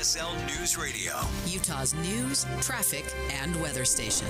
KSL News Radio, Utah's news, traffic, and weather station.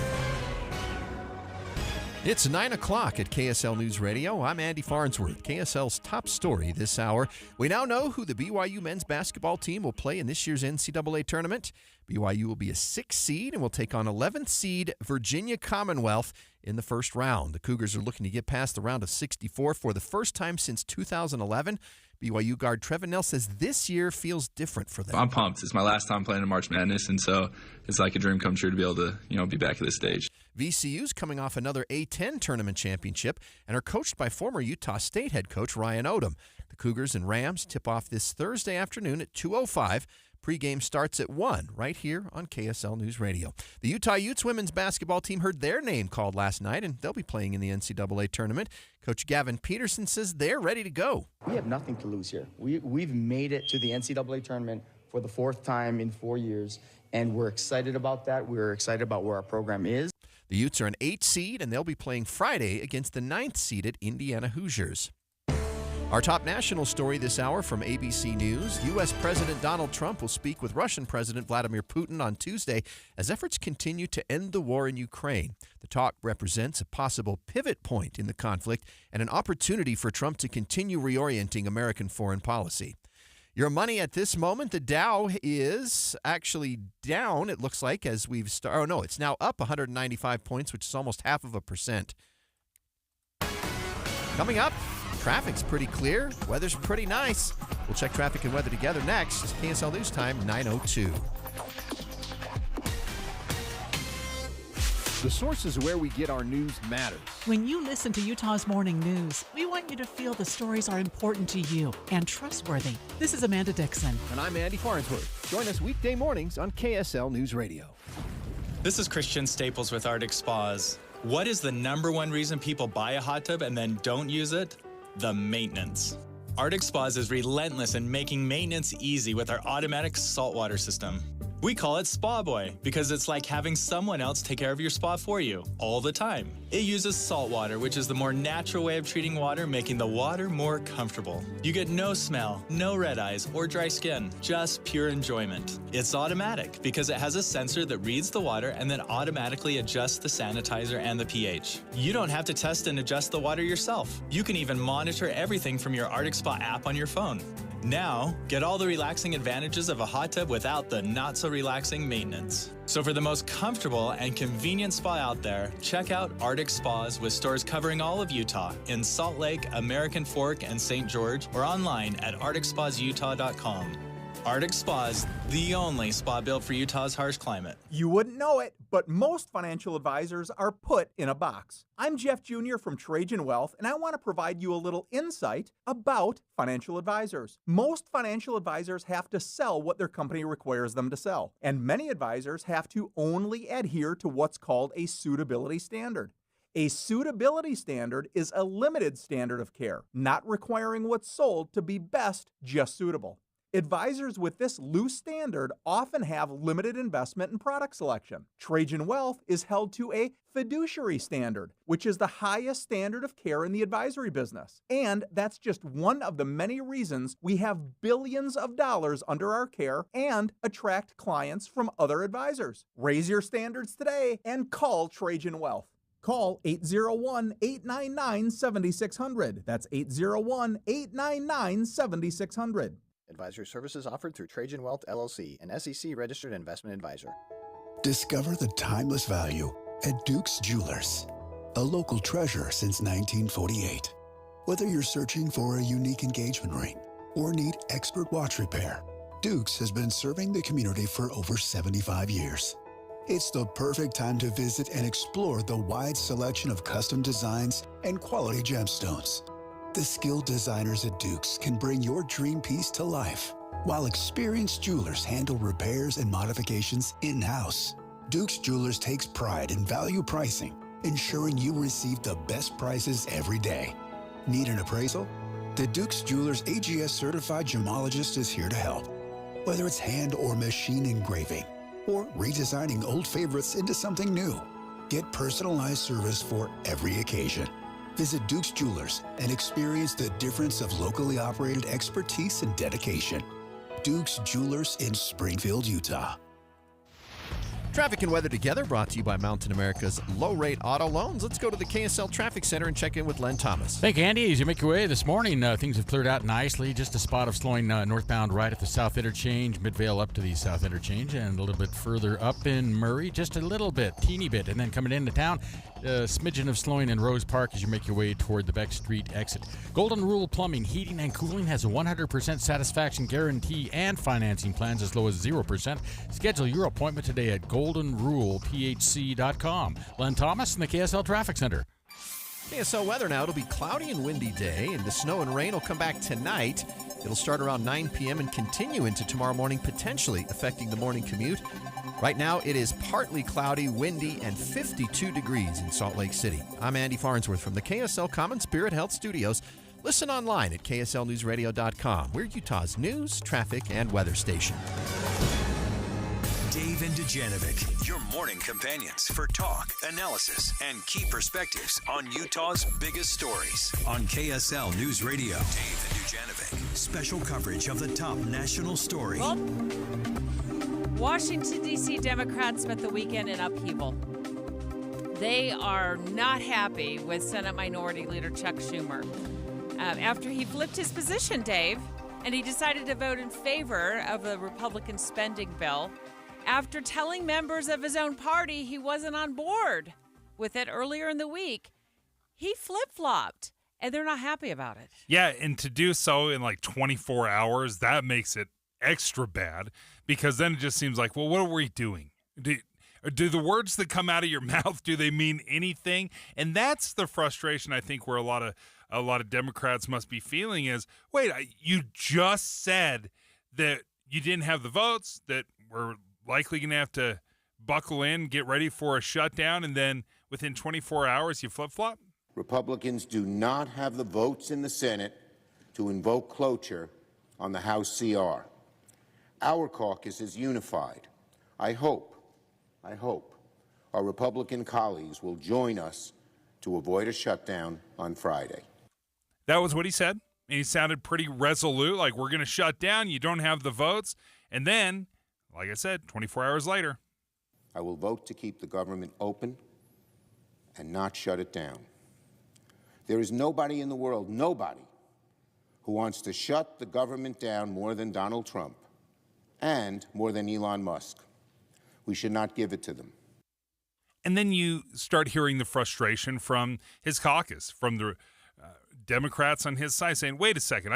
It's 9 o'clock at KSL News Radio. I'm Andy Farnsworth. KSL's top story this hour. We now know who the BYU men's basketball team will play in this year's NCAA tournament. BYU will be a 6th seed and will take on 11th seed Virginia Commonwealth in the first round. The Cougars are looking to get past the round of 64 for the first time since 2011. BYU guard Trevin Knell says this year feels different for them. I'm pumped. It's my last time playing in March Madness, and so it's like a dream come true to be able to, be back at this stage. VCU's coming off another A-10 tournament championship and are coached by former Utah State head coach Ryan Odom. The Cougars and Rams tip off this Thursday afternoon at 2:05. Pre-game starts at 1 right here on KSL News Radio. The Utah Utes women's basketball team heard their name called last night, and they'll be playing in the NCAA tournament. Coach Gavin Peterson says they're ready to go. We have nothing to lose here. We've made it to the NCAA tournament for the 4th time in 4 years, and we're excited about that. We're excited about where our program is. The Utes are an 8 seed, and they'll be playing Friday against the 9th-seeded Indiana Hoosiers. Our top national story this hour from ABC News. U.S. President Donald Trump will speak with Russian President Vladimir Putin on Tuesday as efforts continue to end the war in Ukraine. The talk represents a possible pivot point in the conflict and an opportunity for Trump to continue reorienting American foreign policy. Your money at this moment, the Dow is actually down, it looks like, as we've started. Oh, no, it's now up 195 points, which is almost 0.5%. Coming up, traffic's pretty clear. Weather's pretty nice. We'll check traffic and weather together next. It's KSL News Time, 9:02. The sources where we get our news matters. When you listen to Utah's Morning News, we want you to feel the stories are important to you and trustworthy. This is Amanda Dixon. And I'm Andy Farnsworth. Join us weekday mornings on KSL News Radio. This is Christian Staples with Arctic Spas. What is the #1 reason people buy a hot tub and then don't use it? The maintenance. Arctic Spas is relentless in making maintenance easy with our automatic saltwater system. We call it Spa Boy because it's like having someone else take care of your spa for you all the time. It uses salt water, which is the more natural way of treating water, making the water more comfortable. You get no smell, no red eyes, or dry skin, just pure enjoyment. It's automatic because it has a sensor that reads the water and then automatically adjusts the sanitizer and the pH. You don't have to test and adjust the water yourself. You can even monitor everything from your Arctic Spa app on your phone. Now, get all the relaxing advantages of a hot tub without the not-so-relaxing maintenance. So for the most comfortable and convenient spa out there, check out Arctic Spas with stores covering all of Utah in Salt Lake, American Fork, and St. George, or online at arcticspasutah.com. Arctic Spas, the only spa built for Utah's harsh climate. You wouldn't know it, but most financial advisors are put in a box. I'm Jeff Jr. from Trajan Wealth, and I want to provide you a little insight about financial advisors. Most financial advisors have to sell what their company requires them to sell, and many advisors have to only adhere to what's called a suitability standard. A suitability standard is a limited standard of care, not requiring what's sold to be best just suitable. Advisors with this loose standard often have limited investment and product selection. Trajan Wealth is held to a fiduciary standard, which is the highest standard of care in the advisory business. And that's just one of the many reasons we have billions of dollars under our care and attract clients from other advisors. Raise your standards today and call Trajan Wealth. Call 801-899-7600. That's 801-899-7600. Advisory services offered through Trajan Wealth, LLC, an SEC-registered investment advisor. Discover the timeless value at Duke's Jewelers, a local treasure since 1948. Whether you're searching for a unique engagement ring or need expert watch repair, Duke's has been serving the community for over 75 years. It's the perfect time to visit and explore the wide selection of custom designs and quality gemstones. The skilled designers at Duke's can bring your dream piece to life, while experienced jewelers handle repairs and modifications in-house. Duke's Jewelers takes pride in value pricing, ensuring you receive the best prices every day. Need an appraisal? The Duke's Jewelers AGS certified gemologist is here to help. Whether it's hand or machine engraving, or redesigning old favorites into something new, get personalized service for every occasion. Visit Duke's Jewelers and experience the difference of locally operated expertise and dedication. Duke's Jewelers in Springfield, Utah. Traffic and weather together brought to you by Mountain America's low-rate auto loans. Let's go to the KSL Traffic Center and check in with Len Thomas. Thank you, Andy. As you make your way this morning, things have cleared out nicely. Just a spot of slowing northbound right at the South Interchange, Midvale up to the South Interchange, and a little bit further up in Murray, just a little bit, teeny bit. And then coming into town, a smidgen of slowing in Rose Park as you make your way toward the Beck Street exit. Golden Rule Plumbing, Heating, and Cooling has a 100% satisfaction guarantee and financing plans as low as 0%. Schedule your appointment today at goldenrulephc.com. Len Thomas in the KSL Traffic Center. KSL weather now. It'll be cloudy and windy day, and the snow and rain will come back tonight. It'll start around 9 p.m. and continue into tomorrow morning, potentially affecting the morning commute. Right now, it is partly cloudy, windy, and 52 degrees in Salt Lake City. I'm Andy Farnsworth from the KSL Common Spirit Health Studios. Listen online at kslnewsradio.com. We're Utah's news, traffic, and weather station. Dave and Dujanovic, your morning companions for talk, analysis, and key perspectives on Utah's biggest stories on KSL News Radio. Dave and Dujanovic, special coverage of the top national story. Well, Washington, D.C. Democrats spent the weekend in upheaval. They are not happy with Senate Minority Leader Chuck Schumer after he flipped his position, Dave, and he decided to vote in favor of the Republican spending bill after telling members of his own party he wasn't on board with it earlier in the week. He flip-flopped, and they're not happy about it. Yeah, and to do so in like 24 hours, that makes it extra bad, because then it just seems like, well, what are we doing? Do the words that come out of your mouth, do they mean anything? And that's the frustration, I think, where a lot of Democrats must be feeling is, wait, you just said that you didn't have the votes, that we're likely going to have to buckle in, get ready for a shutdown, and then within 24 hours you flip-flop? Republicans do not have the votes in the Senate to invoke cloture on the House CR. Our caucus is unified. I hope our Republican colleagues will join us to avoid a shutdown on Friday. That was what he said. And he sounded pretty resolute, like we're going to shut down, you don't have the votes. And then, like I said, 24 hours later, I will vote to keep the government open and not shut it down. There is nobody in the world, nobody, who wants to shut the government down more than Donald Trump and more than Elon Musk. We should not give it to them. And then you start hearing the frustration from his caucus, from the Democrats on his side saying, wait a second,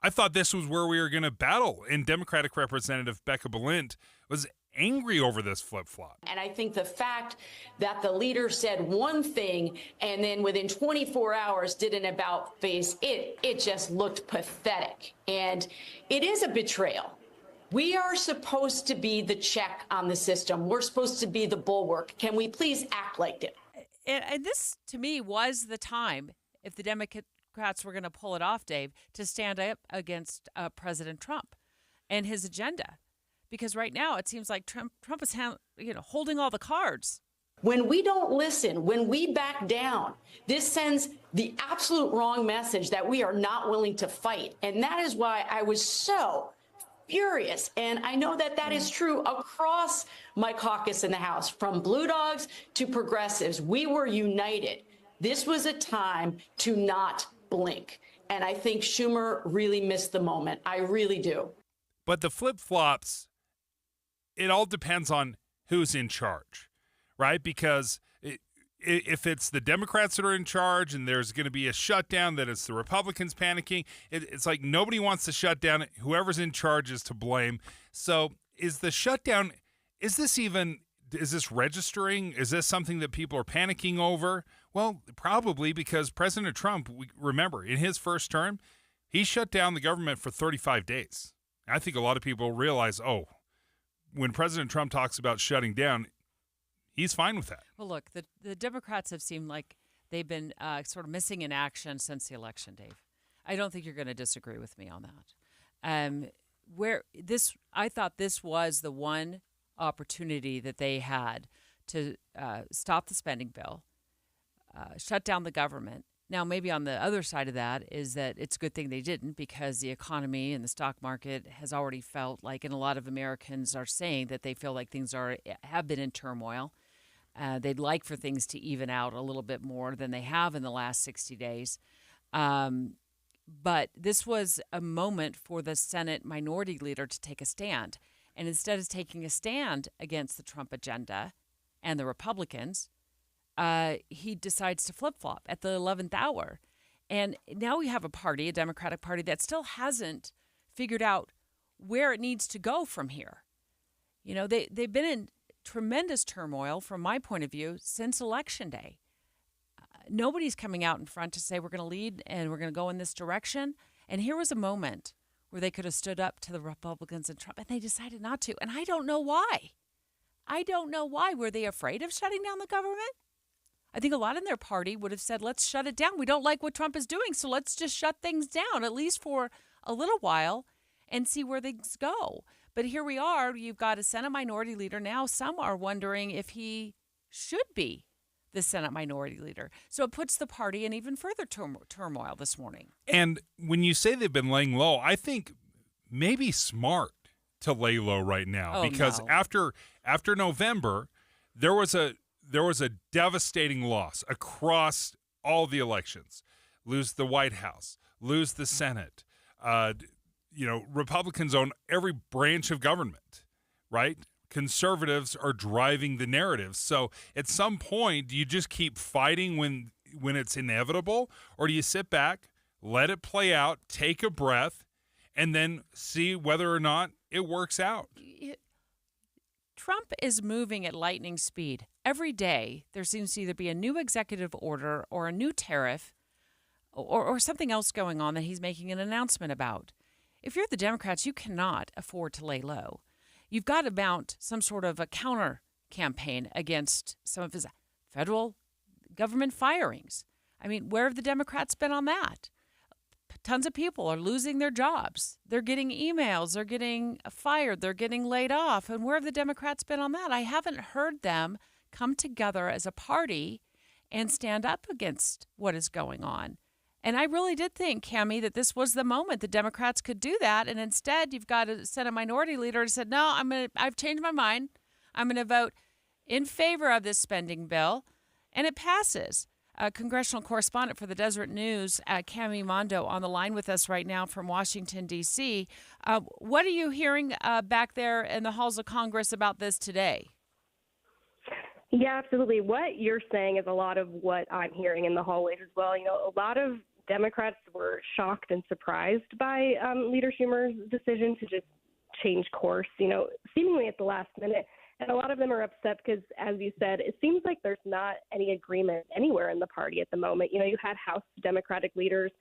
I thought this was where we were going to battle. And Democratic Representative Becca Balint was angry over this flip-flop. And I think the fact that the leader said one thing and then within 24 hours did an about-face, it just looked pathetic. And it is a betrayal. We are supposed to be the check on the system. We're supposed to be the bulwark. Can we please act like it? And this, to me, was the time, if the Democrats were going to pull it off, Dave, to stand up against President Trump and his agenda. Because right now it seems like Trump is holding all the cards. When we don't listen, when we back down, this sends the absolute wrong message that we are not willing to fight. And that is why I was so furious. And I know that that is true across my caucus in the House, from Blue Dogs to progressives. We were united. This was a time to not blink. And I think Schumer really missed the moment. I really do. But the flip-flops, it all depends on who's in charge, right? Because if it's the Democrats that are in charge and there's going to be a shutdown, that it's the Republicans panicking, it's like nobody wants to shut down. Whoever's in charge is to blame. So is the shutdown, is this registering? Is this something that people are panicking over? Well, probably, because President Trump, remember, in his first term, he shut down the government for 35 days. I think a lot of people realize, when President Trump talks about shutting down, he's fine with that. Well, look, the Democrats have seemed like they've been sort of missing in action since the election, Dave. I don't think you're going to disagree with me on that. I thought this was the one opportunity that they had to stop the spending bill, shut down the government, Now, maybe on the other side of that is that it's a good thing they didn't, because the economy and the stock market has already felt like, and a lot of Americans are saying that they feel like things have been in turmoil. They'd like for things to even out a little bit more than they have in the last 60 days. But this was a moment for the Senate minority leader to take a stand. And instead of taking a stand against the Trump agenda and the Republicans, he decides to flip-flop at the 11th hour. And now we have a Democratic Party, that still hasn't figured out where it needs to go from here. You know, they've been in tremendous turmoil, from my point of view, since Election Day. Nobody's coming out in front to say we're going to lead and we're going to go in this direction. And here was a moment where they could have stood up to the Republicans and Trump, and they decided not to. And I don't know why. Were they afraid of shutting down the government? I think a lot in their party would have said, let's shut it down. We don't like what Trump is doing, so let's just shut things down, at least for a little while, and see where things go. But here we are. You've got a Senate minority leader now. Some are wondering if he should be the Senate minority leader. So it puts the party in even further turmoil this morning. And when you say they've been laying low, I think maybe smart to lay low right now, because after November, there was a devastating loss across all the elections. Lose the White House, lose the Senate. Republicans own every branch of government, right? Conservatives are driving the narrative. So at some point, do you just keep fighting when it's inevitable, or do you sit back, let it play out, take a breath, and then see whether or not it works out? Trump is moving at lightning speed. Every day, there seems to either be a new executive order or a new tariff or something else going on that he's making an announcement about. If you're the Democrats, you cannot afford to lay low. You've got to mount some sort of a counter campaign against some of his federal government firings. I mean, where have the Democrats been on that? Tons of people are losing their jobs. They're getting emails. They're getting fired. They're getting laid off. And where have the Democrats been on that? I haven't heard them come together as a party and stand up against what is going on. And I really did think, Cammie, that this was the moment the Democrats could do that. And instead, you've got a Senate minority leader who said, no, I've changed my mind. I'm going to vote in favor of this spending bill. And it passes. Congressional correspondent for the Deseret News, Cammie Mondo, on the line with us right now from Washington, D.C. What are you hearing back there in the halls of Congress about this today? Yeah, absolutely. What you're saying is a lot of what I'm hearing in the hallways as well. You know, a lot of Democrats were shocked and surprised by Leader Schumer's decision to just change course, seemingly at the last minute. And a lot of them are upset because, as you said, it seems like there's not any agreement anywhere in the party at the moment. You had House Democratic leaders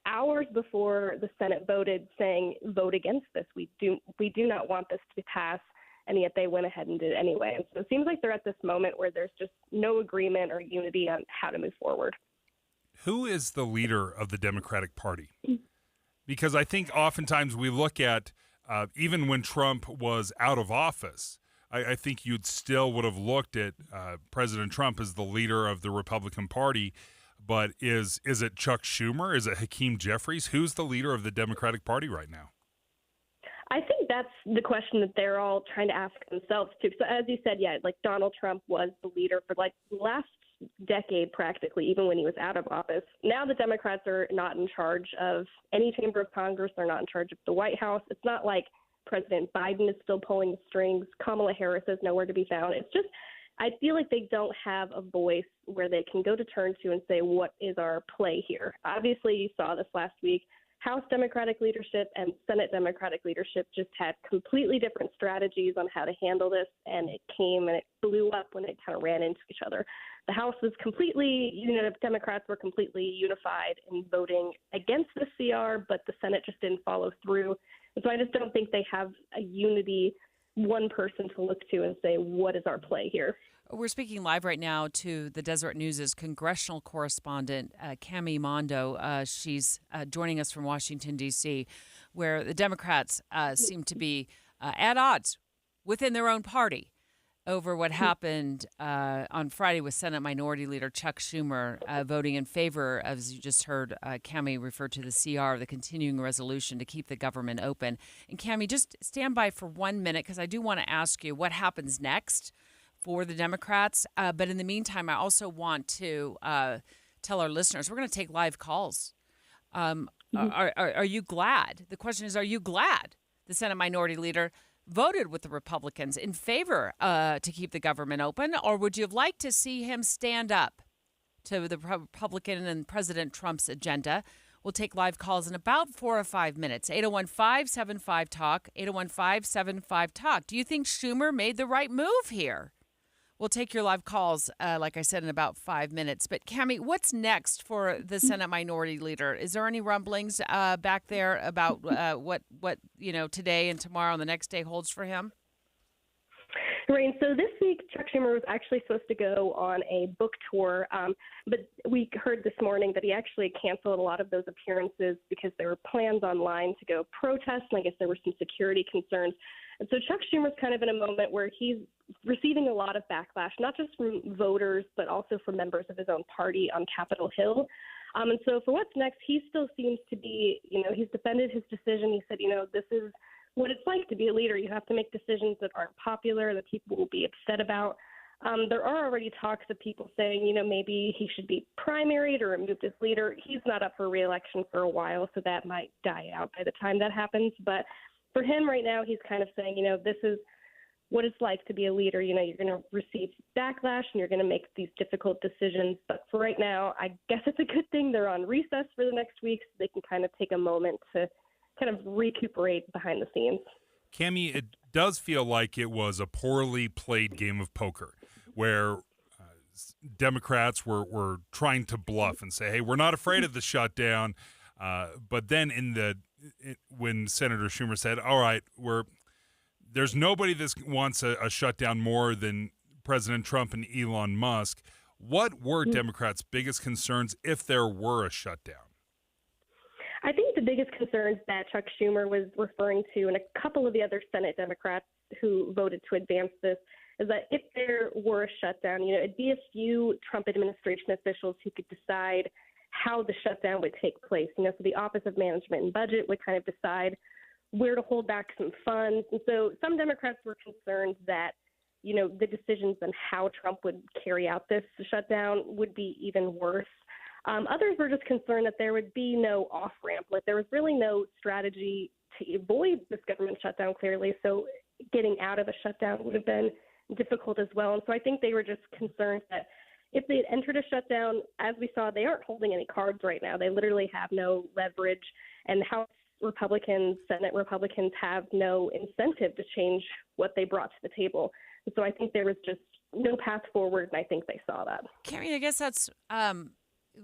hours before the Senate voted saying, vote against this. We do not want this to pass. And yet they went ahead and did it anyway. And so it seems like they're at this moment where there's just no agreement or unity on how to move forward. Who is the leader of the Democratic Party? Because I think oftentimes we look at, even when Trump was out of office, I think you'd still would have looked at President Trump as the leader of the Republican Party. But is it Chuck Schumer? Is it Hakeem Jeffries? Who's the leader of the Democratic Party right now? I think that's the question that they're all trying to ask themselves, too. So as you said, Donald Trump was the leader for last decade practically, even when he was out of office. Now the Democrats are not in charge of any chamber of Congress. They're not in charge of the White House. It's not like President Biden is still pulling the strings. Kamala Harris is nowhere to be found. It's just, I feel like they don't have a voice where they can go to turn to and say, what is our play here? Obviously, you saw this last week. House Democratic leadership and Senate Democratic leadership just had completely different strategies on how to handle this, and it came and it blew up when it kind of ran into each other. The House was Democrats were completely unified in voting against the CR, but the Senate just didn't follow through. And so I just don't think they have a unity, one person to look to and say, what is our play here? We're speaking live right now to the Deseret News' congressional correspondent, Cammie Mondo. She's joining us from Washington, D.C., where the Democrats seem to be at odds within their own party over what happened on Friday with Senate Minority Leader Chuck Schumer voting in favor, as you just heard Cammie refer to the CR, the continuing resolution to keep the government open. And Cammie, just stand by for 1 minute because I do want to ask you what happens next for the Democrats. But in the meantime, I also want to tell our listeners we're going to take live calls. Are you glad? The question is, are you glad the Senate Minority Leader voted with the Republicans in favor to keep the government open, or would you have liked to see him stand up to the Republican and President Trump's agenda? We'll take live calls in about 4 or 5 minutes. 801-575-TALK, 801-575-TALK. Do you think Schumer made the right move here? We'll take your live calls, like I said, in about 5 minutes. But, Cammie, what's next for the Senate Minority Leader? Is there any rumblings back there about what today and tomorrow and the next day holds for him? Right. So this week, Chuck Schumer was actually supposed to go on a book tour, but we heard this morning that he actually canceled a lot of those appearances because there were plans online to go protest, and I guess there were some security concerns. And so Chuck Schumer's kind of in a moment where he's receiving a lot of backlash, not just from voters, but also from members of his own party on Capitol Hill. And so for what's next, he still seems to be, he's defended his decision. He said, this is what it's like to be a leader. You have to make decisions that aren't popular, that people will be upset about. There are already talks of people saying, maybe he should be primaried or removed as leader. He's not up for re-election for a while, so that might die out by the time that happens. But for him right now, he's kind of saying, this is what it's like to be a leader. You're going to receive backlash and you're going to make these difficult decisions. But for right now, I guess it's a good thing they're on recess for the next week so they can kind of take a moment to kind of recuperate behind the scenes. Cammie, it does feel like it was a poorly played game of poker where Democrats were trying to bluff and say, hey, we're not afraid of the shutdown. But then when Senator Schumer said, all right, there's nobody that wants a shutdown more than President Trump and Elon Musk. What were Democrats' biggest concerns if there were a shutdown? I think the biggest concerns that Chuck Schumer was referring to, and a couple of the other Senate Democrats who voted to advance this, is that if there were a shutdown, it'd be a few Trump administration officials who could decide how the shutdown would take place. So the Office of Management and Budget would kind of decide where to hold back some funds. And so some Democrats were concerned that, the decisions on how Trump would carry out this shutdown would be even worse. Others were just concerned that there would be no off-ramp. Like there was really no strategy to avoid this government shutdown, clearly. So getting out of a shutdown would have been difficult as well. And so I think they were just concerned that if they had entered a shutdown, as we saw, they aren't holding any cards right now. They literally have no leverage. And House Republicans, Senate Republicans have no incentive to change what they brought to the table. And so I think there was just no path forward, and I think they saw that. Cammie, I guess that's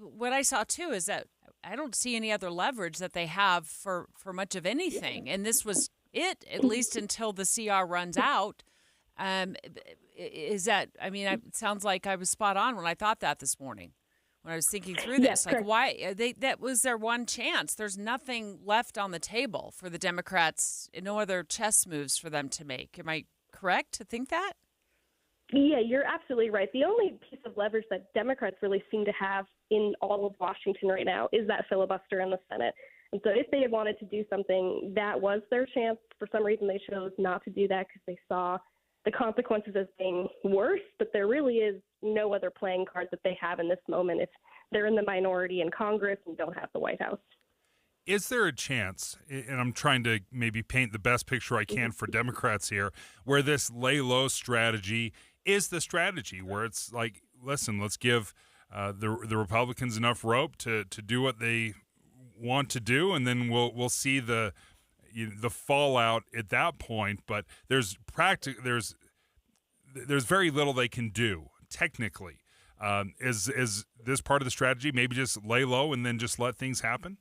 what I saw, too, is that I don't see any other leverage that they have for much of anything. And this was it, at least until the CR runs out. It sounds like I was spot on when I thought that this morning, when I was thinking through this. Yes, why that was their one chance. There's nothing left on the table for the Democrats, no other chess moves for them to make. Am I correct to think that? Yeah, you're absolutely right. The only piece of leverage that Democrats really seem to have in all of Washington right now is that filibuster in the Senate. And so if they had wanted to do something, that was their chance. For some reason, they chose not to do that because they saw the consequences as being worse. But there really is no other playing card that they have in this moment if they're in the minority in Congress and don't have the White House. Is there a chance, and I'm trying to maybe paint the best picture I can for Democrats here, where this lay low strategy is the strategy, where it's like, listen, let's give the Republicans enough rope to do what they want to do, and then we'll see the fallout at that point. But there's very little they can do technically. Is this part of the strategy? Maybe just lay low and then just let things happen?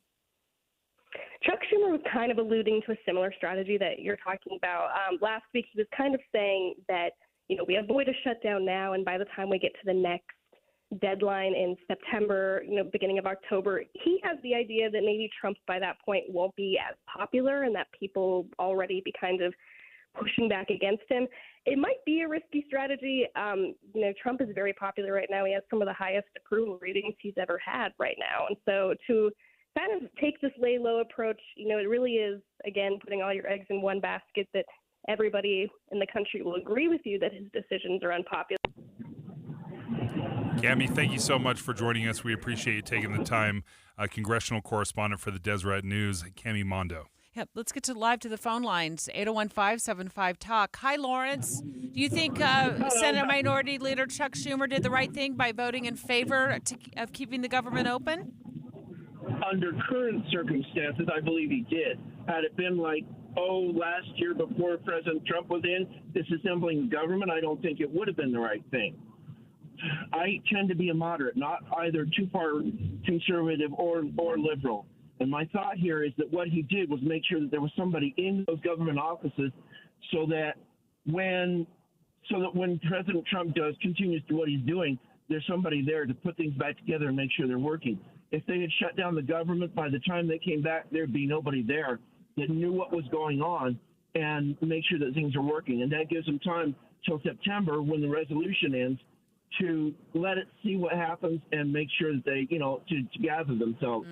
Chuck Schumer was kind of alluding to a similar strategy that you're talking about. Last week, he was kind of saying that, we avoid a shutdown now, and by the time we get to the next deadline in September, beginning of October, he has the idea that maybe Trump by that point won't be as popular and that people already be kind of pushing back against him. It might be a risky strategy. Trump is very popular right now. He has some of the highest approval ratings he's ever had right now. And so to kind of take this lay low approach, it really is, again, putting all your eggs in one basket that everybody in the country will agree with you that his decisions are unpopular. Cami, thank you so much for joining us. We appreciate you taking the time. Congressional correspondent for the Deseret News, Cami Mondo. Yep, let's get live to the phone lines, 801-575-TALK. Hi, Lawrence. Do you think Senate Minority Leader Chuck Schumer did the right thing by voting in favor of keeping the government open? Under current circumstances, I believe he did. Had it been like, last year before President Trump was in, disassembling government, I don't think it would have been the right thing. I tend to be a moderate, not either too far conservative or liberal. And my thought here is that what he did was make sure that there was somebody in those government offices so that when President Trump continues to what he's doing, there's somebody there to put things back together and make sure they're working. If they had shut down the government, by the time they came back, there'd be nobody there that knew what was going on and make sure that things are working. And that gives them time till September when the resolution ends to let it see what happens and make sure that they, to gather themselves.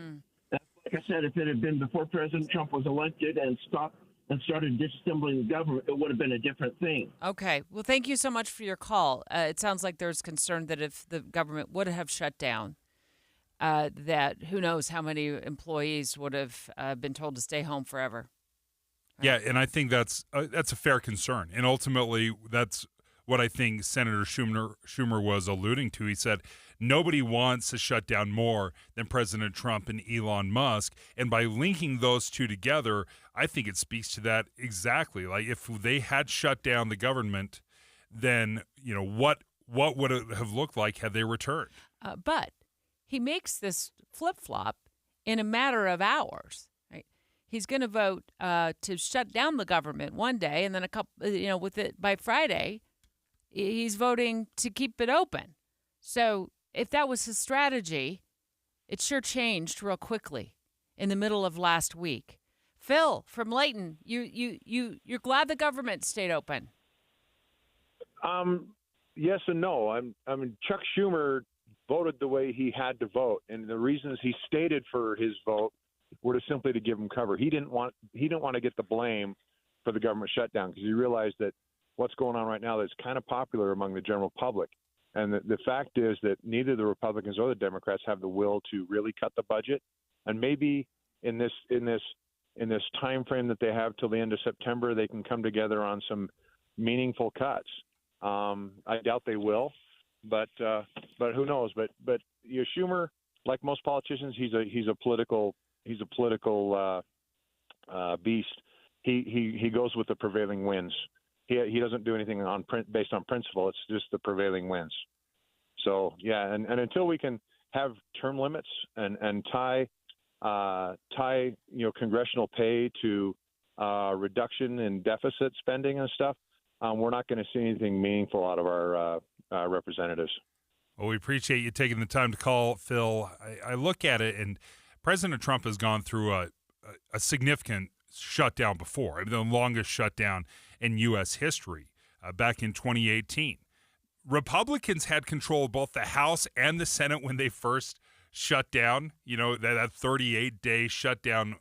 Like I said, if it had been before President Trump was elected and started disassembling the government, it would have been a different thing. Okay. Well, thank you so much for your call. It sounds like there's concern that if the government would have shut down, that who knows how many employees would have been told to stay home forever. Right? Yeah, and I think that's a fair concern. And ultimately, that's what I think Senator Schumer was alluding to. He said, nobody wants to shut down more than President Trump and Elon Musk. And by linking those two together, I think it speaks to that exactly. Like if they had shut down the government, then, what would it have looked like had they returned? But he makes this flip-flop in a matter of hours. Right? He's going to vote to shut down the government one day, and then by Friday, he's voting to keep it open. So if that was his strategy, it sure changed real quickly in the middle of last week. Phil from Layton, you're glad the government stayed open. Yes and no. I mean, Chuck Schumer voted the way he had to vote, and the reasons he stated for his vote were simply to give him cover. He didn't want to get the blame for the government shutdown because he realized that what's going on right now that's kind of popular among the general public. And the fact is that neither the Republicans or the Democrats have the will to really cut the budget. And maybe in this time frame that they have till the end of September, they can come together on some meaningful cuts. I doubt they will, but who knows? But Schumer, like most politicians, he's a political beast. He goes with the prevailing winds. He doesn't do anything based on principle. It's just the prevailing winds. So yeah, and until we can have term limits and tie congressional pay to reduction in deficit spending and stuff, we're not going to see anything meaningful out of our representatives. Well, we appreciate you taking the time to call, Phil. I look at it, and President Trump has gone through a significant shutdown before. I mean, the longest shutdown in U.S. history back in 2018. Republicans had control of both the House and the Senate when they first shut down, that 38-day shutdown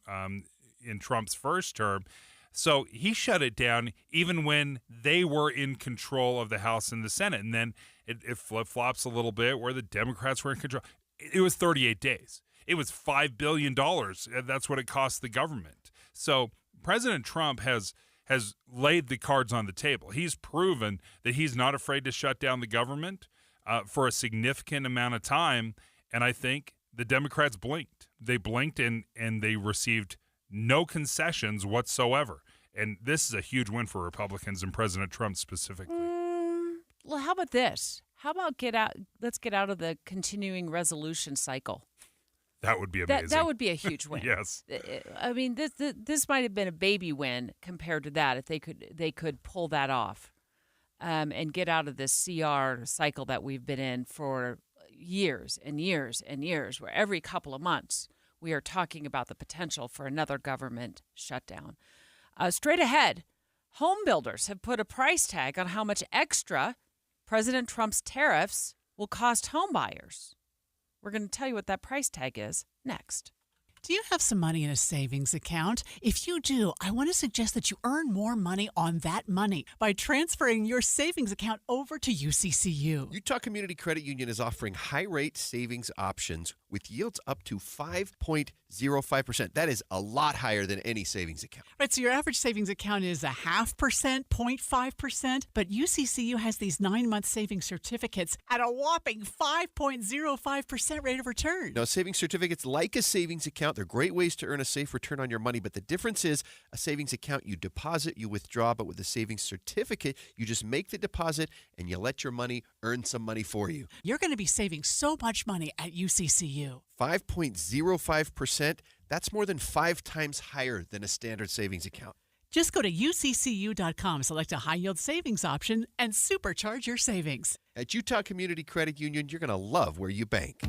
in Trump's first term. So he shut it down even when they were in control of the House and the Senate. And then it flip-flops a little bit where the Democrats were in control. It was 38 days. It was $5 billion. That's what it cost the government. So President Trump has laid the cards on the table. He's proven that he's not afraid to shut down the government for a significant amount of time. And I think the Democrats blinked. They blinked and they received no concessions whatsoever. And this is a huge win for Republicans and President Trump specifically. Well, how about this? How about let's get out of the continuing resolution cycle. That would be amazing. That would be a huge win. Yes. I mean, this might have been a baby win compared to that if they could pull that off and get out of this CR cycle that we've been in for years and years and years, where every couple of months we are talking about the potential for another government shutdown. Straight ahead, Home builders have put a price tag on how much extra President Trump's tariffs will cost home buyers. We're going to tell you what that price tag is next. Do you have some money in a savings account? If you do, I want to suggest that you earn more money on that money by transferring your savings account over to UCCU. Utah Community Credit Union is offering high-rate savings options with yields up to 5.05%. That is a lot higher than any savings account. Right, so your average savings account is 0.5%, 0.5%, but UCCU has these 9-month savings certificates at a whopping 5.05% rate of return. Now, savings certificates, like a savings account, they're great ways to earn a safe return on your money, but the difference is a savings account, you deposit, you withdraw, but with a savings certificate, you just make the deposit and you let your money earn some money for you. You're going to be saving so much money at UCCU. 5.05%, that's more than 5 times higher than a standard savings account. Just go to uccu.com, select a high-yield savings option, and supercharge your savings. At Utah Community Credit Union, you're going to love where you bank.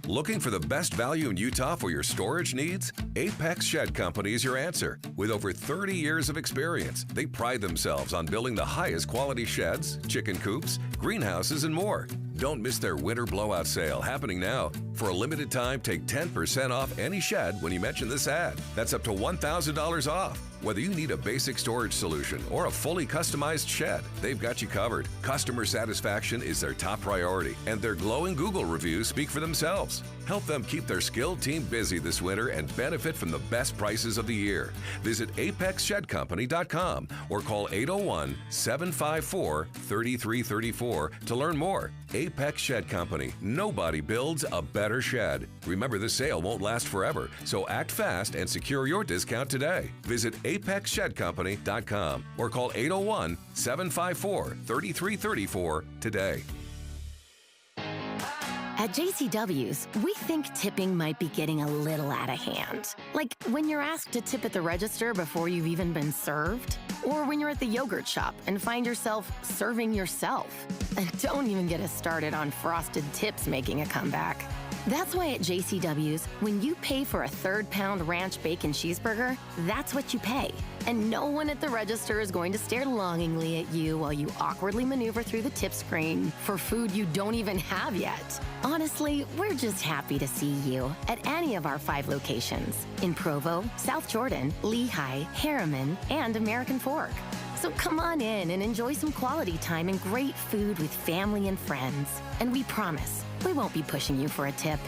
Looking for the best value in Utah for your storage needs? Apex Shed Company is your answer. With over 30 years of experience, they pride themselves on building the highest quality sheds, chicken coops, greenhouses, and more. Don't miss their winter blowout sale happening now. For a limited time, take 10% off any shed when you mention this ad. That's up to $1,000 off. Whether you need a basic storage solution or a fully customized shed, they've got you covered. Customer satisfaction is their top priority, and their glowing Google reviews speak for themselves. Help them keep their skilled team busy this winter and benefit from the best prices of the year. Visit apexshedcompany.com or call 801-754-3334 to learn more. Apex Shed Company. Nobody builds a better shed. Remember, this sale won't last forever, so act fast and secure your discount today. Visit apexshedcompany.com or call 801-754-3334 today. At JCW's, we think tipping might be getting a little out of hand. Like when you're asked to tip at the register before you've even been served, or when you're at the yogurt shop and find yourself serving yourself. And don't even get us started on frosted tips making a comeback. That's why at JCW's, when you pay for a 3rd-pound ranch bacon cheeseburger, that's what you pay. And no one at the register is going to stare longingly at you while you awkwardly maneuver through the tip screen for food you don't even have yet. Honestly, we're just happy to see you at any of our 5 locations in Provo, South Jordan, Lehigh, Harriman, and American Fork. So come on in and enjoy some quality time and great food with family and friends. And we promise, we won't be pushing you for a tip.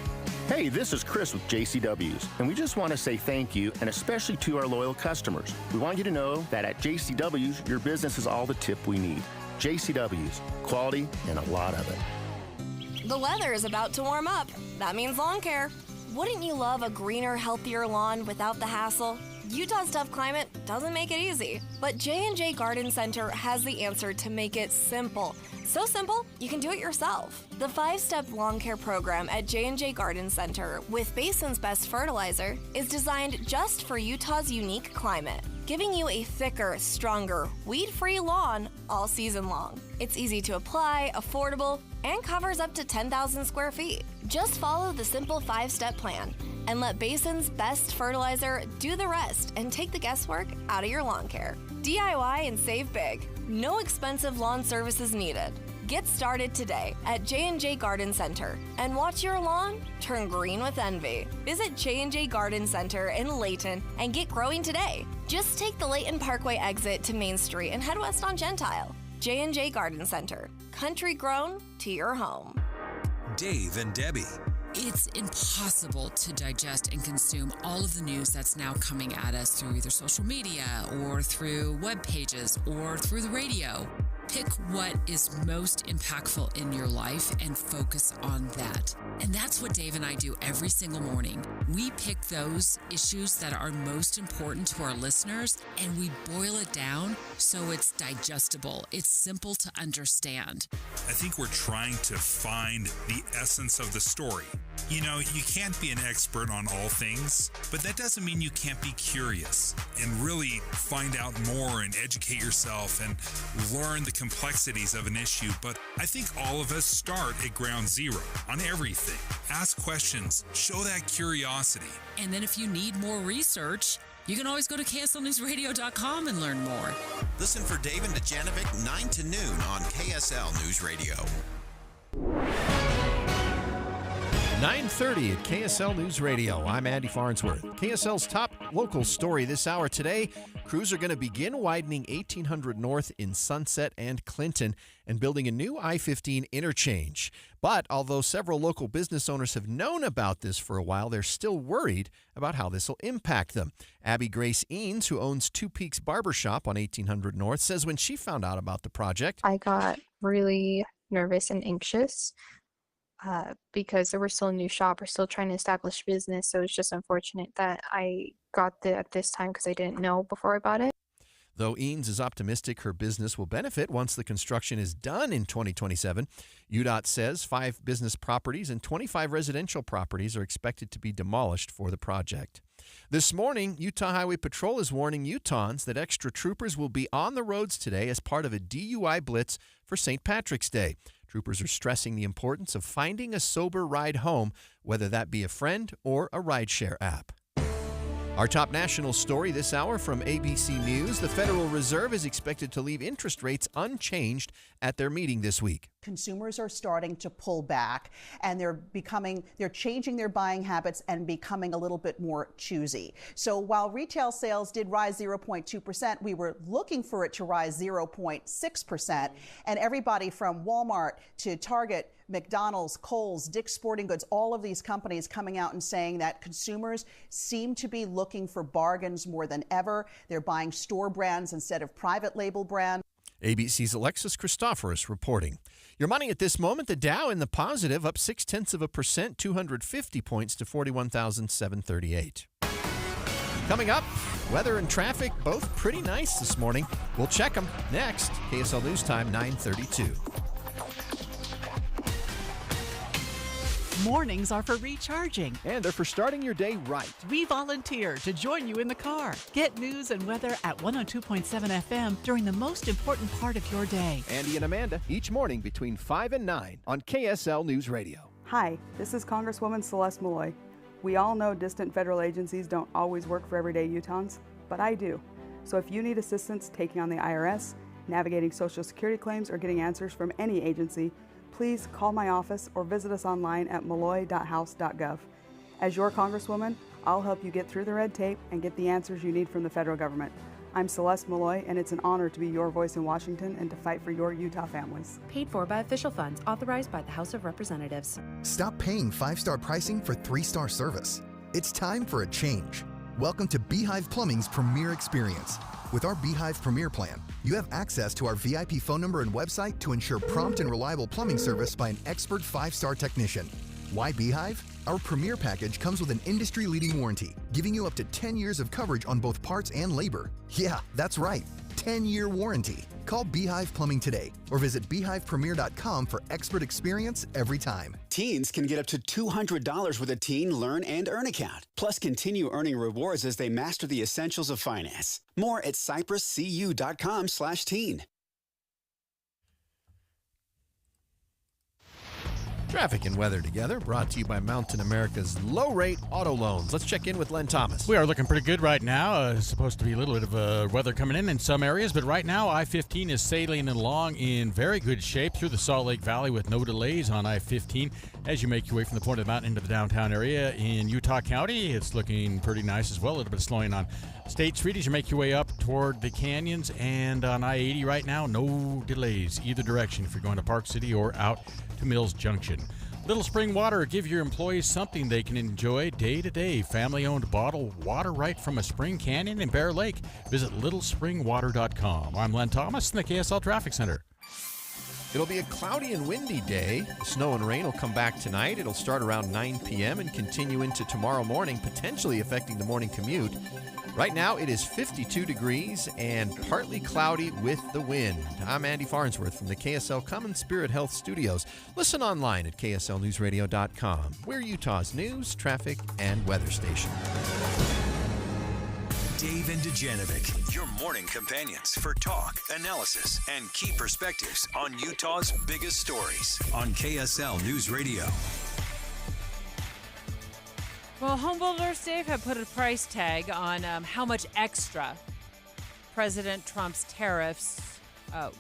Hey, this is Chris with JCW's, and we just want to say thank you, and especially to our loyal customers. We want you to know that at JCW's, your business is all the tip we need. JCW's, quality and a lot of it. The weather is about to warm up. That means lawn care. Wouldn't you love a greener, healthier lawn without the hassle? Utah's tough climate doesn't make it easy, but J&J Garden Center has the answer to make it simple. So simple, you can do it yourself. The 5-step lawn care program at J&J Garden Center with Basin's Best Fertilizer is designed just for Utah's unique climate, giving you a thicker, stronger, weed-free lawn all season long. It's easy to apply, affordable, and covers up to 10,000 square feet. Just follow the simple 5-step plan and let Basin's Best Fertilizer do the rest and take the guesswork out of your lawn care. DIY and save big. No expensive lawn services needed. Get started today at J&J Garden Center and watch your lawn turn green with envy. Visit J&J Garden Center in Layton and get growing today. Just take the Layton Parkway exit to Main Street and head west on Gentile. J&J Garden Center. Country grown to your home. Dave and Debbie. It's impossible to digest and consume all of the news that's now coming at us through either social media or through web pages or through the radio. Pick what is most impactful in your life and focus on that. And that's what Dave and I do every single morning. We pick those issues that are most important to our listeners and we boil it down so it's digestible. It's simple to understand. I think we're trying to find the essence of the story. You know, you can't be an expert on all things, but that doesn't mean you can't be curious and really find out more and educate yourself and learn the complexities of an issue. But I think all of us start at ground zero on everything. Ask questions, show that curiosity. And then if you need more research, You can always go to KSLNewsRadio.com and learn more. Listen for Dave and Dujanovic 9 to noon on KSL News Radio. 9:30 at KSL News Radio. I'm Andy Farnsworth. KSL's top local story this hour today. Crews are going to begin widening 1800 North in Sunset and Clinton and building a new I-15 interchange. But although several local business owners have known about this for a while, they're still worried about how this will impact them. Abby Grace Eanes, who owns Two Peaks Barbershop on 1800 North, says when she found out about the project, I got really nervous and anxious. Because we're still a new shop, we're still trying to establish business, so it's just unfortunate that I got it at this time because I didn't know before I bought it. Though Eanes is optimistic her business will benefit once the construction is done in 2027, UDOT says 5 business properties and 25 residential properties are expected to be demolished for the project. This morning, Utah Highway Patrol is warning Utahns that extra troopers will be on the roads today as part of a DUI blitz for St. Patrick's Day. Troopers are stressing the importance of finding a sober ride home, whether that be a friend or a rideshare app. Our top national story this hour from ABC News. The Federal Reserve is expected to leave interest rates unchanged at their meeting this week. Consumers are starting to pull back, and they're changing their buying habits and becoming a little bit more choosy. So while retail sales did rise 0.2%, we were looking for it to rise 0.6%. And everybody from Walmart to Target, McDonald's, Kohl's, Dick's Sporting Goods, all of these companies coming out and saying that consumers seem to be looking for bargains more than ever. They're buying store brands instead of private label brands. ABC's Alexis Christoforous reporting. Your money at this moment, the Dow in the positive, up 0.6%, 250 points to 41,738. Coming up, weather and traffic, both pretty nice this morning. We'll check them next. KSL News Time, 9:32. Mornings are for recharging. And they're for starting your day right. We volunteer to join you in the car. Get news and weather at 102.7 FM during the most important part of your day. Andy and Amanda, each morning between 5 and 9 on KSL News Radio. Hi, this is Congresswoman Celeste Malloy. We all know distant federal agencies don't always work for everyday Utahns, but I do. So if you need assistance taking on the IRS, navigating Social Security claims, or getting answers from any agency, please call my office or visit us online at malloy.house.gov. As your Congresswoman, I'll help you get through the red tape and get the answers you need from the federal government. I'm Celeste Malloy, and it's an honor to be your voice in Washington and to fight for your Utah families. Paid for by official funds authorized by the House of Representatives. Stop paying 5-star pricing for 3-star service. It's time for a change. Welcome to Beehive Plumbing's Premier Experience. With our Beehive Premier plan, you have access to our VIP phone number and website to ensure prompt and reliable plumbing service by an expert 5-star technician. Why Beehive? Our Premier package comes with an industry-leading warranty, giving you up to 10 years of coverage on both parts and labor. Yeah, that's right, 10-year warranty. Call Beehive Plumbing today or visit beehivepremier.com for expert experience every time. Teens can get up to $200 with a Teen Learn and Earn account. Plus, continue earning rewards as they master the essentials of finance. More at cypresscu.com/teen. Traffic and weather together, brought to you by Mountain America's low-rate auto loans. Let's check in with Len Thomas. We are looking pretty good right now. Supposed to be a little bit of weather coming in some areas, but right now I-15 is sailing along in very good shape through the Salt Lake Valley with no delays on I-15 as you make your way from the point of the mountain into the downtown area in Utah County. It's looking pretty nice as well. A little bit of slowing on State Street as you make your way up toward the canyons, and on I-80 right now, no delays either direction if you're going to Park City or out to Mills Junction. Little Spring Water, give your employees something they can enjoy day to day. Family-owned bottled water right from a spring canyon in Bear Lake. Visit littlespringwater.com. I'm Len Thomas in the KSL Traffic Center. It'll be a cloudy and windy day. The snow and rain will come back tonight. It'll start around 9 p.m. and continue into tomorrow morning, potentially affecting the morning commute. Right now, it is 52 degrees and partly cloudy with the wind. I'm Andy Farnsworth from the KSL Common Spirit Health Studios. Listen online at kslnewsradio.com. We're Utah's news, traffic, and weather station. Dave and Dujanovic, your morning companions for talk, analysis, and key perspectives on Utah's biggest stories on KSL News Radio. Well, home builders, Dave, have put a price tag on how much extra President Trump's tariffs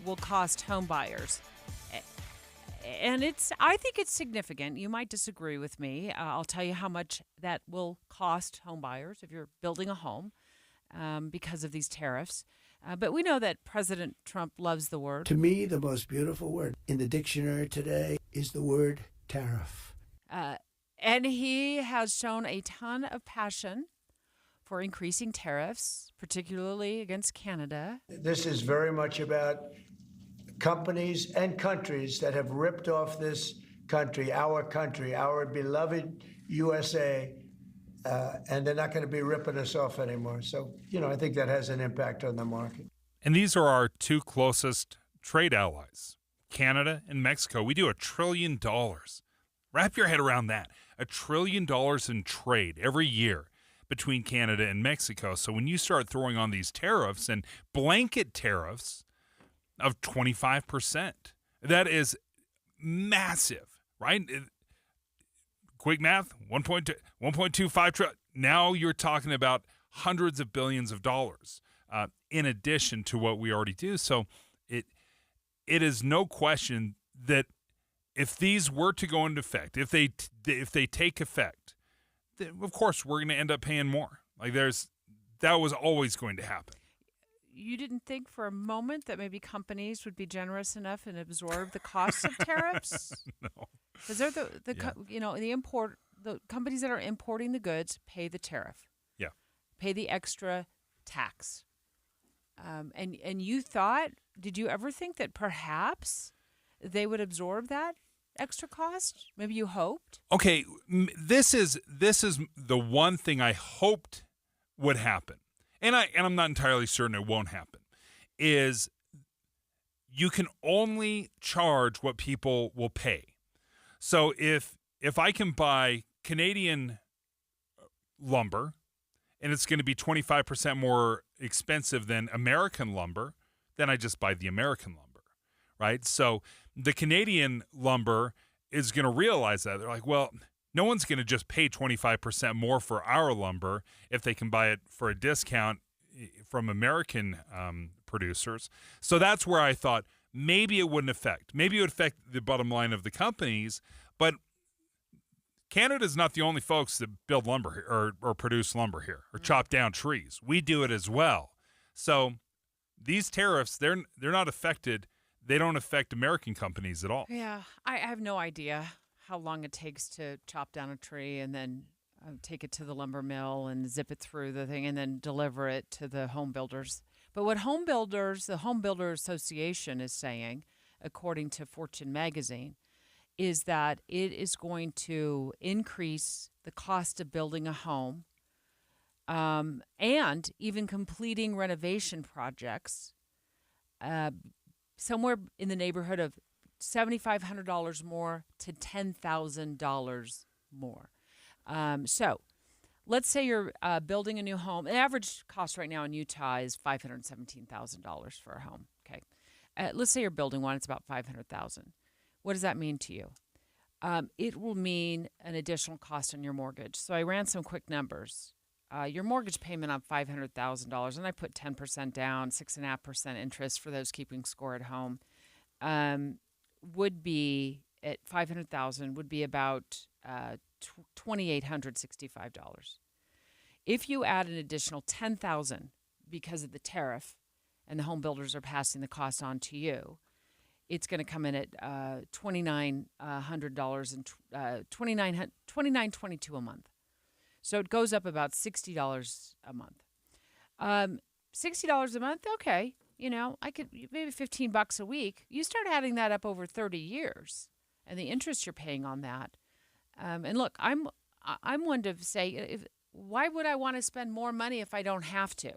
will cost home buyers. And I think it's significant. You might disagree with me. I'll tell you how much that will cost home buyers if you're building a home because of these tariffs. But we know that President Trump loves the word. To me, the most beautiful word in the dictionary today is the word tariff. And he has shown a ton of passion for increasing tariffs, particularly against Canada. This is very much about companies and countries that have ripped off this country, our beloved USA, and they're not going to be ripping us off anymore. So, I think that has an impact on the market. And these are our two closest trade allies, Canada and Mexico. We do $1 trillion. Wrap your head around that. $1 trillion in trade every year between Canada and Mexico. So when you start throwing on these tariffs and blanket tariffs of 25%, that is massive, right? Quick math, 1.25 trillion. Now you're talking about hundreds of billions of dollars in addition to what we already do. So it is no question that if these were to go into effect, if they take effect, then of course we're going to end up paying more. That was always going to happen. You didn't think for a moment that maybe companies would be generous enough and absorb the costs of tariffs? No, because they're the companies that are importing the goods pay the tariff. Yeah, pay the extra tax. And you thought? Did you ever think that perhaps they would absorb that extra cost? Maybe you hoped. Okay, this is the one thing I hoped would happen. And I'm not entirely certain it won't happen, is you can only charge what people will pay. So if I can buy Canadian lumber and it's going to be 25% more expensive than American lumber, then I just buy the American lumber, right? So the Canadian lumber is going to realize that. They're like, well, no one's going to just pay 25% more for our lumber if they can buy it for a discount from American producers. So that's where I thought maybe it wouldn't affect. Maybe it would affect the bottom line of the companies, but Canada's not the only folks that build lumber here or produce lumber here or chop down trees. We do it as well. So these tariffs, they're not affected. They don't affect American companies at all. Yeah, I have no idea how long it takes to chop down a tree and then take it to the lumber mill and zip it through the thing and then deliver it to the home builders. But what the Home Builder Association is saying, according to Fortune magazine, is that it is going to increase the cost of building a home and even completing renovation projects somewhere in the neighborhood of $7,500 more to $10,000 more. So let's say you're building a new home. The average cost right now in Utah is $517,000 for a home. Okay, let's say you're building one. It's about $500,000. What does that mean to you? It will mean an additional cost on your mortgage. So I ran some quick numbers. Your mortgage payment on $500,000, and I put 10% down, 6.5% interest for those keeping score at home, would be at $500,000 would be about $2,865. If you add an additional $10,000 because of the tariff, and the home builders are passing the cost on to you, it's going to come in at $2,900 and $2,922 a month. So it goes up about $60 a month. $60 a month, okay. I could maybe $15 a week. You start adding that up over 30 years, and the interest you're paying on that. And look, I'm one to say, why would I want to spend more money if I don't have to?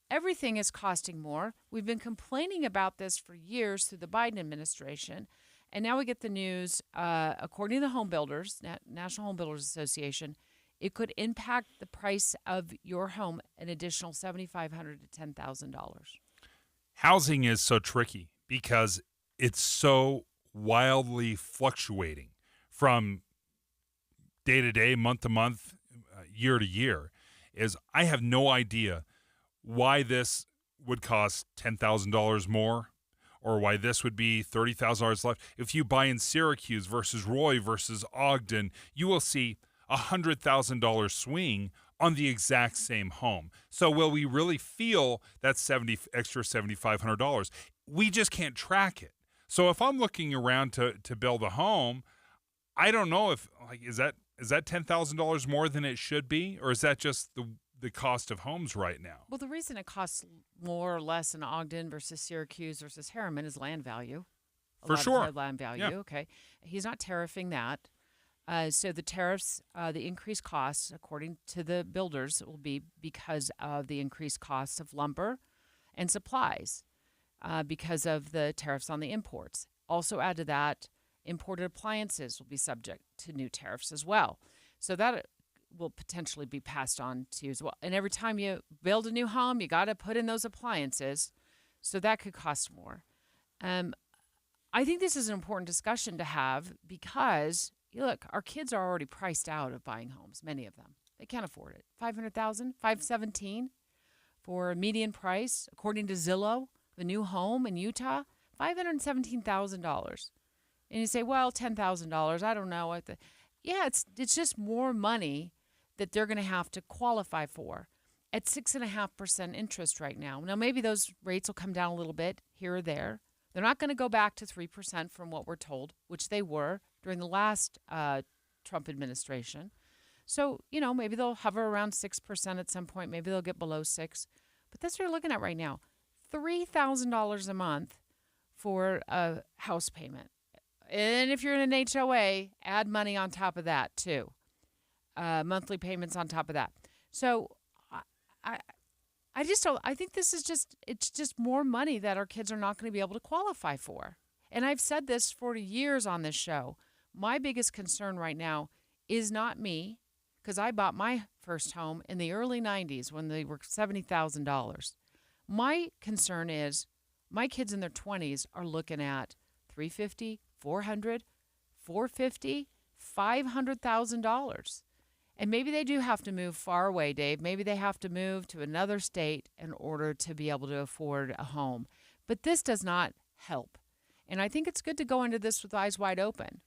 Everything is costing more. We've been complaining about this for years through the Biden administration, and now we get the news, according to the home builders, National Home Builders Association, it could impact the price of your home an additional $7,500 to $10,000. Housing is so tricky because it's so wildly fluctuating from day to day, month to month, year to year, is I have no idea why this would cost $10,000 more or why this would be $30,000 less. If you buy in Syracuse versus Roy versus Ogden, you will see a $100,000 swing on the exact same home. So will we really feel that extra $7,500? We just can't track it. So if I'm looking around to build a home, I don't know if is that $10,000 more than it should be, or is that just the cost of homes right now? Well, the reason it costs more or less in Ogden versus Syracuse versus Harriman is land value. For sure. Land value, Yeah. okay. He's not tariffing that. So the tariffs, the increased costs, according to the builders, will be because of the increased costs of lumber and supplies, because of the tariffs on the imports. Also add to that, imported appliances will be subject to new tariffs as well. So that will potentially be passed on to you as well. And every time you build a new home, you got to put in those appliances. So that could cost more. I think this is an important discussion to have because, look, our kids are already priced out of buying homes, many of them. They can't afford it. $500,000, $517,000 for a median price, according to Zillow, the new home in Utah, $517,000. And you say, well, $10,000, I don't know. Yeah, it's just more money that they're going to have to qualify for at 6.5% interest right now. Now, maybe those rates will come down a little bit here or there. They're not going to go back to 3% from what we're told, which they were during the last Trump administration. So, maybe they'll hover around 6% at some point. Maybe they'll get below 6%. But that's what you're looking at right now. $3,000 a month for a house payment. And if you're in an HOA, add money on top of that too. Monthly payments on top of that. So I just don't, I think it's just more money that our kids are not going to be able to qualify for. And I've said this for years on this show. My biggest concern right now is not me, because I bought my first home in the early 90s when they were $70,000. My concern is my kids in their 20s are looking at $350,000, $400,000, $450,000, $500,000. And maybe they do have to move far away, Dave. Maybe they have to move to another state in order to be able to afford a home. But this does not help. And I think it's good to go into this with eyes wide open.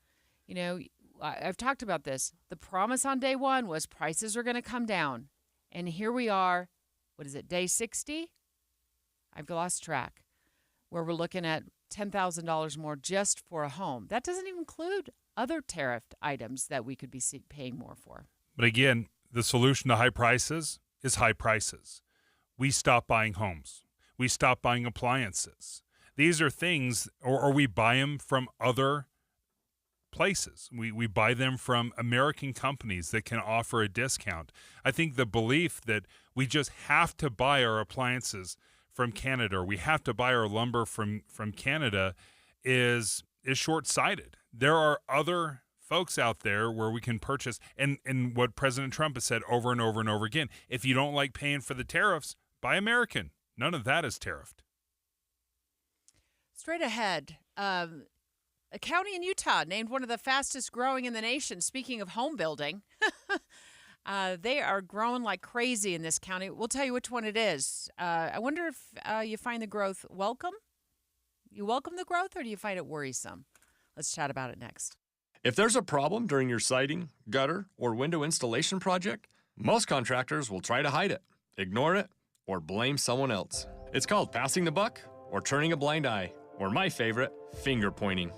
I've talked about this. The promise on day one was prices are going to come down. And here we are, day 60? I've lost track, where we're looking at $10,000 more just for a home. That doesn't even include other tariffed items that we could be paying more for. But again, the solution to high prices is high prices. We stop buying homes. We stop buying appliances. These are things, or we buy them from other places. We buy them from American companies that can offer a discount. I think the belief that we just have to buy our appliances from Canada, or we have to buy our lumber from Canada is short-sighted. There are other folks out there where we can purchase, and what President Trump has said over and over and over again, if you don't like paying for the tariffs, buy American. None of that is tariffed. Straight ahead, a county in Utah named one of the fastest growing in the nation. Speaking of home building, they are growing like crazy in this county. We'll tell you which one it is. I wonder if you find the growth welcome? You welcome the growth, or do you find it worrisome? Let's chat about it next. If there's a problem during your siding, gutter, or window installation project, most contractors will try to hide it, ignore it, or blame someone else. It's called passing the buck or turning a blind eye, or my favorite, finger pointing.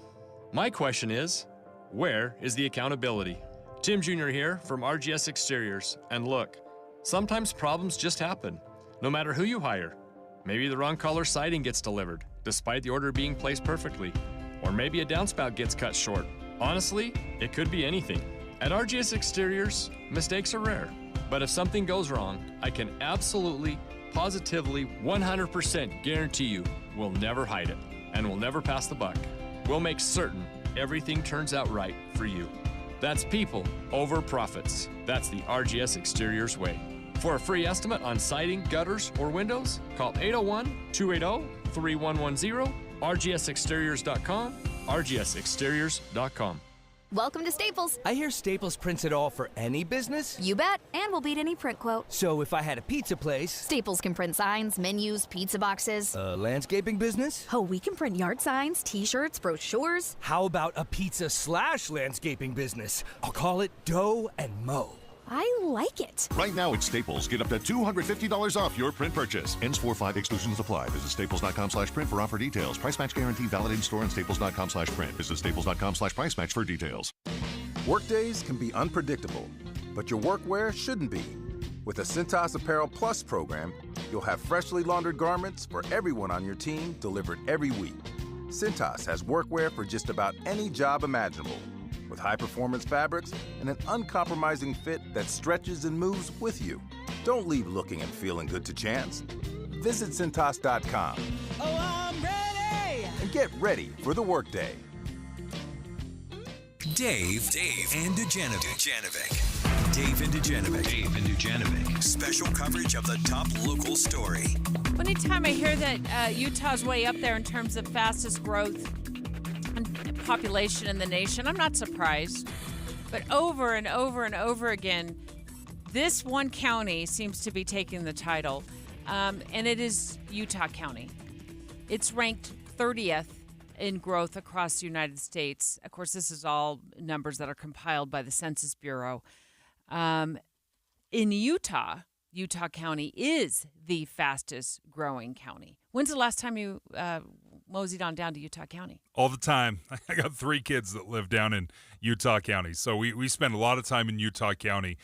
My question is, where is the accountability? Tim Jr. here from RGS Exteriors, and look, sometimes problems just happen, no matter who you hire. Maybe the wrong color siding gets delivered, despite the order being placed perfectly, or maybe a downspout gets cut short. Honestly, it could be anything. At RGS Exteriors, mistakes are rare, but if something goes wrong, I can absolutely, positively, 100% guarantee you we'll never hide it, and we'll never pass the buck. We'll make certain everything turns out right for you. That's people over profits. That's the RGS Exteriors way. For a free estimate on siding, gutters, or windows, call 801-280-3110, rgsexteriors.com, rgsexteriors.com. Welcome to Staples. I hear Staples prints it all for any business? You bet, and we'll beat any print quote. So if I had a pizza place... Staples can print signs, menus, pizza boxes. A landscaping business? Oh, we can print yard signs, t-shirts, brochures. How about a pizza/landscaping business? I'll call it Dough and Mo. I like it. Right now at Staples, get up to $250 off your print purchase. Ends 4/5, exclusions apply. Visit staples.com/print for offer details. Price match guarantee valid in store and staples.com/print. Visit staples.com/price match for details. Workdays can be unpredictable, but your workwear shouldn't be. With the Cintas Apparel Plus program, you'll have freshly laundered garments for everyone on your team delivered every week. Cintas has workwear for just about any job imaginable, with high-performance fabrics and an uncompromising fit that stretches and moves with you. Don't leave looking and feeling good to chance. Visit Cintas.com. Oh, I'm ready! And get ready for the workday. Dave, and Dujanovic. Dave and Dujanovic. Special coverage of the top local story. Anytime I hear that Utah's way up there in terms of fastest growth and population in the nation, I'm not surprised. But over and over and over again, this one county seems to be taking the title, and it is Utah County. It's ranked 30th in growth across the United States. Of course, this is all numbers that are compiled by the Census Bureau. In Utah County is the fastest growing county. When's the last time you moseyed on down to Utah County? All the time. I got 3 kids that live down in Utah County, so we spend a lot of time in Utah County.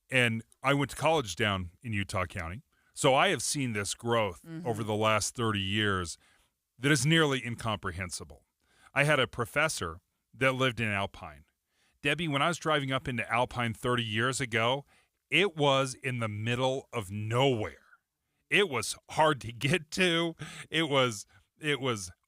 And I went to college down in Utah County, so I have seen this growth over the last 30 years that is nearly incomprehensible. I had a professor that lived in Alpine. Debbie, when I was driving up into Alpine 30 years ago, it was in the middle of nowhere. It was hard to get to. It was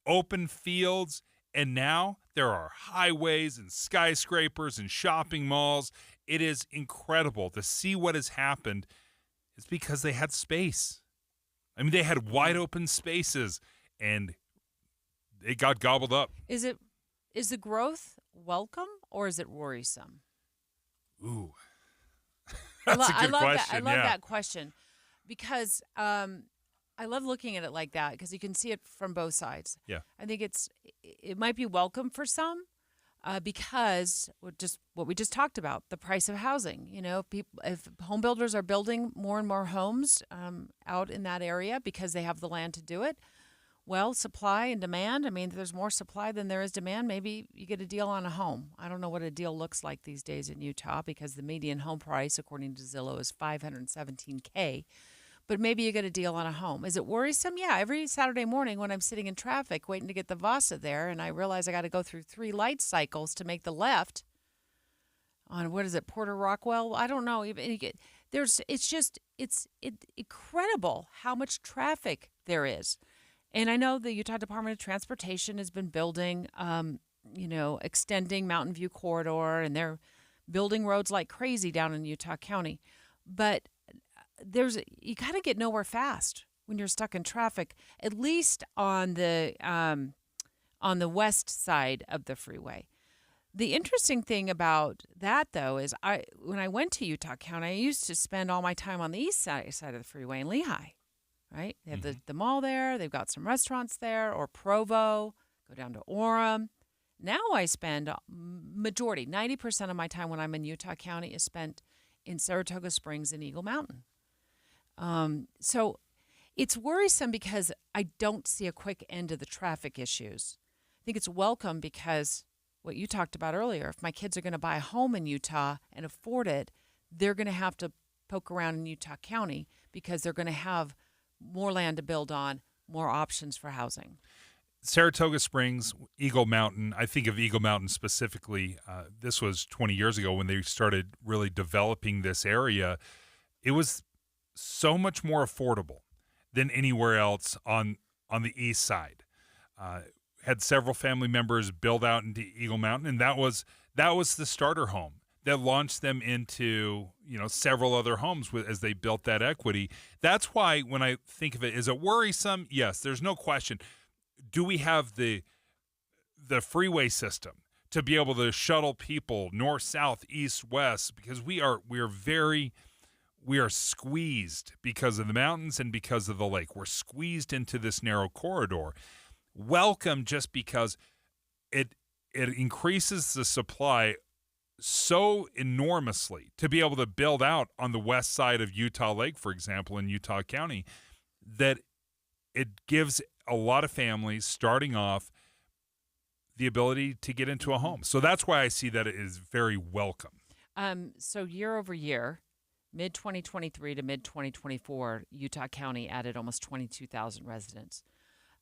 open fields, and now there are highways and skyscrapers and shopping malls. It is incredible to see what has happened. It's because they had space. I mean, they had wide open spaces, and it got gobbled up. Is the growth welcome or is it worrisome? Ooh. That's a good question. I love that question because I love looking at it like that because you can see it from both sides. Yeah. I think it might be welcome for some because what we just talked about, the price of housing. You know, if home builders are building more and more homes out in that area because they have the land to do it, well, supply and demand. I mean, if there's more supply than there is demand, maybe you get a deal on a home. I don't know what a deal looks like these days in Utah because the median home price, according to Zillow, is $517K. But maybe you get a deal on a home. Is it worrisome? Yeah. Every Saturday morning when I'm sitting in traffic waiting to get the Vasa there and I realize I got to go through 3 light cycles to make the left on, what is it, Porter Rockwell? I don't know. It's incredible how much traffic there is. And I know the Utah Department of Transportation has been building, extending Mountain View Corridor, and they're building roads like crazy down in Utah County. But you got to get nowhere fast when you're stuck in traffic, at least on the west side of the freeway. The interesting thing about that, though, is when I went to Utah County, I used to spend all my time on the east side of the freeway in Lehigh. Right? They have the mall there. They've got some restaurants there, or Provo, go down to Orem. Now I spend majority, 90% of my time when I'm in Utah County is spent in Saratoga Springs and Eagle Mountain. So it's worrisome because I don't see a quick end to the traffic issues. I think it's welcome because what you talked about earlier, if my kids are going to buy a home in Utah and afford it, they're going to have to poke around in Utah County because they're going to have more land to build on, more options for housing. Saratoga Springs, Eagle Mountain, I think of Eagle Mountain specifically. This was 20 years ago when they started really developing this area. It was so much more affordable than anywhere else on the east side. Had several family members build out into Eagle Mountain, and that was the starter home that launched them into, several other homes as they built that equity. That's why when I think of it, is it worrisome? Yes, there's no question. Do we have the freeway system to be able to shuttle people north, south, east, west, because we are squeezed because of the mountains and because of the lake. We're squeezed into this narrow corridor. Welcome, just because it increases the supply so enormously to be able to build out on the west side of Utah Lake, for example, in Utah County, that it gives a lot of families starting off the ability to get into a home. So that's why I see that it is very welcome. So year over year, mid-2023 to mid-2024, Utah County added almost 22,000 residents.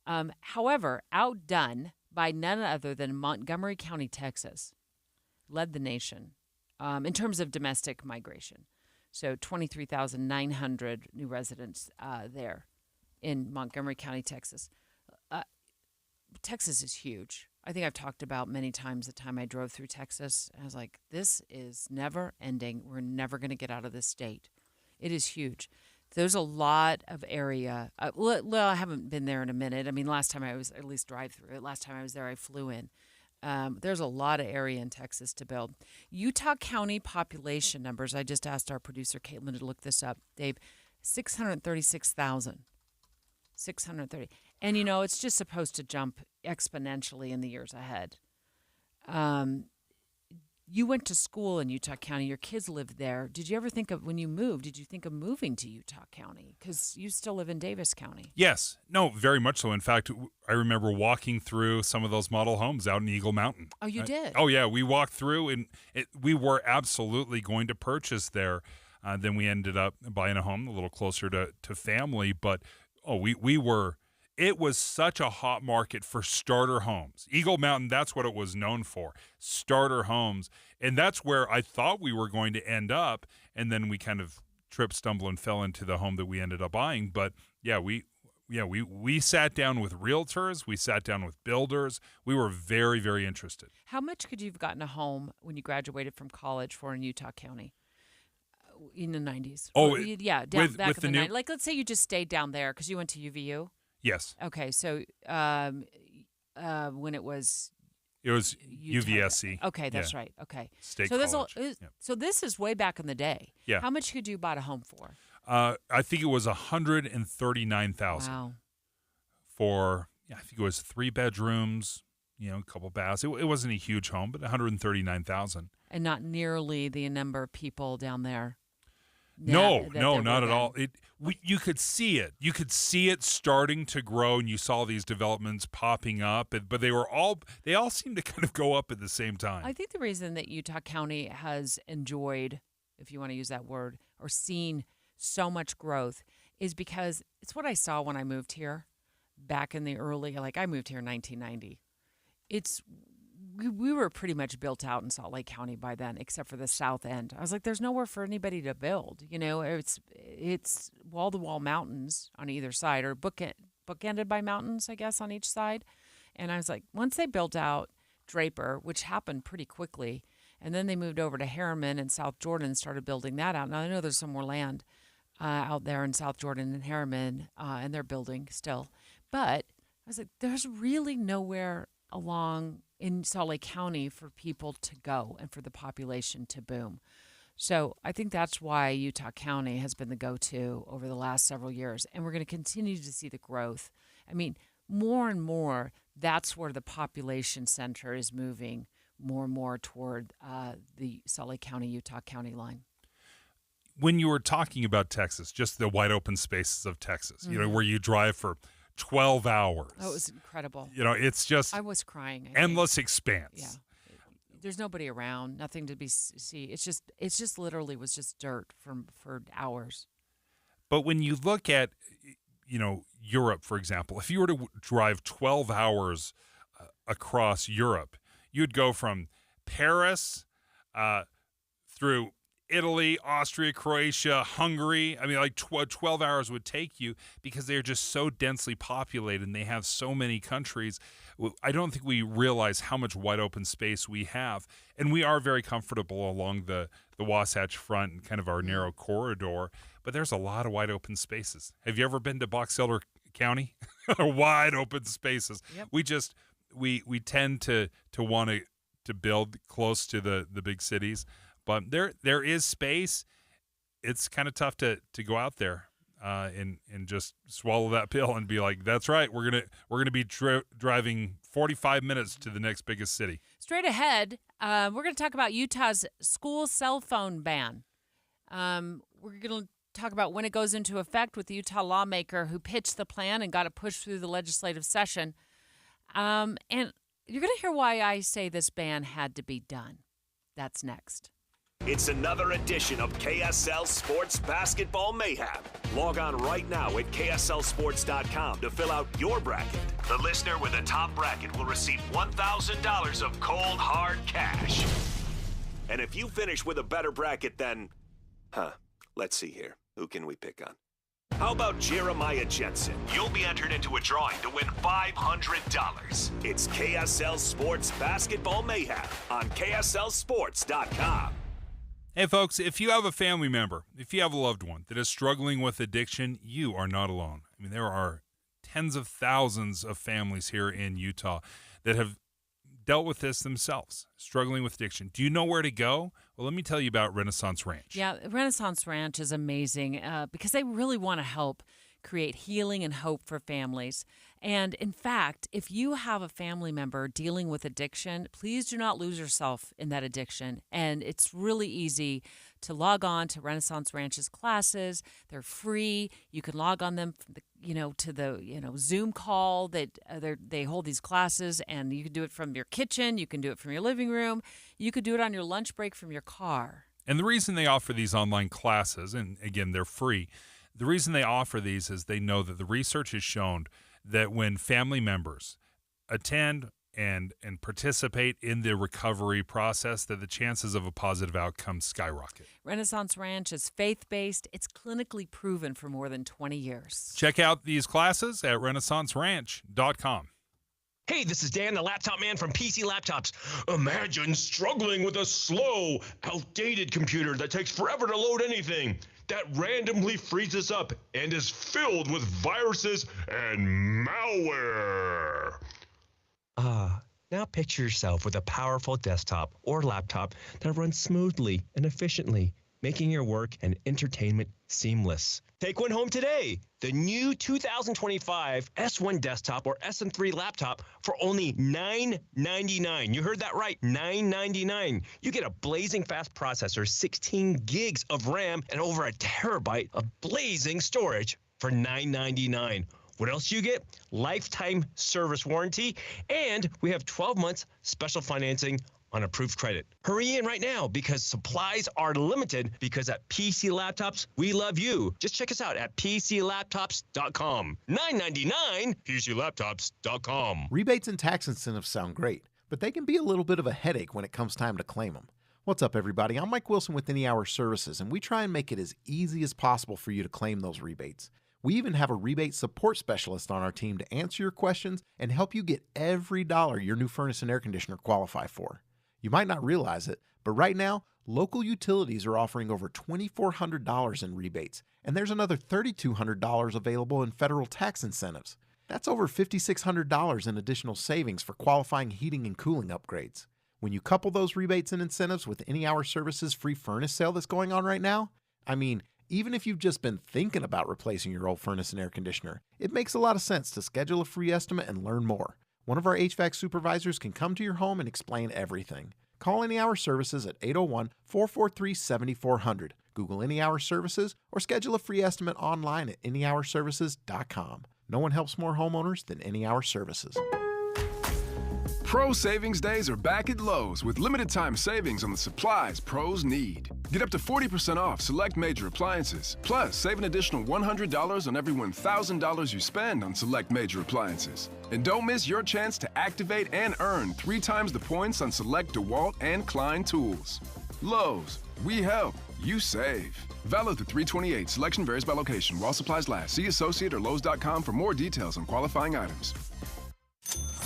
However, outdone by none other than Montgomery County, Texas, led the nation in terms of domestic migration. So 23,900 new residents there in Montgomery County, Texas. Texas is huge. I think I've talked about many times the time I drove through Texas. I was like, this is never ending. We're never going to get out of this state. It is huge. There's a lot of area. Well, I haven't been there in a minute. I mean, last time I was, at least drive through it. Last time I was there, I flew in. There's a lot of area in Texas to build. Utah County population numbers, I just asked our producer, Caitlin, to look this up. Dave, 636,000. 630. And, it's just supposed to jump exponentially in the years ahead. You went to school in Utah County. Your kids lived there. Did you ever think of, when you moved, did you think of moving to Utah County? Because you still live in Davis County. Yes. No, very much so. In fact, I remember walking through some of those model homes out in Eagle Mountain. Oh, you did? Oh, yeah. We walked through, and we were absolutely going to purchase there. Then we ended up buying a home a little closer to family. But, we were... It was such a hot market for starter homes. Eagle Mountain, that's what it was known for, starter homes. And that's where I thought we were going to end up. And then we kind of tripped, stumbled, and fell into the home that we ended up buying. But, we sat down with realtors. We sat down with builders. We were very, very interested. How much could you have gotten a home when you graduated from college for in Utah County? In the 90s. Oh, yeah, back in the 90s. Like, let's say you just stayed down there because you went to UVU. Yes. Okay, so when it was UVSC. Okay, that's right. Okay. State college. Yep. So this is way back in the day. Yeah. How much could you buy a home for? I think it was $139,000. Wow. For I think it was 3 bedrooms, a couple baths. It wasn't a huge home, but $139,000. And not nearly the number of people down there. No, not at all. You could see it. You could see it starting to grow, and you saw these developments popping up. But they all seemed to kind of go up at the same time. I think the reason that Utah County has enjoyed, if you want to use that word, or seen so much growth is because it's what I saw when I moved here back in the early, I moved here in 1990. We were pretty much built out in Salt Lake County by then, except for the south end. I was like, there's nowhere for anybody to build. It's wall-to-wall mountains on either side, or bookended by mountains, I guess, on each side. And I was like, once they built out Draper, which happened pretty quickly, and then they moved over to Harriman and South Jordan and started building that out. Now, I know there's some more land out there in South Jordan and Harriman, and they're building still. But I was like, there's really nowhere along in Salt Lake County for people to go and for the population to boom. So I think that's why Utah County has been the go-to over the last several years. And we're going to continue to see the growth. I mean, more and more, that's where the population center is moving more and more toward the Salt Lake County, Utah County line. When you were talking about Texas, just the wide open spaces of Texas, where you drive for 12 hours. Oh, it was incredible. It's just... I was crying. Endless expanse. Yeah. There's nobody around, nothing to see. It's just literally was just dirt for hours. But when you look at, Europe, for example, if you were to drive 12 hours across Europe, you'd go from Paris through Italy, Austria, Croatia, Hungary. I mean, 12 hours would take you because they're just so densely populated and they have so many countries. I don't think we realize how much wide open space we have. And we are very comfortable along the Wasatch Front and kind of our narrow corridor, but there's a lot of wide open spaces. Have you ever been to Box Elder County? Wide open spaces. Yep. We tend to want to build close to the big cities, but there is space. It's kind of tough to go out there and just swallow that pill and be like, that's right, we're gonna be driving 45 minutes to the next biggest city. Straight ahead, we're going to talk about Utah's school cell phone ban. We're going to talk about when it goes into effect with the Utah lawmaker who pitched the plan and got it pushed through the legislative session. And you're going to hear why I say this ban had to be done. That's next. It's another edition of KSL Sports Basketball Mayhem. Log on right now at KSLSports.com to fill out your bracket. The listener with the top bracket will receive $1,000 of cold, hard cash. And if you finish with a better bracket than, let's see here. Who can we pick on? How about Jeremiah Jensen? You'll be entered into a drawing to win $500. It's KSL Sports Basketball Mayhem on KSLSports.com. Hey, folks, if you have a family member, if you have a loved one that is struggling with addiction, you are not alone. I mean, there are tens of thousands of families here in Utah that have dealt with this themselves, struggling with addiction. Do you know where to go? Well, let me tell you about Renaissance Ranch. Yeah, Renaissance Ranch is amazing because they really want to help create healing and hope for families. And in fact, if you have a family member dealing with addiction, please do not lose yourself in that addiction. And it's really easy to log on to Renaissance Ranch's classes. They're free. You can log on them from to the Zoom call that they hold these classes, and you can do it from your kitchen. You can do it from your living room. You could do it on your lunch break from your car. And the reason they offer these online classes, and again, they're free, the reason they offer these is they know that the research has shown that when family members attend and participate in the recovery process, that the chances of a positive outcome skyrocket. Renaissance Ranch is faith-based. It's clinically proven for more than 20 years. Check out these classes at renaissanceranch.com. Hey, this is Dan, the laptop man from PC Laptops. Imagine struggling with a slow, outdated computer that takes forever to load anything, that randomly freezes up and is filled with viruses and malware. Now picture yourself with a powerful desktop or laptop that runs smoothly and efficiently, making your work and entertainment seamless. Take one home today. The new 2025 S1 desktop or SM3 laptop for only $999. You heard that right, $999. You get a blazing fast processor, 16 gigs of RAM, and over a terabyte of blazing storage for $999. What else do you get? Lifetime service warranty, and we have 12 months special financing on approved credit. Hurry in right now because supplies are limited, because at PC Laptops, we love you. Just check us out at PCLaptops.com. $999, PCLaptops.com. Rebates and tax incentives sound great, but they can be a little bit of a headache when it comes time to claim them. What's up, everybody? I'm Mike Wilson with Any Hour Services, and we try and make it as easy as possible for you to claim those rebates. We even have a rebate support specialist on our team to answer your questions and help you get every dollar your new furnace and air conditioner qualify for. You might not realize it, but right now, local utilities are offering over $2,400 in rebates, and there's another $3,200 available in federal tax incentives. That's over $5,600 in additional savings for qualifying heating and cooling upgrades. When you couple those rebates and incentives with Any Hour Services free furnace sale that's going on right now, even if you've just been thinking about replacing your old furnace and air conditioner, it makes a lot of sense to schedule a free estimate and learn more. One of our HVAC supervisors can come to your home and explain everything. Call Any Hour Services at 801-443-7400. Google Any Hour Services or schedule a free estimate online at anyhourservices.com. No one helps more homeowners than Any Hour Services. Pro Savings Days are back at Lowe's with limited time savings on the supplies pros need. Get up to 40% off select major appliances. Plus, save an additional $100 on every $1,000 you spend on select major appliances. And don't miss your chance to activate and earn 3 times the points on select DeWalt and Klein tools. Lowe's, we help, you save. Valid through 3/28. Selection varies by location. While supplies last. See associate or Lowe's.com for more details on qualifying items.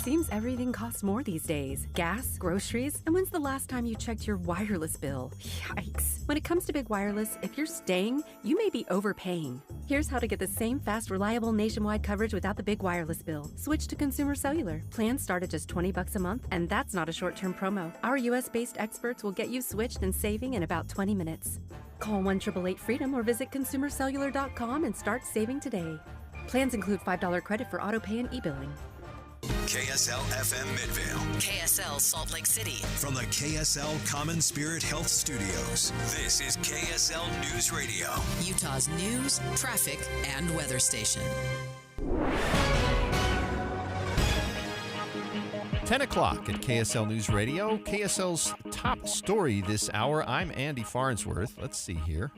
Seems everything costs more these days. Gas, groceries, and when's the last time you checked your wireless bill? Yikes. When it comes to big wireless, if you're staying, you may be overpaying. Here's how to get the same fast, reliable nationwide coverage without the big wireless bill. Switch to Consumer Cellular. Plans start at just $20 a month, and that's not a short-term promo. Our US-based experts will get you switched and saving in about 20 minutes. Call 1-888-FREEDOM or visit consumercellular.com and start saving today. Plans include $5 credit for autopay and e-billing. KSL FM Midvale. KSL Salt Lake City. From the KSL Common Spirit Health Studios, this is KSL News Radio. Utah's news, traffic, and weather station. 10 o'clock at KSL News Radio. KSL's top story this hour. I'm Andy Farnsworth. Let's see here.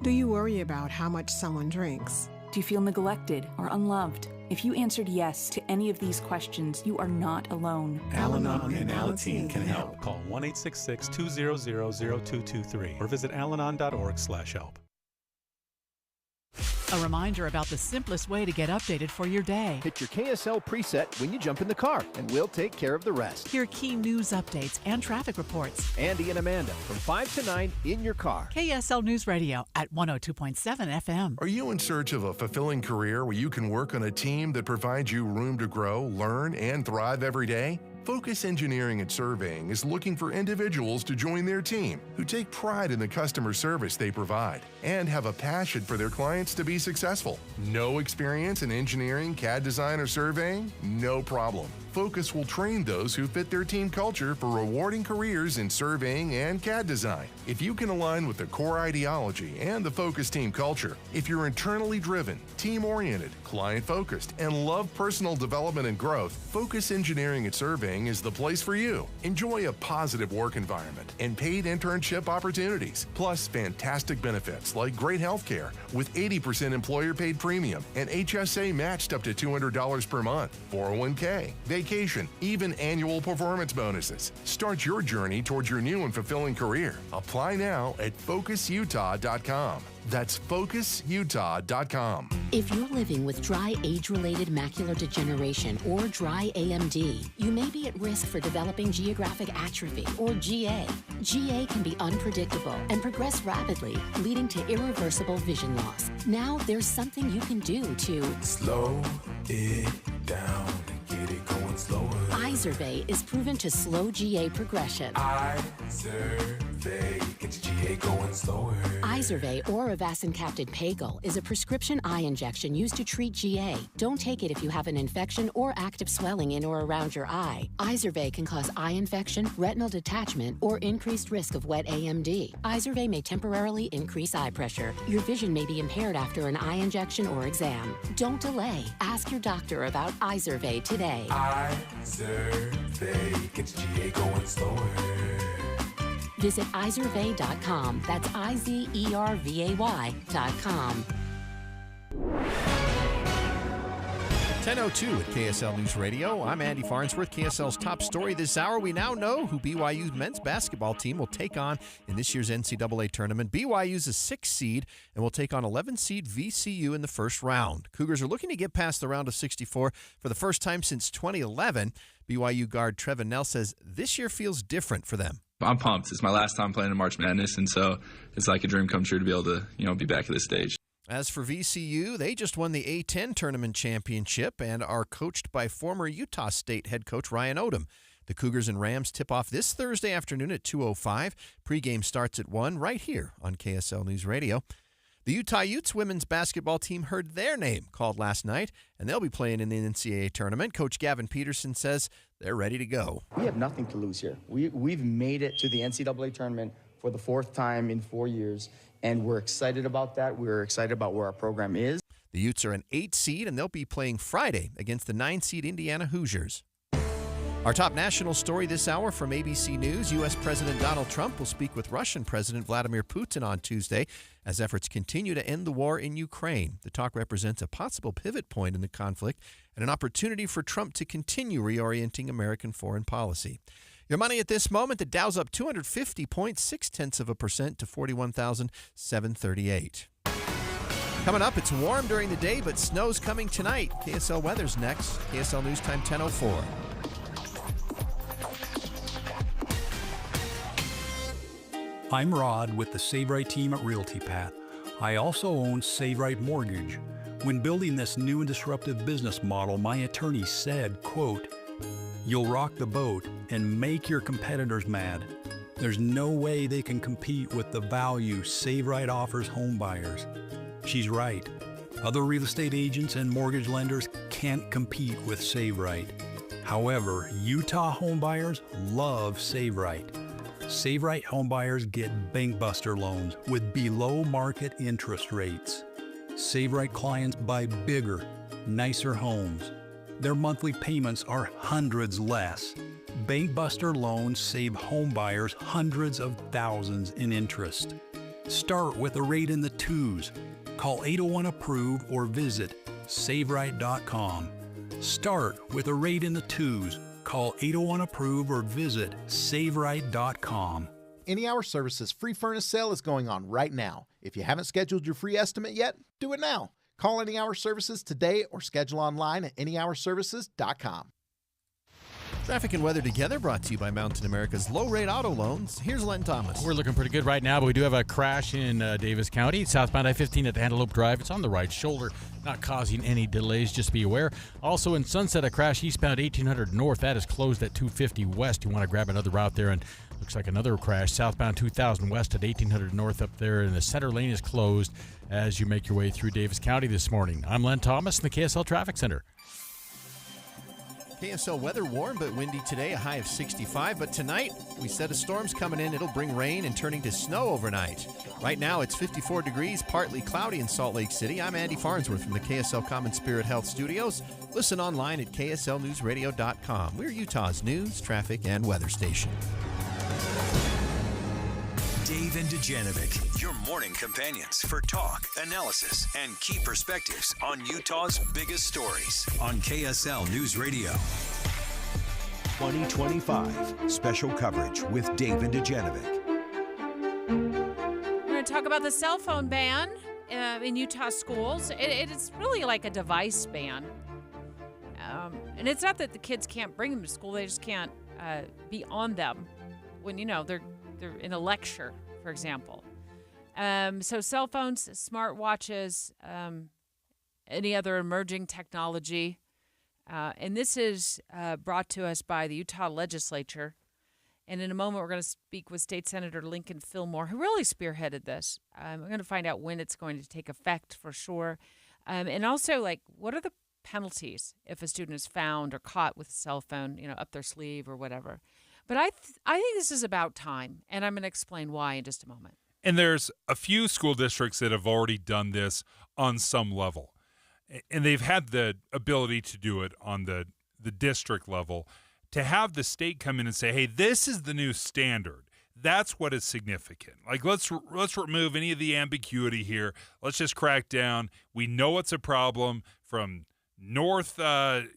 Do you worry about how much someone drinks? Do you feel neglected or unloved? If you answered yes to any of these questions, you are not alone. Al-Anon and Alateen can help. Call 1-866-200-0223 or visit alanon.org/help. A reminder about the simplest way to get updated for your day. Hit your KSL preset when you jump in the car, and we'll take care of the rest. Hear key news updates and traffic reports. Andy and Amanda from 5 to 9 in your car. KSL News Radio at 102.7 FM. Are you in search of a fulfilling career where you can work on a team that provides you room to grow, learn, and thrive every day? Focus Engineering and Surveying is looking for individuals to join their team who take pride in the customer service they provide and have a passion for their clients to be successful. No experience in engineering, CAD design, or surveying? No problem. Focus will train those who fit their team culture for rewarding careers in surveying and CAD design. If you can align with the core ideology and the Focus team culture, if you're internally driven, team-oriented, client-focused, and love personal development and growth, Focus Engineering and Surveying is the place for you. Enjoy a positive work environment and paid internship opportunities, plus fantastic benefits like great health care with 80% employer-paid premium and HSA matched up to $200 per month, 401k, vacation, even annual performance bonuses. Start your journey towards your new and fulfilling career. Apply now at FocusUtah.com. That's FocusUtah.com. If you're living with dry age-related macular degeneration or dry AMD, you may be at risk for developing geographic atrophy or GA. GA can be unpredictable and progress rapidly, leading to irreversible vision loss. Now there's something you can do to slow it down and get it going slower. Izervay is proven to slow GA progression. Izervay gets GA going slower. Izervay or avacincaptad pagel is a prescription eye injection used to treat GA. Don't take it if you have an infection or active swelling in or around your eye. Izervay can cause eye infection, retinal detachment, or increased risk of wet AMD. Izervay may temporarily increase eye pressure. Your vision may be impaired after an eye injection or exam. Don't delay. Ask your doctor about Izervay today. Izervay gets GA going slower. Visit Izervay.com. That's IZERVAY.com. 10:02 at KSL News Radio. I'm Andy Farnsworth. KSL's top story this hour. We now know who BYU's men's basketball team will take on in this year's NCAA tournament. BYU's a 6th seed and will take on 11 seed VCU in the first round. Cougars are looking to get past the round of 64 for the first time since 2011. BYU guard Trevin Nell says this year feels different for them. I'm pumped. It's my last time playing in March Madness, and so it's like a dream come true to be able to, be back at this stage. As for VCU, they just won the A10 tournament championship and are coached by former Utah State head coach Ryan Odom. The Cougars and Rams tip off this Thursday afternoon at 2:05. Pregame starts at 1 right here on KSL News Radio. The Utah Utes women's basketball team heard their name called last night, and they'll be playing in the NCAA tournament. Coach Gavin Peterson says they're ready to go. We have nothing to lose here. We've made it to the NCAA tournament for the 4th time in 4 years, and we're excited about that. We're excited about where our program is. The Utes are an 8 seed, and they'll be playing Friday against the 9 seed Indiana Hoosiers. Our top national story this hour from ABC News. U.S. President Donald Trump will speak with Russian President Vladimir Putin on Tuesday as efforts continue to end the war in Ukraine. The talk represents a possible pivot point in the conflict and an opportunity for Trump to continue reorienting American foreign policy. Your money at this moment, the Dow's up 250 points, 0.6% to 41,738. Coming up, it's warm during the day, but snow's coming tonight. KSL weather's next. KSL News Time 10:04. I'm Rod with the Save Right team at Realty Path. I also own Save Right Mortgage. When building this new and disruptive business model, my attorney said, quote, "You'll rock the boat and make your competitors mad. There's no way they can compete with the value Save Right offers home buyers." She's right. Other real estate agents and mortgage lenders can't compete with Save Right. However, Utah home buyers love Save Right. Save Right home buyers get bank buster loans with below market interest rates. Save Right clients buy bigger, nicer homes. Their monthly payments are hundreds less. Bank buster loans save home buyers hundreds of thousands in interest. Start with a rate in the twos. Call 801-APPROVE or visit SaveRight.com. Start with a rate in the twos. Call 801-APPROVE or visit SaveRight.com. Any Hour Services free furnace sale is going on right now. If you haven't scheduled your free estimate yet, do it now. Call Any Hour Services today or schedule online at anyhourservices.com. Traffic and weather together brought to you by Mountain America's low-rate auto loans. Here's Len Thomas. We're looking pretty good right now, but we do have a crash in Davis County. Southbound I-15 at Antelope Drive. It's on the right shoulder, not causing any delays. Just be aware. Also in Sunset, a crash eastbound 1800 North. That is closed at 250 West. You want to grab another route there, and looks like another crash southbound 2000 West at 1800 North up there, and the center lane is closed as you make your way through Davis County this morning. I'm Len Thomas in the KSL Traffic Center. KSL weather warm but windy today, a high of 65. But tonight, we said a storm's coming in. It'll bring rain and turning to snow overnight. Right now, it's 54 degrees, partly cloudy in Salt Lake City. I'm Andy Farnsworth from the KSL Common Spirit Health Studios. Listen online at kslnewsradio.com. We're Utah's news, traffic, and weather station. Dave and Dujanovic, your morning companions for talk, analysis, and key perspectives on Utah's biggest stories on KSL News Radio. 2025 special coverage with Dave and Dujanovic. We're going to talk about the cell phone ban in Utah schools. It is really like a device ban. And it's not that the kids can't bring them to school, they just can't be on them when, they're in a lecture, for example. So cell phones, smartwatches, any other emerging technology. And this is brought to us by the Utah legislature. And in a moment, we're going to speak with State Senator Lincoln Fillmore, who really spearheaded this. We're going to find out when it's going to take effect for sure. And also, what are the penalties if a student is found or caught with a cell phone, up their sleeve or whatever. But I think this is about time, and I'm going to explain why in just a moment. And there's a few school districts that have already done this on some level. And they've had the ability to do it on the district level. To have the state come in and say, hey, this is the new standard, that's what is significant. Let's remove any of the ambiguity here. Let's just crack down. We know it's a problem from north, the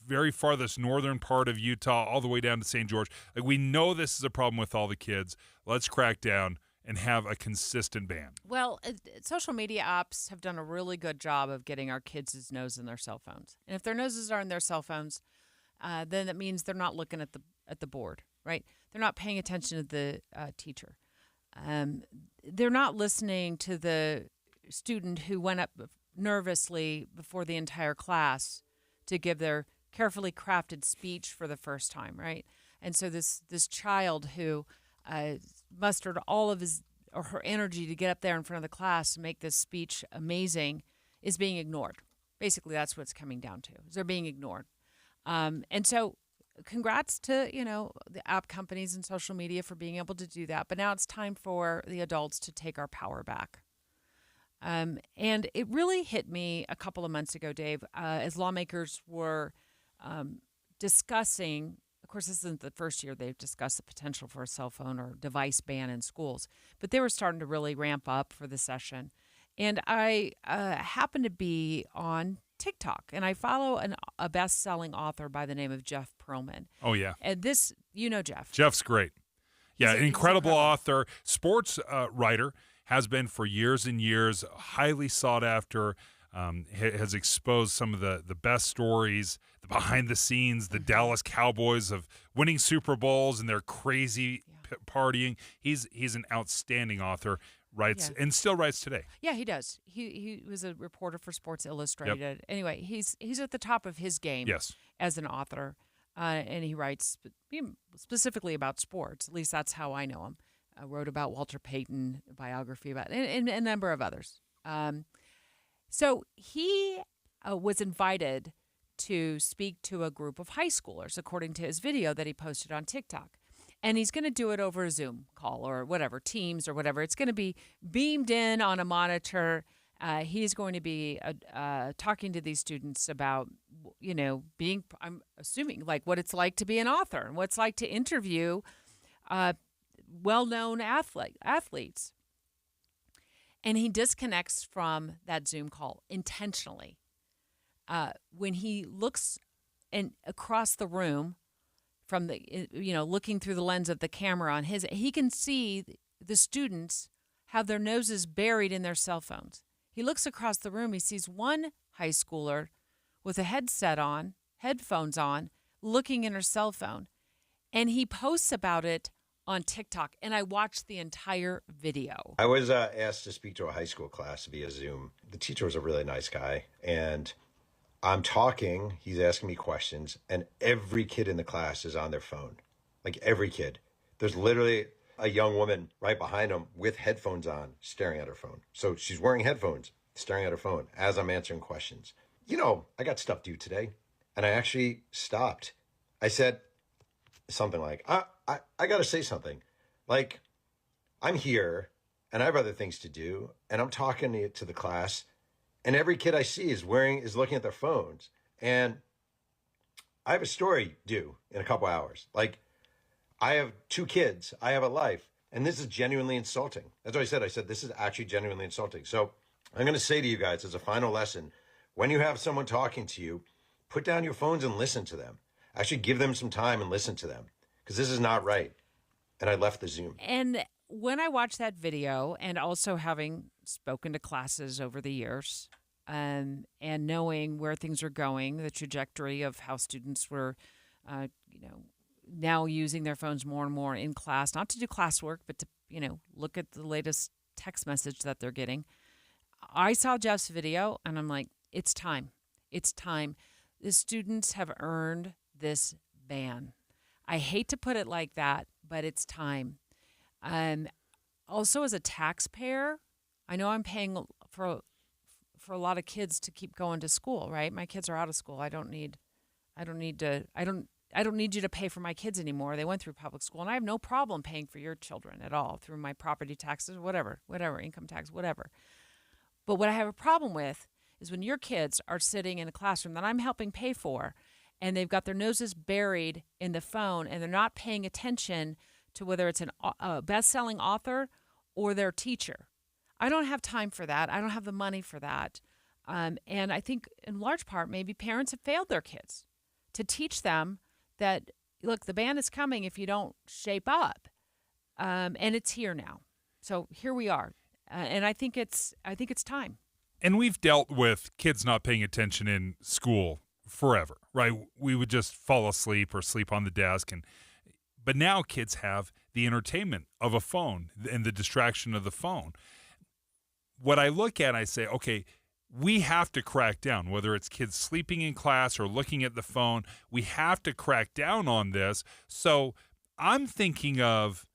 very farthest northern part of Utah all the way down to St. George. We know this is a problem with all the kids. Let's crack down and have a consistent ban. Well, social media apps have done a really good job of getting our kids' nose in their cell phones. And if their noses are in their cell phones, then that means they're not looking at the board, right? They're not paying attention to the teacher. They're not listening to the student who went up nervously before the entire class to give their carefully crafted speech for the first time, right? And so this child who mustered all of his or her energy to get up there in front of the class and make this speech amazing is being ignored. Basically, that's what it's coming down to. Is they're being ignored. And so congrats to, the app companies and social media for being able to do that. But now it's time for the adults to take our power back. And it really hit me a couple of months ago, Dave, as lawmakers were discussing, of course, this isn't the first year they've discussed the potential for a cell phone or device ban in schools, but they were starting to really ramp up for the session. And I happened to be on TikTok, and I follow a best-selling author by the name of Jeff Pearlman. Oh, yeah. And this, you know Jeff. Jeff's great. Yeah, He's incredible author, sports writer, has been for years and years, highly sought after, has exposed some of the best stories, the behind the scenes, the Dallas Cowboys of winning Super Bowls and their crazy partying. He's an outstanding author, writes and still writes today. Yeah, he does. He was a reporter for Sports Illustrated. Anyway, he's at the top of his game as an author, and he writes specifically about sports. At least that's how I know him. Wrote about Walter Payton, a biography about, and a number of others. So he was invited to speak to a group of high schoolers, according to his video that he posted on TikTok. And he's going to do it over a Zoom call or whatever, Teams or whatever. It's going to be beamed in on a monitor. He's going to be talking to these students about, being, I'm assuming, like what it's like to be an author and what it's like to interview well-known athletes. And he disconnects from that Zoom call intentionally. When he looks across the room from looking through the lens of the camera on he can see the students have their noses buried in their cell phones. He looks across the room. He sees one high schooler with a headphones on, looking in her cell phone. And he posts about it on TikTok, and I watched the entire video. I was asked to speak to a high school class via Zoom. The teacher was a really nice guy, and I'm talking, he's asking me questions, and every kid in the class is on their phone. Like every kid. There's literally a young woman right behind him with headphones on, staring at her phone. So she's wearing headphones, staring at her phone as I'm answering questions. I got stuff due today, and I actually stopped. I said something like, I got to say something. Like, I'm here, and I have other things to do, and I'm talking to the class, and every kid I see is looking at their phones, and I have a story due in a couple hours. Like, I have 2 kids. I have a life, and this is genuinely insulting. That's what I said. I said, this is actually genuinely insulting. So I'm going to say to you guys as a final lesson, when you have someone talking to you, put down your phones and listen to them. Actually give them some time and listen to them, because this is not right. And I left the Zoom. And when I watched that video, and also having spoken to classes over the years, and knowing where things are going, the trajectory of how students were, now using their phones more and more in class, not to do classwork, but to, look at the latest text message that they're getting. I saw Jeff's video, and I'm like, it's time. It's time. The students have earned this ban. I hate to put it like that, but it's time. Also, as a taxpayer, I know I'm paying for a lot of kids to keep going to school, right? My kids are out of school. I don't need you to pay for my kids anymore. They went through public school, and I have no problem paying for your children at all through my property taxes, whatever, income tax, whatever. But what I have a problem with is when your kids are sitting in a classroom that I'm helping pay for, and they've got their noses buried in the phone, and they're not paying attention to whether it's a best-selling author or their teacher. I don't have time for that. I don't have the money for that. And I think in large part, maybe parents have failed their kids to teach them that, look, the ban is coming if you don't shape up. And it's here now. So here we are. And I think it's time. And we've dealt with kids not paying attention in school forever, right? We would just fall asleep or sleep on the desk. But now kids have the entertainment of a phone and the distraction of the phone. What I look at, I say, okay, we have to crack down, whether it's kids sleeping in class or looking at the phone. We have to crack down on this. So I'm thinking of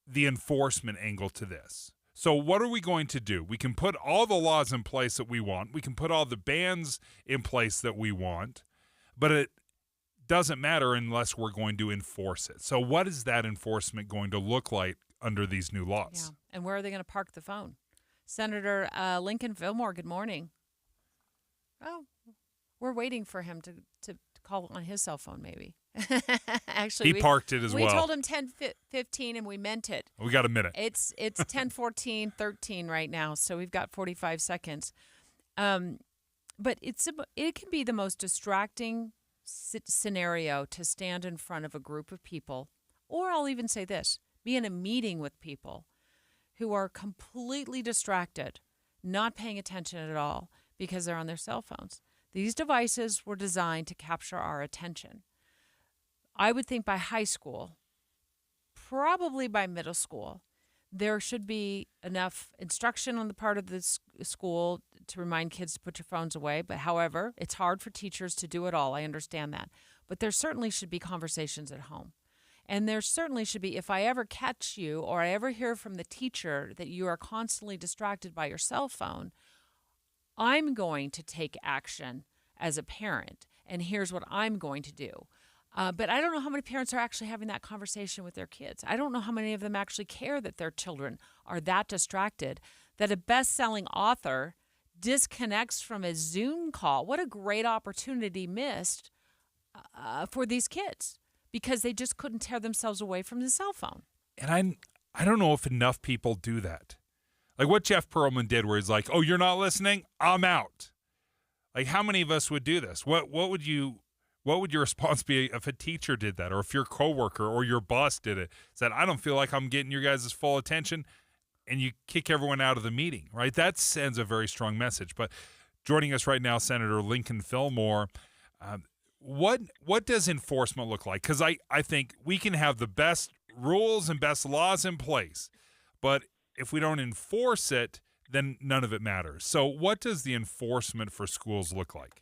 the enforcement angle to this. So what are we going to do? We can put all the laws in place that we want. We can put all the bans in place that we want, but it doesn't matter unless we're going to enforce it. So what is that enforcement going to look like under these new laws? Yeah. And where are they going to park the phone? Senator Lincoln Fillmore, good morning. Oh, we're waiting for him to call on his cell phone, maybe. Actually, he parked it as well. We told him 10:15, and we meant it. We got a minute. It's 10:14, 13 right now, so we've got 45 seconds. But it can be the most distracting scenario to stand in front of a group of people, or I'll even say this, be in a meeting with people who are completely distracted, not paying attention at all because they're on their cell phones. These devices were designed to capture our attention. I would think by high school, probably by middle school, there should be enough instruction on the part of the school to remind kids to put your phones away. But however, it's hard for teachers to do it all. I understand that. But there certainly should be conversations at home. And there certainly should be, if I ever catch you or I ever hear from the teacher that you are constantly distracted by your cell phone, I'm going to take action as a parent. And here's what I'm going to do. But I don't know how many parents are actually having that conversation with their kids. I don't know how many of them actually care that their children are that distracted, that a best-selling author disconnects from a Zoom call. What a great opportunity missed for these kids because they just couldn't tear themselves away from the cell phone. And I don't know if enough people do that. Like what Jeff Pearlman did where he's like, oh, you're not listening? I'm out. Like how many of us would do this? What would your response be if a teacher did that or if your coworker or your boss did it? Said, I don't feel like I'm getting your guys' full attention, and you kick everyone out of the meeting, right? That sends a very strong message. But joining us right now, Senator Lincoln Fillmore, what does enforcement look like? Because I think we can have the best rules and best laws in place, but if we don't enforce it, then none of it matters. So what does the enforcement for schools look like?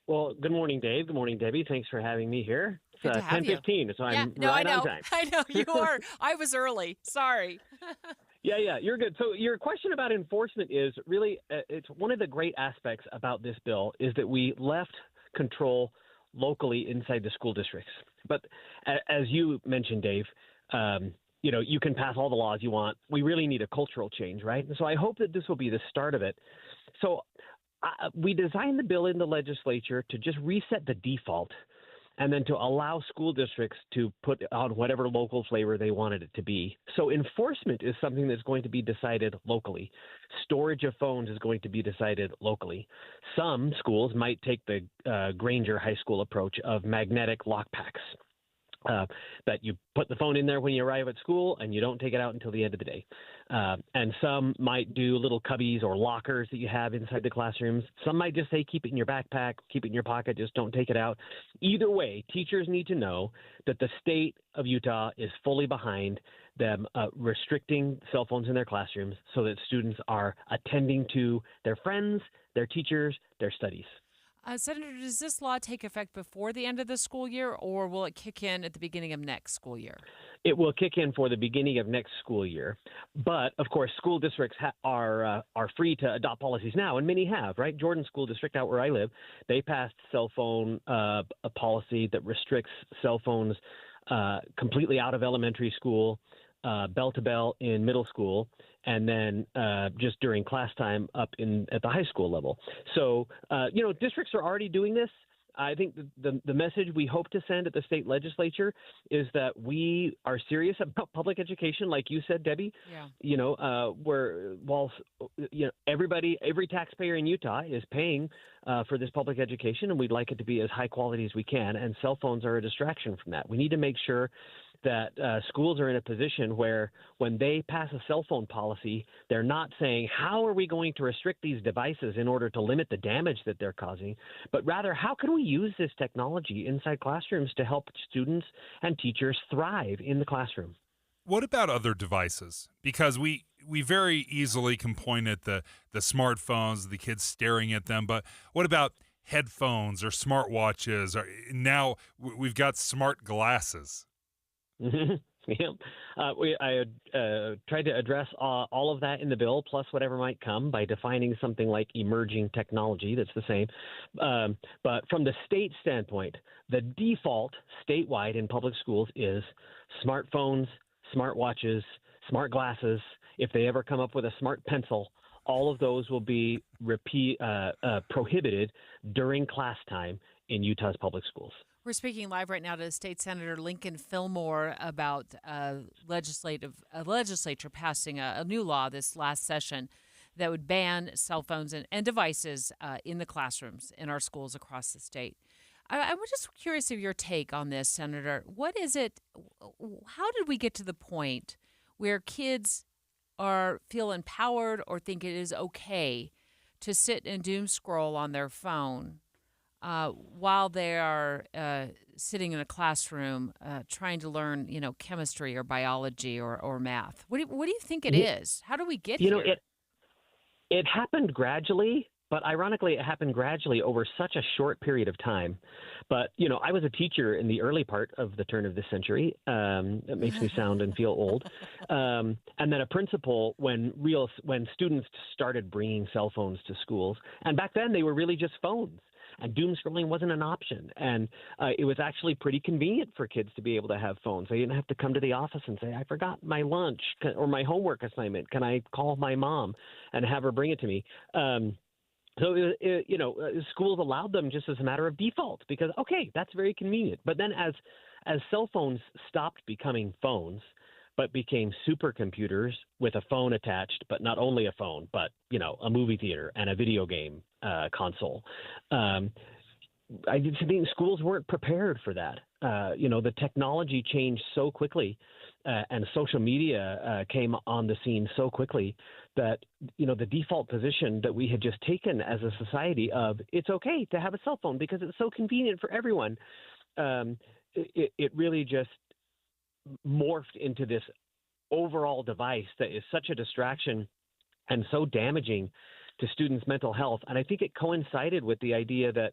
Well, good morning, Dave. Good morning, Debbie. Thanks for having me here. It's 10:15, so I'm right on time. I know you are. I was early. Sorry. Yeah, you're good. So your question about enforcement is really, it's one of the great aspects about this bill is that we left control locally inside the school districts. But as you mentioned, Dave, you can pass all the laws you want. We really need a cultural change, right? And so I hope that this will be the start of it. So we designed the bill in the legislature to just reset the default and then to allow school districts to put on whatever local flavor they wanted it to be. So enforcement is something that's going to be decided locally. Storage of phones is going to be decided locally. Some schools might take the Granger High School approach of magnetic lock packs. That you put the phone in there when you arrive at school and you don't take it out until the end of the day. And some might do little cubbies or lockers that you have inside the classrooms. Some might just say keep it in your backpack, keep it in your pocket, just don't take it out. Either way, teachers need to know that the state of Utah is fully behind them restricting cell phones in their classrooms so that students are attending to their friends, their teachers, their studies. Senator, does this law take effect before the end of the school year, or will it kick in at the beginning of next school year? It will kick in for the beginning of next school year. But, of course, school districts are free to adopt policies now, and many have, right? Jordan School District, out where I live, they passed cell phone a policy that restricts cell phones completely out of elementary school, bell to bell in middle school, and then just during class time up at the high school level. So, districts are already doing this. I think the message we hope to send at the state legislature is that we are serious about public education, like you said, Debbie. Yeah. Every taxpayer in Utah is paying for this public education, and we'd like it to be as high quality as we can. And cell phones are a distraction from that. We need to make sure that schools are in a position where when they pass a cell phone policy, they're not saying, how are we going to restrict these devices in order to limit the damage that they're causing, but rather, how can we use this technology inside classrooms to help students and teachers thrive in the classroom? What about other devices? Because we very easily can point at the smartphones, the kids staring at them, but what about headphones or smartwatches? Now we've got smart glasses. Yeah. I tried to address all of that in the bill, plus whatever might come, by defining something like emerging technology that's the same. But from the state standpoint, the default statewide in public schools is smartphones, smartwatches, smart glasses. If they ever come up with a smart pencil, all of those will be prohibited during class time in Utah's public schools. We're speaking live right now to State Senator Lincoln Fillmore about legislature passing a new law this last session that would ban cell phones and devices in the classrooms in our schools across the state. I'm just curious of your take on this, Senator. What is it? How did we get to the point where kids feel empowered or think it is okay to sit and doom scroll on their phone while they are sitting in a classroom trying to learn, chemistry or biology or math? What do you think it is? How do we get here? It happened gradually, but ironically, it happened gradually over such a short period of time. But, I was a teacher in the early part of the turn of this century. It makes me sound and feel old. And then a principal when students started bringing cell phones to schools. And back then, they were really just phones. And doom scrolling wasn't an option. And it was actually pretty convenient for kids to be able to have phones. They didn't have to come to the office and say, I forgot my lunch or my homework assignment. Can I call my mom and have her bring it to me? So, schools allowed them just as a matter of default because, okay, that's very convenient. But then as cell phones stopped becoming phones, but became supercomputers with a phone attached, but not only a phone, but, a movie theater and a video game console. I think schools weren't prepared for that. The technology changed so quickly and social media came on the scene so quickly that, the default position that we had just taken as a society of it's okay to have a cell phone because it's so convenient for everyone. It really just morphed into this overall device that is such a distraction and so damaging to students' mental health. And I think it coincided with the idea that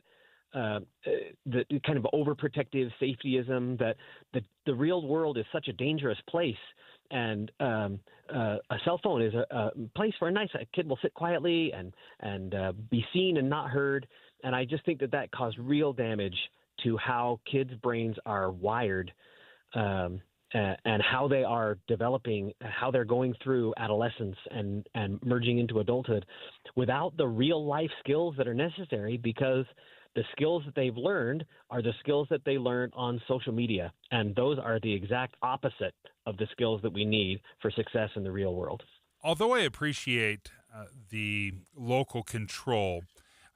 the kind of overprotective safetyism, that the real world is such a dangerous place. And a cell phone is a place where a kid will sit quietly and be seen and not heard. And I just think that caused real damage to how kids' brains are wired and how they are developing, how they're going through adolescence and merging into adulthood without the real life skills that are necessary, because the skills that they've learned are the skills that they learned on social media. And those are the exact opposite of the skills that we need for success in the real world. Although I appreciate the local control,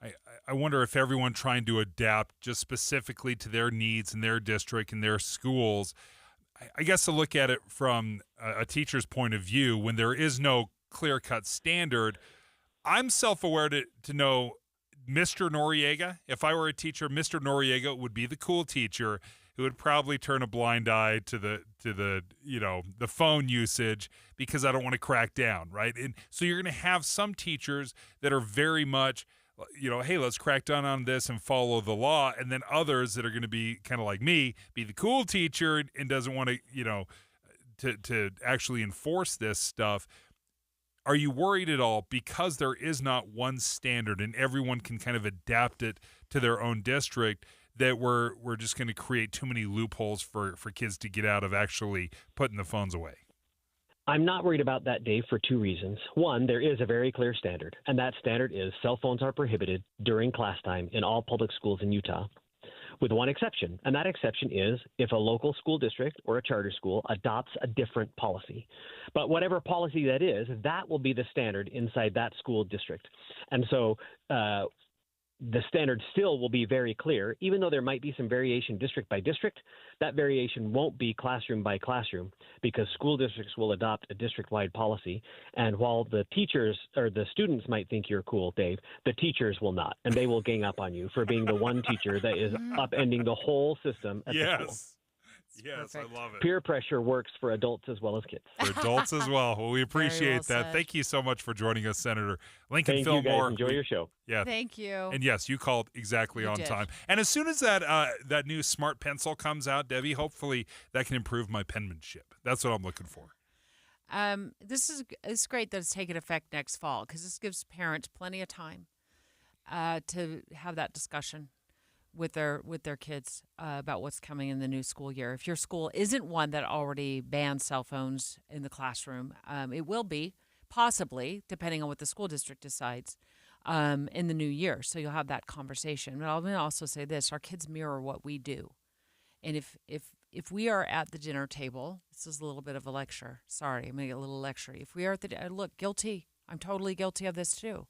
I wonder if everyone trying to adapt just specifically to their needs in their district and their schools, I guess to look at it from a teacher's point of view, when there is no clear-cut standard, I'm self-aware to know Mr. Noriega. If I were a teacher, Mr. Noriega would be the cool teacher who would probably turn a blind eye to the phone usage because I don't want to crack down, right? And so you're going to have some teachers that are very much, hey, let's crack down on this and follow the law, and then others that are going to be kind of like me, be the cool teacher and doesn't want to, to actually enforce this stuff. Are you worried at all because there is not one standard and everyone can kind of adapt it to their own district, that we're just going to create too many loopholes for kids to get out of actually putting the phones away? I'm not worried about that, Dave, for two reasons. One, there is a very clear standard, and that standard is cell phones are prohibited during class time in all public schools in Utah, with one exception. And that exception is if a local school district or a charter school adopts a different policy. But whatever policy that is, that will be the standard inside that school district. And so the standard still will be very clear, even though there might be some variation district by district. That variation won't be classroom by classroom because school districts will adopt a district-wide policy. And while the teachers or the students might think you're cool, Dave, the teachers will not. And they will gang up on you for being the one teacher that is upending the whole system at the school. Yes, perfect. I love it. Peer pressure works for adults as well as kids. For adults as well. Well, we appreciate that. Said. Thank you so much for joining us, Senator Lincoln Thank Fillmore. you guys. Enjoy your show. Yeah. Thank you. And yes, you called exactly on time. And as soon as that new smart pencil comes out, Debbie, hopefully that can improve my penmanship. That's what I'm looking for. It's great that it's taking effect next fall because this gives parents plenty of time to have that discussion with their kids about what's coming in the new school year. If your school isn't one that already bans cell phones in the classroom, it will be, possibly, depending on what the school district decides, in the new year. So you'll have that conversation. But I'm going to also say this, our kids mirror what we do. And if we are at the dinner table, this is a little bit of a lecture. Sorry, I'm going to get a little lecture. If we are at the look, guilty. I'm totally guilty of this too.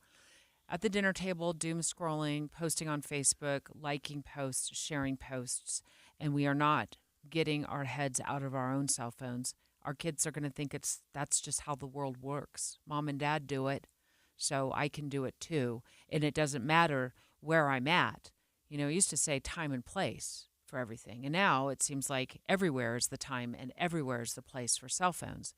At the dinner table, doom scrolling, posting on Facebook, liking posts, sharing posts, and we are not getting our heads out of our own cell phones. Our kids are going to think that's just how the world works. Mom and dad do it, so I can do it too. And it doesn't matter where I'm at. I used to say time and place for everything. And now it seems like everywhere is the time and everywhere is the place for cell phones.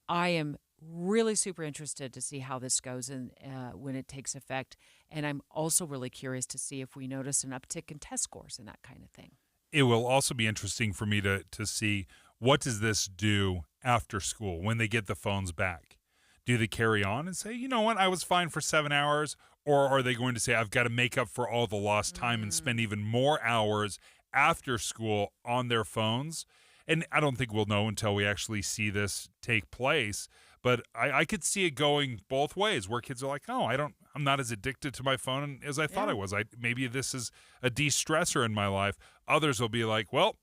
I am really super interested to see how this goes and when it takes effect. And I'm also really curious to see if we notice an uptick in test scores and that kind of thing. It will also be interesting for me to see what does this do after school when they get the phones back. Do they carry on and say, you know what, I was fine for 7 hours? Or are they going to say, I've got to make up for all the lost time and spend even more hours after school on their phones? And I don't think we'll know until we actually see this take place. But I could see it going both ways, where kids are like, oh, I'm not as addicted to my phone as I thought I was. Maybe this is a de-stressor in my life. Others will be like, well,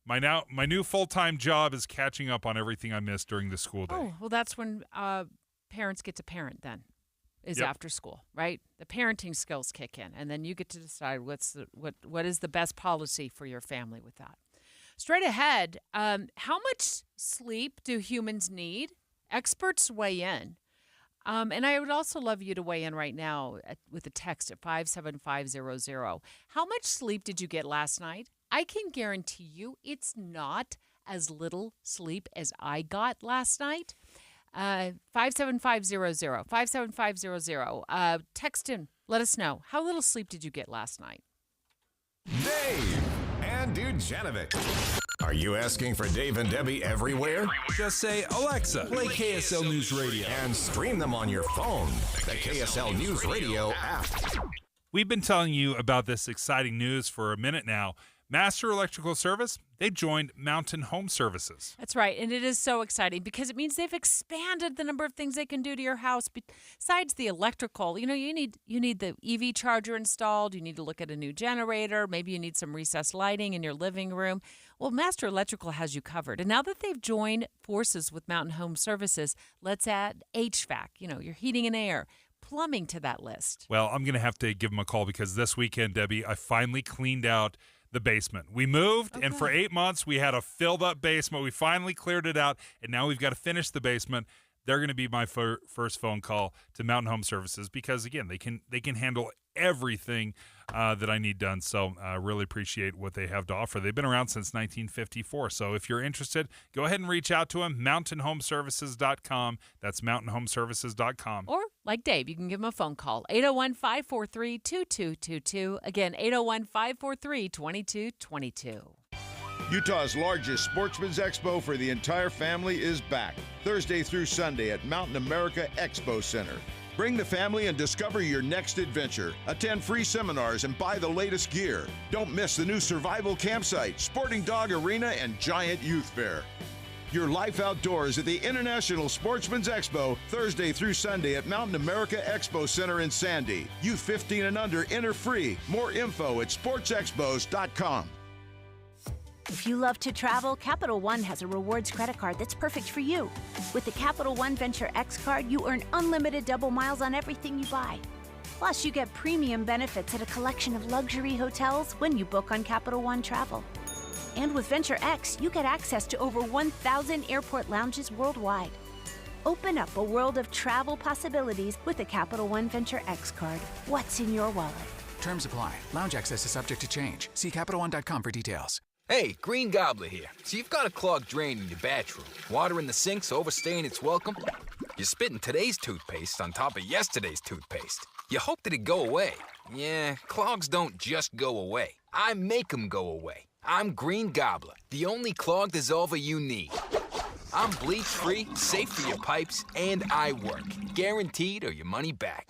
my new full-time job is catching up on everything I missed during the school day. Oh, well, that's when parents get to parent then, is after school, right? The parenting skills kick in, and then you get to decide what is the best policy for your family with that. Straight ahead, how much sleep do humans need? Experts weigh in. And I would also love you to weigh in right now with a text at 57500. How much sleep did you get last night? I can guarantee you it's not as little sleep as I got last night. 57500. 57500. Text in. Let us know. How little sleep did you get last night? Dave and Dujanovic. Are you asking for Dave and Debbie everywhere? Just say, Alexa, play KSL News Radio. And stream them on your phone. The KSL News Radio app. We've been telling you about this exciting news for a minute now. Master Electrical Service, they joined Mountain Home Services. That's right, and it is so exciting because it means they've expanded the number of things they can do to your house besides the electrical. You need the EV charger installed, you need to look at a new generator, maybe you need some recessed lighting in your living room. Well, Master Electrical has you covered. And now that they've joined forces with Mountain Home Services, let's add HVAC, your heating and air, plumbing to that list. Well, I'm going to have to give them a call because this weekend, Debbie, I finally cleaned out the basement. We moved, and for 8 months, we had a filled-up basement. We finally cleared it out, and now we've got to finish the basement. They're going to be my first phone call to Mountain Home Services because, again, they can handle everything that I need done. So I really appreciate what they have to offer. They've been around since 1954. So if you're interested, go ahead and reach out to them, mountainhomeservices.com. That's mountainhomeservices.com. Or, like Dave, you can give them a phone call, 801-543-2222. Again, 801-543-2222. Utah's largest Sportsman's Expo for the entire family is back, Thursday through Sunday at Mountain America Expo Center. Bring the family and discover your next adventure. Attend free seminars and buy the latest gear. Don't miss the new survival campsite, sporting dog arena, and giant youth fair. Your life outdoors at the International Sportsman's Expo, Thursday through Sunday at Mountain America Expo Center in Sandy. Youth 15 and under enter free. More info at sportsexpos.com. If you love to travel, Capital One has a rewards credit card that's perfect for you. With the Capital One Venture X card, you earn unlimited double miles on everything you buy. Plus, you get premium benefits at a collection of luxury hotels when you book on Capital One Travel. And with Venture X, you get access to over 1,000 airport lounges worldwide. Open up a world of travel possibilities with the Capital One Venture X card. What's in your wallet? Terms apply. Lounge access is subject to change. See CapitalOne.com for details. Hey, Green Gobbler here. So you've got a clogged drain in your bathroom. Water in the sink's overstaying its welcome. You're spitting today's toothpaste on top of yesterday's toothpaste. You hope that it go away. Yeah, clogs don't just go away. I make them go away. I'm Green Gobbler, the only clog dissolver you need. I'm bleach-free, safe for your pipes, and I work. Guaranteed or your money back.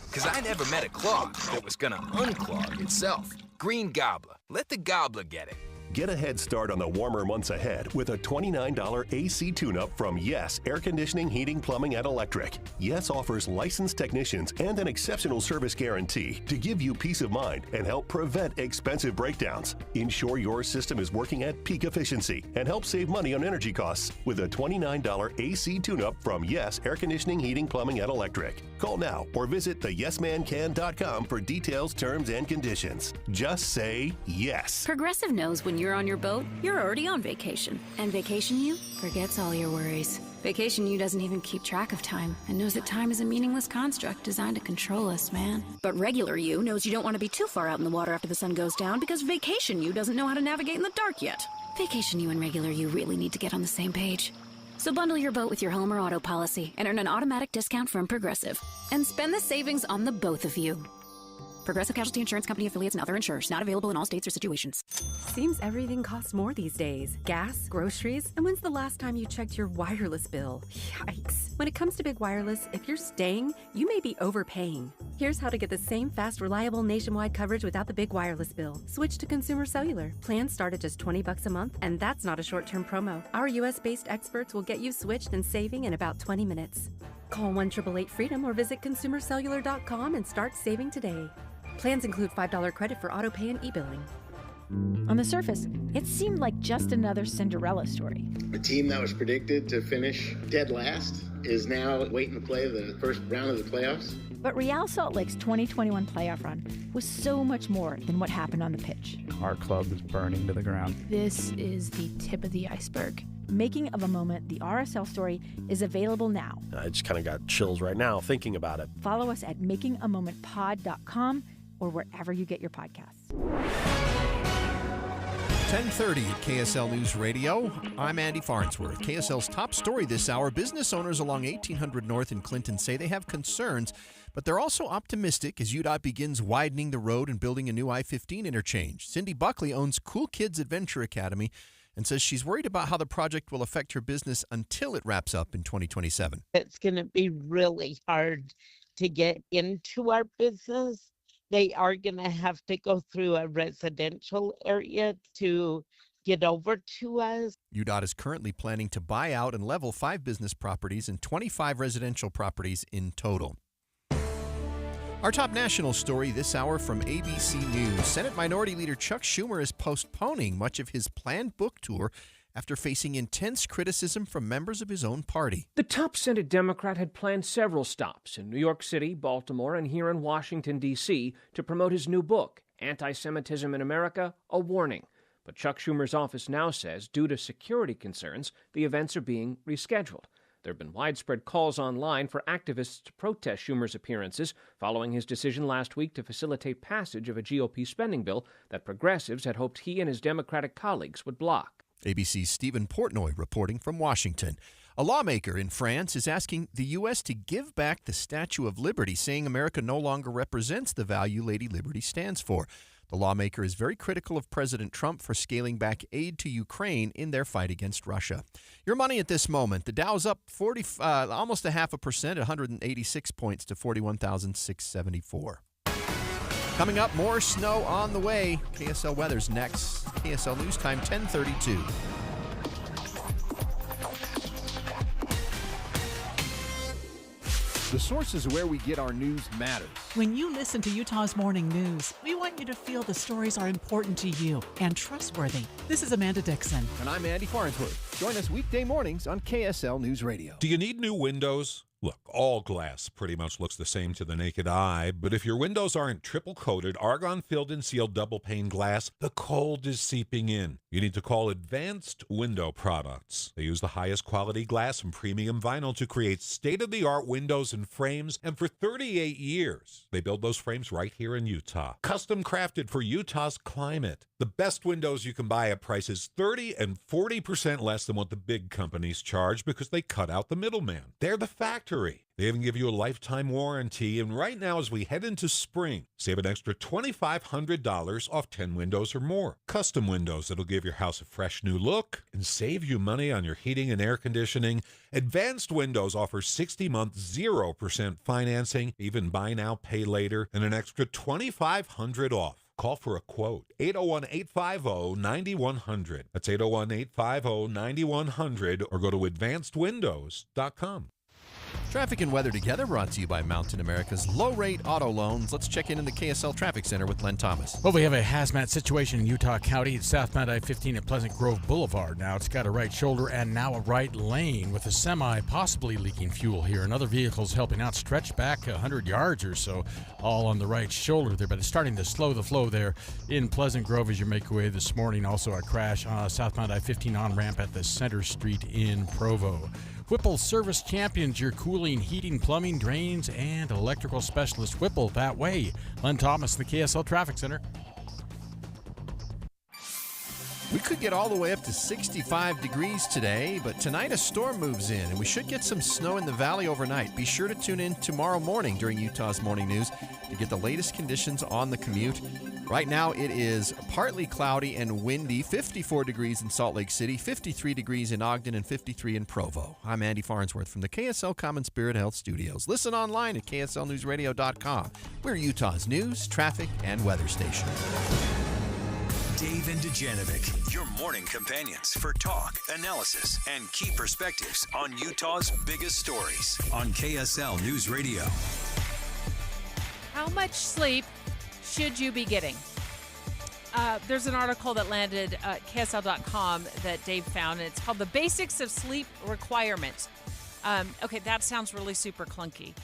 Because I never met a clog that was gonna unclog itself. Green Gobbler. Let the gobbler get it. Get a head start on the warmer months ahead with a $29 AC tune-up from Yes Air Conditioning, Heating, Plumbing, and Electric. Yes offers licensed technicians and an exceptional service guarantee to give you peace of mind and help prevent expensive breakdowns. Ensure your system is working at peak efficiency and help save money on energy costs with a $29 AC tune-up from Yes Air Conditioning, Heating, Plumbing, and Electric. Call now or visit theyesmancan.com for details, terms, and conditions. Just say yes. Progressive knows when you're on your boat, you're already on vacation. And Vacation You forgets all your worries. Vacation You doesn't even keep track of time and knows that time is a meaningless construct designed to control us, man. But Regular You knows you don't want to be too far out in the water after the sun goes down because Vacation You doesn't know how to navigate in the dark yet. Vacation You and Regular You really need to get on the same page. So bundle your boat with your home or auto policy and earn an automatic discount from Progressive. And spend the savings on the both of you. Progressive Casualty Insurance Company affiliates and other insurers. Not available in all states or situations. Seems everything costs more these days. Gas, groceries, and when's the last time you checked your wireless bill? Yikes. When it comes to big wireless, if you're staying, you may be overpaying. Here's how to get the same fast, reliable nationwide coverage without the big wireless bill. Switch to Consumer Cellular. Plans start at just $20 a month, and that's not a short-term promo. Our U.S.-based experts will get you switched and saving in about 20 minutes. Call 1-888-FREEDOM or visit consumercellular.com and start saving today. Plans include $5 credit for auto pay and e-billing. On the surface, it seemed like just another Cinderella story. A team that was predicted to finish dead last is now waiting to play the first round of the playoffs. But Real Salt Lake's 2021 playoff run was so much more than what happened on the pitch. Our club is burning to the ground. This is the tip of the iceberg. Making of a Moment, the RSL story, is available now. I just kind of got chills right now thinking about it. Follow us at makingamomentpod.com or wherever you get your podcasts. 10:30 at KSL News Radio. I'm Andy Farnsworth. KSL's top story this hour: business owners along 1800 North in Clinton say they have concerns, but they're also optimistic as UDOT begins widening the road and building a new I-15 interchange. Cindy Buckley owns Cool Kids Adventure Academy and says she's worried about how the project will affect her business until it wraps up in 2027. It's going to be really hard to get into our business. They are going to have to go through a residential area to get over to us. UDOT is currently planning to buy out and level 5 business properties and 25 residential properties in total. Our top national story this hour from ABC News. Senate Minority Leader Chuck Schumer is postponing much of his planned book tour after facing intense criticism from members of his own party. The top Senate Democrat had planned several stops in New York City, Baltimore, and here in Washington, D.C. to promote his new book, Anti-Semitism in America, A Warning. But Chuck Schumer's office now says, due to security concerns, the events are being rescheduled. There have been widespread calls online for activists to protest Schumer's appearances following his decision last week to facilitate passage of a GOP spending bill that progressives had hoped he and his Democratic colleagues would block. ABC's Stephen Portnoy reporting from Washington. A lawmaker in France is asking the U.S. to give back the Statue of Liberty, saying America no longer represents the value Lady Liberty stands for. The lawmaker is very critical of President Trump for scaling back aid to Ukraine in their fight against Russia. Your money at this moment. The Dow's up almost 0.5%, 186 points to 41,674. Coming up, more snow on the way. KSL weather's next. KSL News Time, 10:32. The sources where we get our news matters. When you listen to Utah's Morning News, we want you to feel the stories are important to you and trustworthy. This is Amanda Dixon. And I'm Andy Farnsworth. Join us weekday mornings on KSL News Radio. Do you need new windows? Look, all glass pretty much looks the same to the naked eye, but if your windows aren't triple-coated, argon-filled and sealed double-pane glass, the cold is seeping in. You need to call Advanced Window Products. They use the highest quality glass and premium vinyl to create state-of-the-art windows and frames, and for 38 years, they build those frames right here in Utah. Custom crafted for Utah's climate. The best windows you can buy at prices 30 and 40% less than what the big companies charge because they cut out the middleman. They're the factory. They even give you a lifetime warranty, and right now as we head into spring, save an extra $2,500 off 10 windows or more. Custom windows that'll give your house a fresh new look and save you money on your heating and air conditioning. Advanced Windows offers 60-month 0% financing, even buy now, pay later, and an extra $2,500 off. Call for a quote. 801-850-9100. That's 801-850-9100 or go to advancedwindows.com. Traffic and weather together brought to you by Mountain America's low-rate auto loans. Let's check in the KSL Traffic Center with Len Thomas. Well, we have a hazmat situation in Utah County. It's southbound I-15 at Pleasant Grove Boulevard. Now it's got a right shoulder and now a right lane with a semi possibly leaking fuel here. And other vehicles helping out, stretched back 100 yards or so, all on the right shoulder there. But it's starting to slow the flow there in Pleasant Grove as you make your way this morning. Also a crash southbound I-15 on-ramp at the Center Street in Provo. Whipple Service Champions, your cooling, heating, plumbing, drains, and electrical specialist. Whipple, that way. Len Thomas, the KSL Traffic Center. We could get all the way up to 65 degrees today, but tonight a storm moves in, and we should get some snow in the valley overnight. Be sure to tune in tomorrow morning during Utah's Morning News to get the latest conditions on the commute. Right now it is partly cloudy and windy, 54 degrees in Salt Lake City, 53 degrees in Ogden, and 53 in Provo. I'm Andy Farnsworth from the KSL Common Spirit Health Studios. Listen online at kslnewsradio.com. We're Utah's news, traffic, and weather station. Dave and Dujanovic, your morning companions for talk, analysis, and key perspectives on Utah's biggest stories on KSL News Radio. How much sleep should you be getting? There's an article that landed at KSL.com that Dave found, and it's called The Basics of Sleep Requirements. Okay, that sounds really super clunky,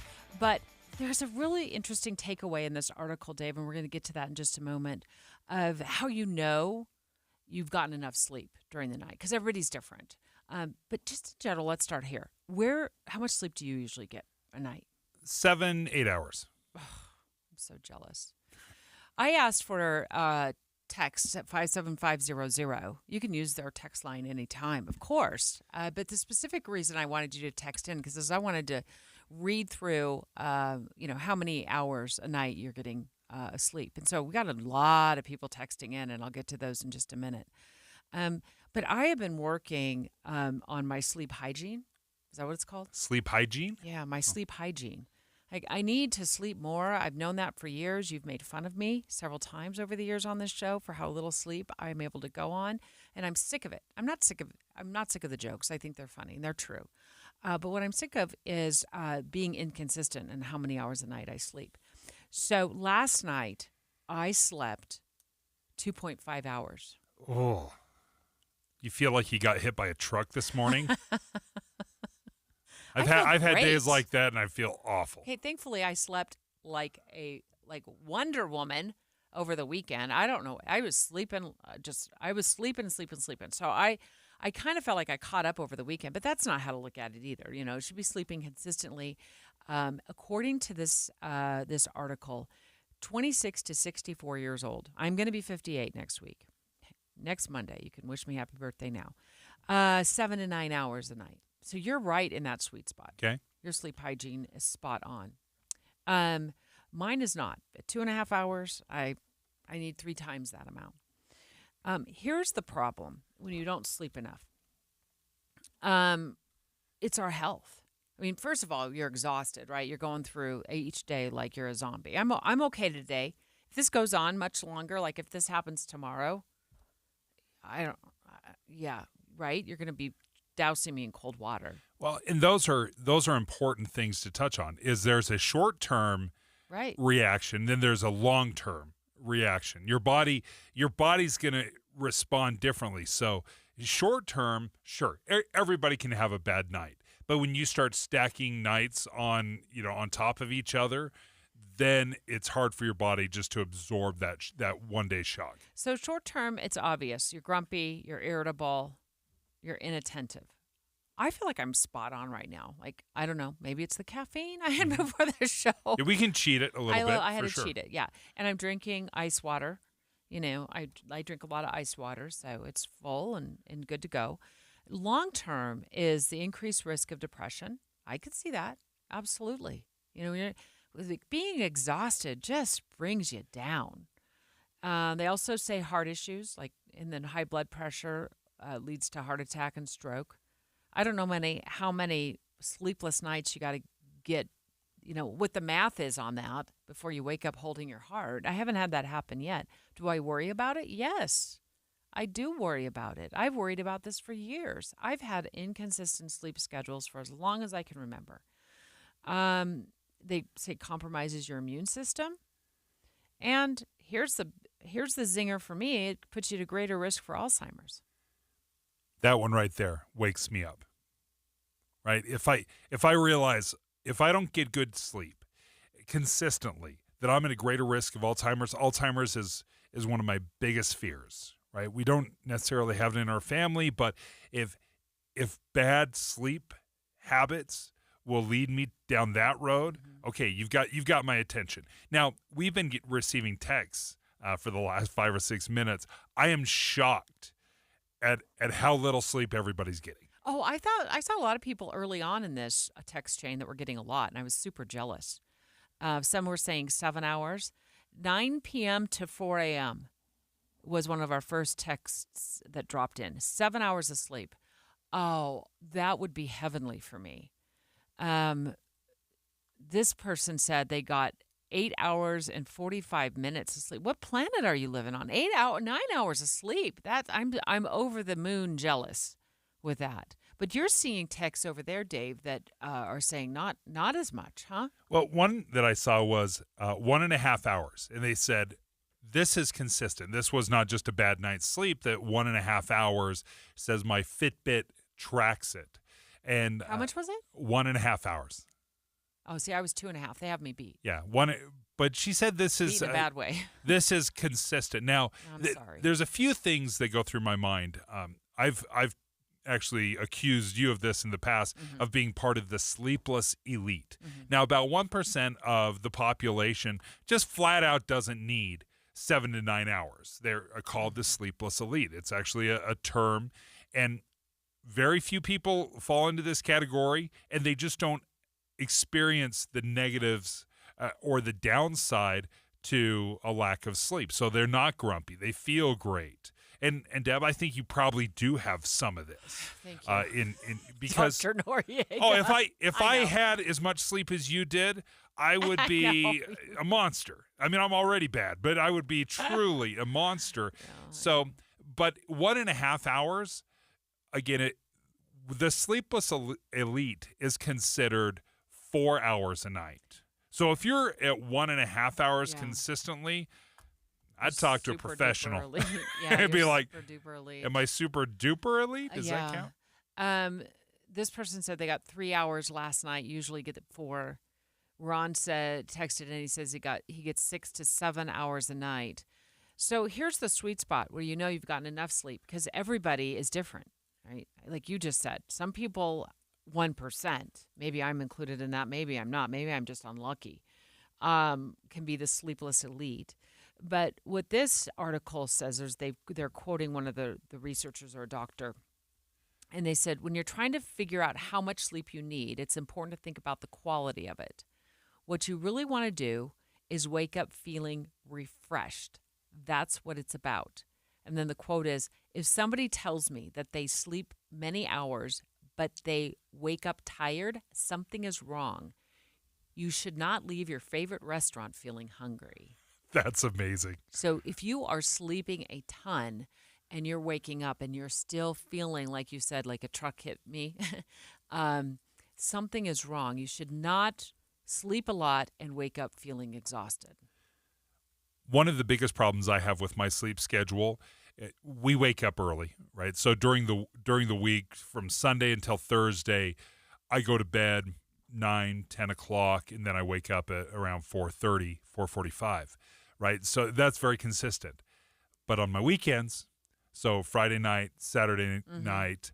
but there's a really interesting takeaway in this article, Dave, and we're going to get to that in just a moment, of how you know you've gotten enough sleep during the night, because everybody's different. But just in general, let's start here. How much sleep do you usually get a night? 7-8 hours. I'm so jealous. I asked for text at 57500. You can use their text line anytime, of course. But the specific reason I wanted you to text in, because I wanted to read through, how many hours a night you're getting asleep. And so we got a lot of people texting in, and I'll get to those in just a minute. But I have been working on my sleep hygiene. Is that what it's called? Sleep hygiene? Yeah, my sleep hygiene. Like, I need to sleep more. I've known that for years. You've made fun of me several times over the years on this show for how little sleep I'm able to go on, and I'm sick of it. I'm not sick of the jokes. I think they're funny and they're true. But what I'm sick of is being inconsistent in how many hours a night I sleep. So last night I slept 2.5 hours. Oh, you feel like you got hit by a truck this morning? I've had days like that, and I feel awful. Okay, thankfully I slept like Wonder Woman over the weekend. I don't know. I was sleeping, sleeping. So I kind of felt like I caught up over the weekend, but that's not how to look at it either. You know, it should be sleeping consistently. According to this article, 26 to 64 years old. I'm going to be 58 next week. Next Monday. You can wish me happy birthday now. 7 to 9 hours a night. So you're right in that sweet spot. Okay. Your sleep hygiene is spot on. Mine is not. At 2.5 hours, I need 3 times that amount. Here's the problem when you don't sleep enough. It's our health. I mean, first of all, you're exhausted, right? You're going through each day like you're a zombie. I'm okay today. If this goes on much longer, like if this happens tomorrow, right? You're going to be dousing me in cold water. Well, and those are important things to touch on. Is there's a short-term reaction, then there's a long-term reaction. Your body's going to respond differently. So short-term, sure, everybody can have a bad night. But when you start stacking nights on top of each other, then it's hard for your body just to absorb that one-day shock. So short-term, it's obvious. You're grumpy, you're irritable, you're inattentive. I feel like I'm spot on right now. Like, I don't know, maybe it's the caffeine I had before the show. Yeah, we can cheat it a little bit. I had to cheat it, yeah. And I'm drinking ice water. You know, I drink a lot of ice water, so it's full and good to go. Long-term is the increased risk of depression. I could see that. Absolutely. You know, being exhausted just brings you down. They also say heart issues, and then high blood pressure leads to heart attack and stroke. I don't know how many sleepless nights you got to get, what the math is on that before you wake up holding your heart. I haven't had that happen yet. Do I worry about it? Yes, I do worry about it. I've worried about this for years. I've had inconsistent sleep schedules for as long as I can remember. They say it compromises your immune system. And here's the zinger for me. It puts you at a greater risk for Alzheimer's. That one right there wakes me up. Right? If I realize if I don't get good sleep consistently, that I'm at a greater risk of Alzheimer's. Alzheimer's is one of my biggest fears. Right? We don't necessarily have it in our family, but if bad sleep habits will lead me down that road, okay, you've got my attention. Now, we've been receiving texts for the last 5 or 6 minutes. I am shocked at how little sleep everybody's getting. Oh, I saw a lot of people early on in this text chain that were getting a lot, and I was super jealous. Some were saying 7 hours. 9 p.m. to 4 a.m. was one of our first texts that dropped in. 7 hours of sleep. Oh, that would be heavenly for me. This person said they got 8 hours and 45 minutes of sleep. What planet are you living on? 9 hours of sleep. I'm over the moon jealous with that. But you're seeing texts over there, Dave, that are saying not as much, huh? Well, one that I saw was 1.5 hours, and they said this is consistent. This was not just a bad night's sleep. That 1.5 hours says my Fitbit tracks it. And how much was it? 1.5 hours. Oh, see, I was 2.5. They have me beat. Yeah, but she said this is in a bad way. This is consistent. Now, sorry. There's a few things that go through my mind. I've actually accused you of this in the past, of being part of the sleepless elite. Now, about 1% of the population just flat out doesn't need 7 to 9 hours. They're called the sleepless elite. It's actually a term, and very few people fall into this category, and they just don't experience the negatives or the downside to a lack of sleep. So they're not grumpy. They feel great. And Deb, I think you probably do have some of this. Thank you. Because Dr. Noriega. Oh, if I had as much sleep as you did, I would be a monster. I mean, I'm already bad, but I would be truly a monster. So, but 1.5 hours, again, the sleepless elite is considered 4 hours a night. So if you're at 1.5 hours consistently, I'd talk to a professional. I'd be like, am I super duper elite? Does that count? This person said they got 3 hours last night, usually get 4. Ron texted and he says he gets 6 to 7 hours a night. So here's the sweet spot where you've gotten enough sleep, because everybody is different, right? Like you just said, some people 1%, maybe I'm included in that, maybe I'm not, maybe I'm just unlucky, can be the sleepless elite. But what this article says is they're quoting one of the researchers or a doctor, and they said when you're trying to figure out how much sleep you need, it's important to think about the quality of it. What you really want to do is wake up feeling refreshed. That's what it's about. And then the quote is, if somebody tells me that they sleep many hours but they wake up tired, something is wrong. You should not leave your favorite restaurant feeling hungry. That's amazing. So if you are sleeping a ton and you're waking up and you're still feeling, like you said, like a truck hit me, something is wrong. You should not sleep a lot and wake up feeling exhausted. One of the biggest problems I have with my sleep schedule, we wake up early, right? So during the week, from Sunday until Thursday, I go to bed 9, 10 o'clock, and then I wake up at around 4:30, 4:45, right? So that's very consistent. But on my weekends, so Friday night, Saturday night,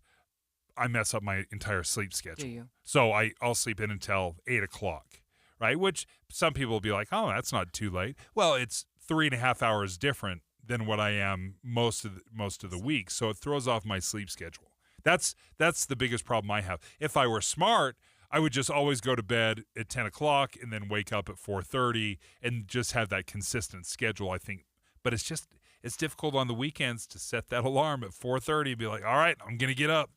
I mess up my entire sleep schedule. Do you? So I'll sleep in until 8 o'clock, right? Which some people will be like, oh, that's not too late. Well, it's 3.5 hours different than what I am most of the week. So it throws off my sleep schedule. That's the biggest problem I have. If I were smart, I would just always go to bed at 10 o'clock and then wake up at 4:30 and just have that consistent schedule, I think. But it's difficult on the weekends to set that alarm at 4:30 and be like, all right, I'm going to get up.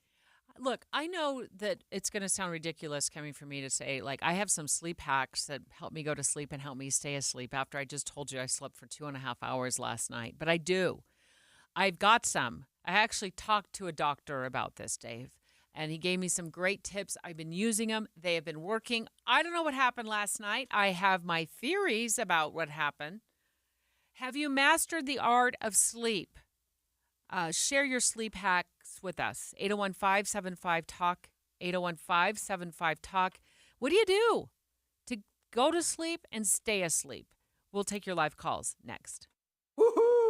Look, I know that it's going to sound ridiculous coming from me to say, like, I have some sleep hacks that help me go to sleep and help me stay asleep after I just told you I slept for 2.5 hours last night. But I do. I've got some. I actually talked to a doctor about this, Dave, and he gave me some great tips. I've been using them. They have been working. I don't know what happened last night. I have my theories about what happened. Have you mastered the art of sleep? Share your sleep hacks with us. 801-575-TALK, 801-575-TALK. What do you do to go to sleep and stay asleep? We'll take your live calls next.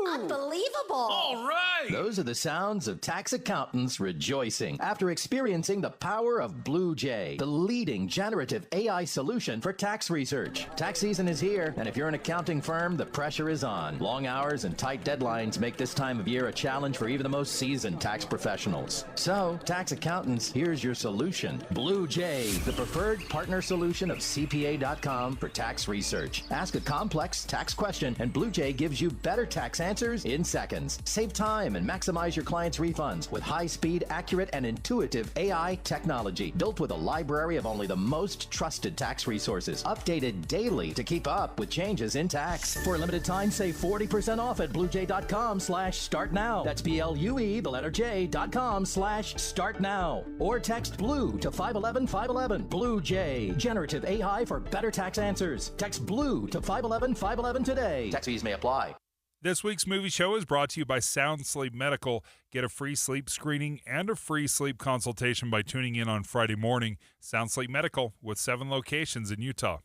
Unbelievable. All right. Those are the sounds of tax accountants rejoicing after experiencing the power of Blue Jay, the leading generative AI solution for tax research. Tax season is here, and if you're an accounting firm, the pressure is on. Long hours and tight deadlines make this time of year a challenge for even the most seasoned tax professionals. So, tax accountants, here's your solution. Blue Jay, the preferred partner solution of CPA.com for tax research. Ask a complex tax question, and Blue Jay gives you better tax answers in seconds. Save time and maximize your clients' refunds with high-speed, accurate, and intuitive AI technology built with a library of only the most trusted tax resources, updated daily to keep up with changes in tax. For a limited time, save 40% off at bluejay.com/start now. That's BLUE, the letter J.com/start now. Or text BLUE to 511-511. Blue Jay, generative AI for better tax answers. Text BLUE to 511-511 today. Tax fees may apply. This week's movie show is brought to you by Sound Sleep Medical. Get a free sleep screening and a free sleep consultation by tuning in on Friday morning. Sound Sleep Medical with 7 locations in Utah.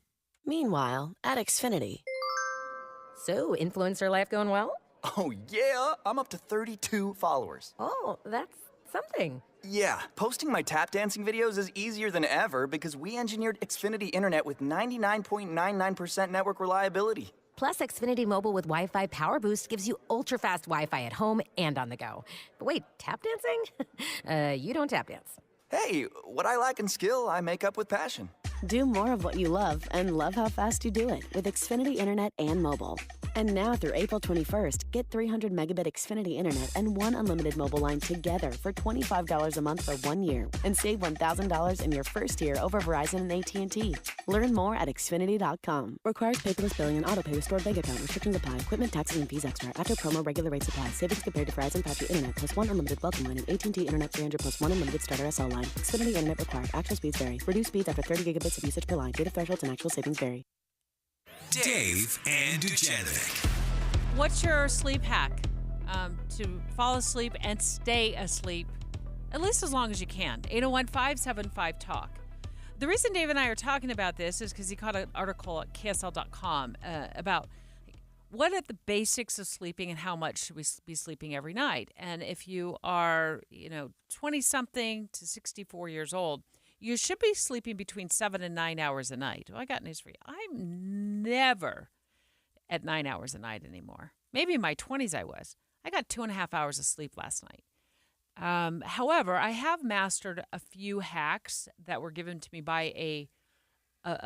Meanwhile, at Xfinity. So, influencer life going well? Oh, yeah. I'm up to 32 followers. Oh, that's something. Yeah, posting my tap dancing videos is easier than ever because we engineered Xfinity Internet with 99.99% network reliability. Plus, Xfinity Mobile with Wi-Fi Power Boost gives you ultra-fast Wi-Fi at home and on the go. But wait, tap dancing? You don't tap dance. Hey, what I lack in skill, I make up with passion. Do more of what you love and love how fast you do it with Xfinity Internet and mobile. And now through April 21st, get 300 megabit Xfinity Internet and 1 unlimited mobile line together for $25 a month for 1 year. And save $1,000 in your first year over Verizon and AT&T. Learn more at Xfinity.com. Requires paperless billing and autopay with stored bank account. Restrictions apply. Equipment, taxes, and fees extra. After promo, regular rates apply. Savings compared to Verizon 5G Internet plus 1 unlimited welcome line and AT&T Internet 300 plus 1 unlimited starter SL line. Xfinity Internet required. Actual speeds vary. Reduced speeds after 30 gigabits of usage per line. Data thresholds and actual savings vary. Dave and Dujanovic. What's your sleep hack to fall asleep and stay asleep, at least as long as you can? 801-575-TALK. The reason Dave and I are talking about this is because he caught an article at KSL.com about what are the basics of sleeping and how much should we be sleeping every night. And if you are, 20-something to 64 years old, you should be sleeping between 7 and 9 hours a night. Well, I got news for you. I'm never at 9 hours a night anymore. Maybe in my 20s I was. I got 2.5 hours of sleep last night. However, I have mastered a few hacks that were given to me by a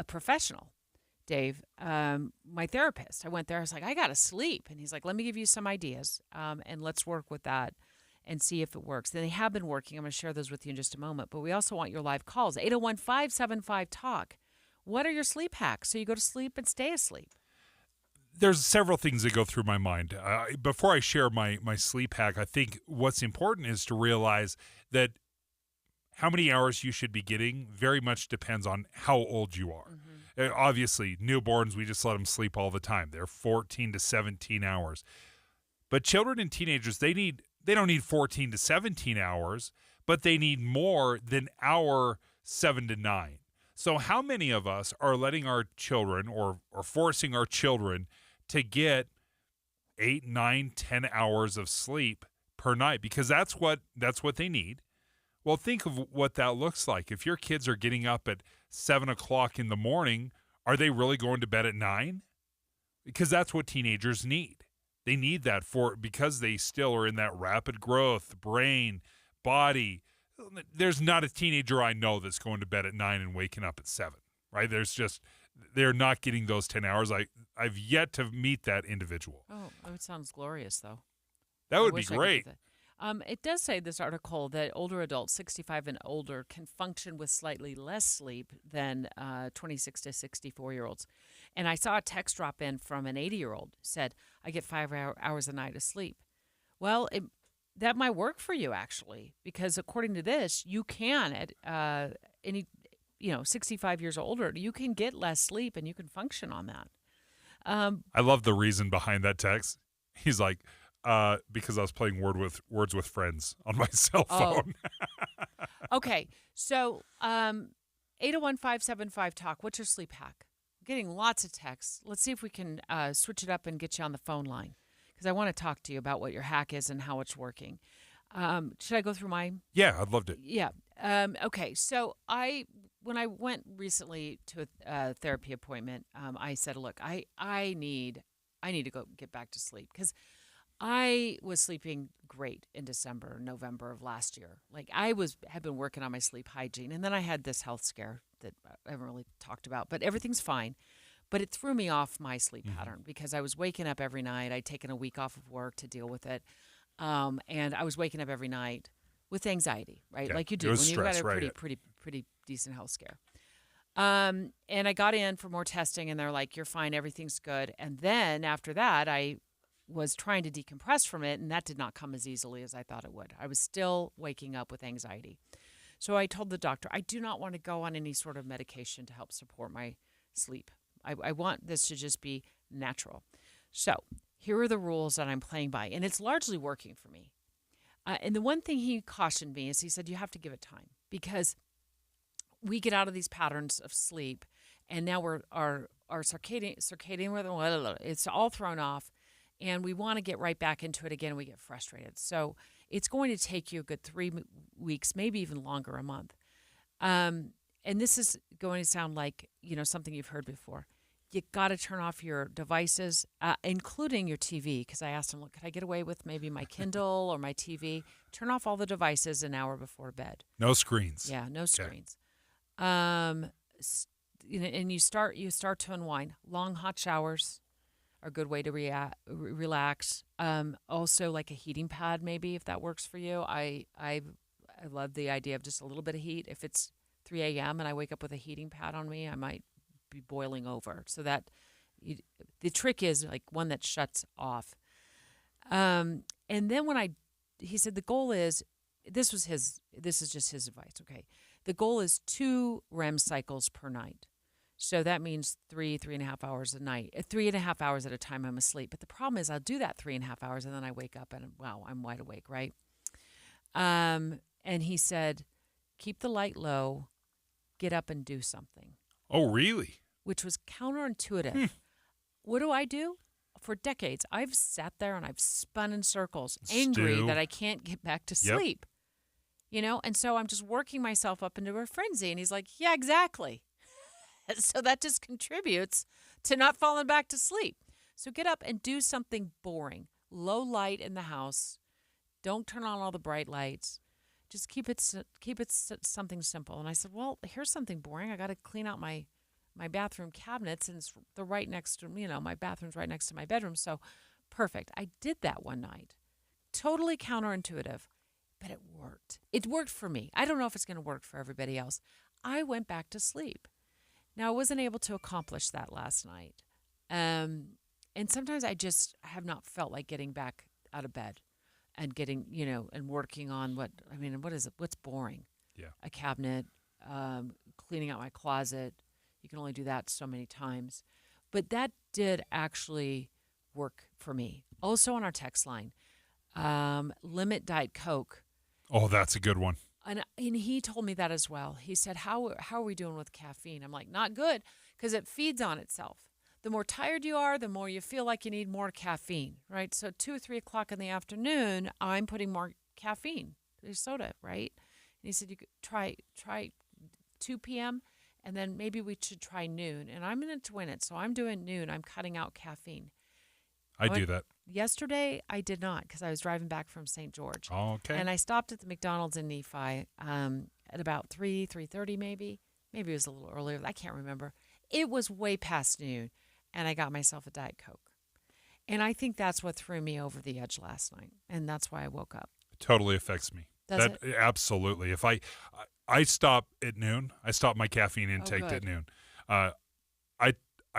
professional, Dave, my therapist. I went there. I was like, I got to sleep. And he's like, let me give you some ideas, and let's work with that and see if it works. And they have been working. I'm going to share those with you in just a moment. But we also want your live calls. 801-575-TALK. What are your sleep hacks so you go to sleep and stay asleep? There's several things that go through my mind. Before I share my sleep hack, I think what's important is to realize that how many hours you should be getting very much depends on how old you are. Mm-hmm. Obviously, newborns, we just let them sleep all the time. They're 14 to 17 hours. But children and teenagers, they don't need 14 to 17 hours, but they need more than our 7 to 9. So how many of us are letting our children or forcing our children to get 8, 9, 10 hours of sleep per night? Because that's what they need. Well, think of what that looks like. If your kids are getting up at 7 o'clock in the morning, are they really going to bed at 9? Because that's what teenagers need. They need that because they still are in that rapid growth, brain, body. There's not a teenager I know that's going to bed at 9 and waking up at 7, right? They're not getting those 10 hours. I've yet to meet that individual. Oh, it sounds glorious, though. That would be great. It does say, this article, that older adults, 65 and older, can function with slightly less sleep than 26 to 64-year-olds. And I saw a text drop in from an 80-year-old said, I get 5 hours a night of sleep. Well, that might work for you, actually, because according to this, you can, at 65 years or older, you can get less sleep and you can function on that. I love the reason behind that text. He's like, because I was playing Words with Friends on my cell phone. Okay, so 801-575-TALK, what's your sleep hack? I'm getting lots of texts. Let's see if we can switch it up and get you on the phone line, because I want to talk to you about what your hack is and how it's working. Should I go through mine? Yeah, I'd love to. Yeah. Okay, so when I went recently to a therapy appointment, I said, look, I need to go get back to sleep, because I was sleeping great in December, November of last year. Like, had been working on my sleep hygiene, and then I had this health scare that I haven't really talked about, but everything's fine. But it threw me off my sleep pattern, because I was waking up every night. I'd taken a week off of work to deal with it, and I was waking up every night with anxiety, right? Yeah, like you do it was when you've stress, got a right? pretty decent health scare. And I got in for more testing, and they're like, you're fine, everything's good. And then after that, I was trying to decompress from it, and that did not come as easily as I thought it would. I was still waking up with anxiety. So I told the doctor, I do not want to go on any sort of medication to help support my sleep. I want this to just be natural. So here are the rules that I'm playing by, and it's largely working for me. And the one thing he cautioned me is, he said, you have to give it time, because we get out of these patterns of sleep, and now our circadian rhythm, it's all thrown off, and we want to get right back into it again, and we get frustrated. So it's going to take you a good 3 weeks, maybe even longer, a month. And this is going to sound like, something you've heard before. You got to turn off your devices, including your TV, because I asked him, look, could I get away with maybe my Kindle or my TV? Turn off all the devices an hour before bed. No screens. Yeah, no screens. And you start to unwind. Long hot showers are a good way to relax. Also, like a heating pad, maybe, if that works for you. I love the idea of just a little bit of heat. If it's 3 a.m. and I wake up with a heating pad on me, I might be boiling over. So that the trick is like one that shuts off. And then he said the goal is, this is just his advice. Okay. The goal is 2 REM cycles per night. So that means 3.5 hours a night, 3.5 hours at a time I'm asleep. But the problem is I'll do that 3.5 hours and then I wake up and wow, I'm wide awake, right? And he said, keep the light low, get up and do something. Oh, really? Which was counterintuitive. What do? For decades, I've sat there and I've spun in circles, angry that I can't get back to sleep. And so I'm just working myself up into a frenzy. And he's like, yeah, exactly. So that just contributes to not falling back to sleep. So get up and do something boring. Low light in the house. Don't turn on all the bright lights. Just keep it something simple. And I said, well, here's something boring. I got to clean out my bathroom cabinets, and it's right next to, my bathroom's right next to my bedroom. So perfect. I did that one night. Totally counterintuitive, but it worked. It worked for me. I don't know if it's going to work for everybody else. I went back to sleep. Now, I wasn't able to accomplish that last night. And sometimes I just have not felt like getting back out of bed and getting, and working on what is it? What's boring? Yeah. A cabinet, cleaning out my closet. You can only do that so many times. But that did actually work for me. Also on our text line, limit Diet Coke. Oh, that's a good one. And he told me that as well. He said, how are we doing with caffeine? I'm like, not good, because it feeds on itself. The more tired you are, the more you feel like you need more caffeine, right? So 2 or 3 o'clock in the afternoon, I'm putting more caffeine. There's soda, right? And he said, you could try 2 p.m., and then maybe we should try noon. And I'm going to twin it. So I'm doing noon. I'm cutting out caffeine. I do that. Yesterday, I did not, because I was driving back from St. George. Oh, okay. And I stopped at the McDonald's in Nephi at about 3:30 maybe. Maybe it was a little earlier. I can't remember. It was way past noon, and I got myself a Diet Coke. And I think that's what threw me over the edge last night, and that's why I woke up. totally affects me. Does it? Absolutely. If I stop at noon, I stop my caffeine intake at noon. I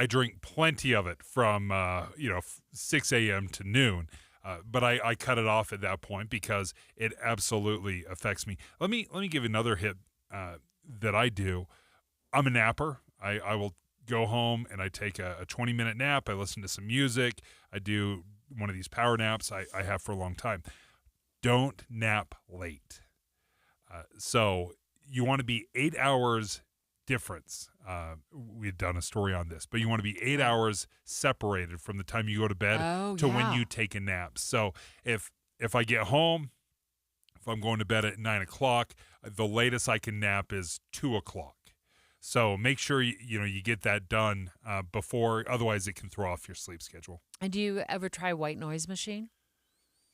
drink plenty of it from 6 a.m. to noon, but I cut it off at that point because it absolutely affects me. Let me give you another hit that I do. I'm a napper. I will go home and I take a 20-minute nap. I listen to some music. I do one of these power naps I have for a long time. Don't nap late. So you want to be 8 hours difference. We've done a story on this, but you want to be 8 hours separated from the time you go to bed to when you take a nap. So if I get home, if I'm going to bed at 9 o'clock, the latest I can nap is 2 o'clock. So make sure you get that done before, otherwise it can throw off your sleep schedule. And do you ever try white noise machine?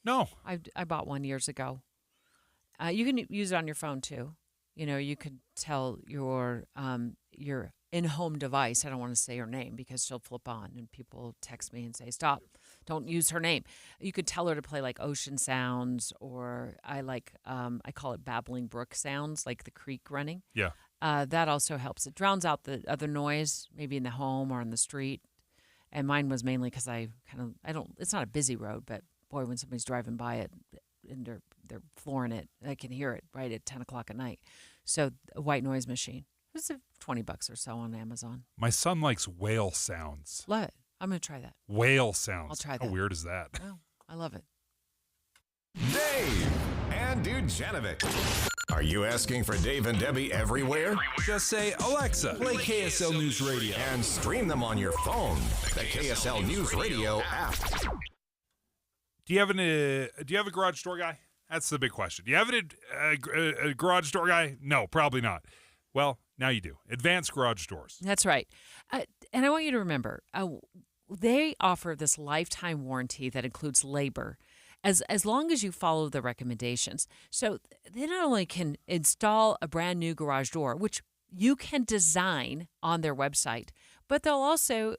No. I bought one years ago. You can use it on your phone too. You could tell your in-home device, I don't want to say her name because she'll flip on and people text me and say, stop, don't use her name. You could tell her to play like ocean sounds, or I call it babbling brook sounds, like the creek running. Yeah. That also helps. It drowns out the other noise, maybe in the home or on the street. And mine was mainly because it's not a busy road, but boy, when somebody's driving by it and they're flooring it, I can hear it right at 10 o'clock at night. So a white noise machine. It's $20 or so on Amazon. My son likes whale sounds. Love it. I'm going to try that. Whale sounds. I'll try that. How weird is that? Oh, I love it. Dave and Dujanovic. Are you asking for Dave and Debbie everywhere? Just say, Alexa, play KSL News Radio. And stream them on your phone. The KSL News Radio app. Do you have a garage door guy? That's the big question. Do you have a garage door guy? No, probably not. Well, now you do. Advanced Garage Doors. That's right. And I want you to remember, they offer this lifetime warranty that includes labor, as long as you follow the recommendations. So they not only can install a brand new garage door, which you can design on their website, but they'll also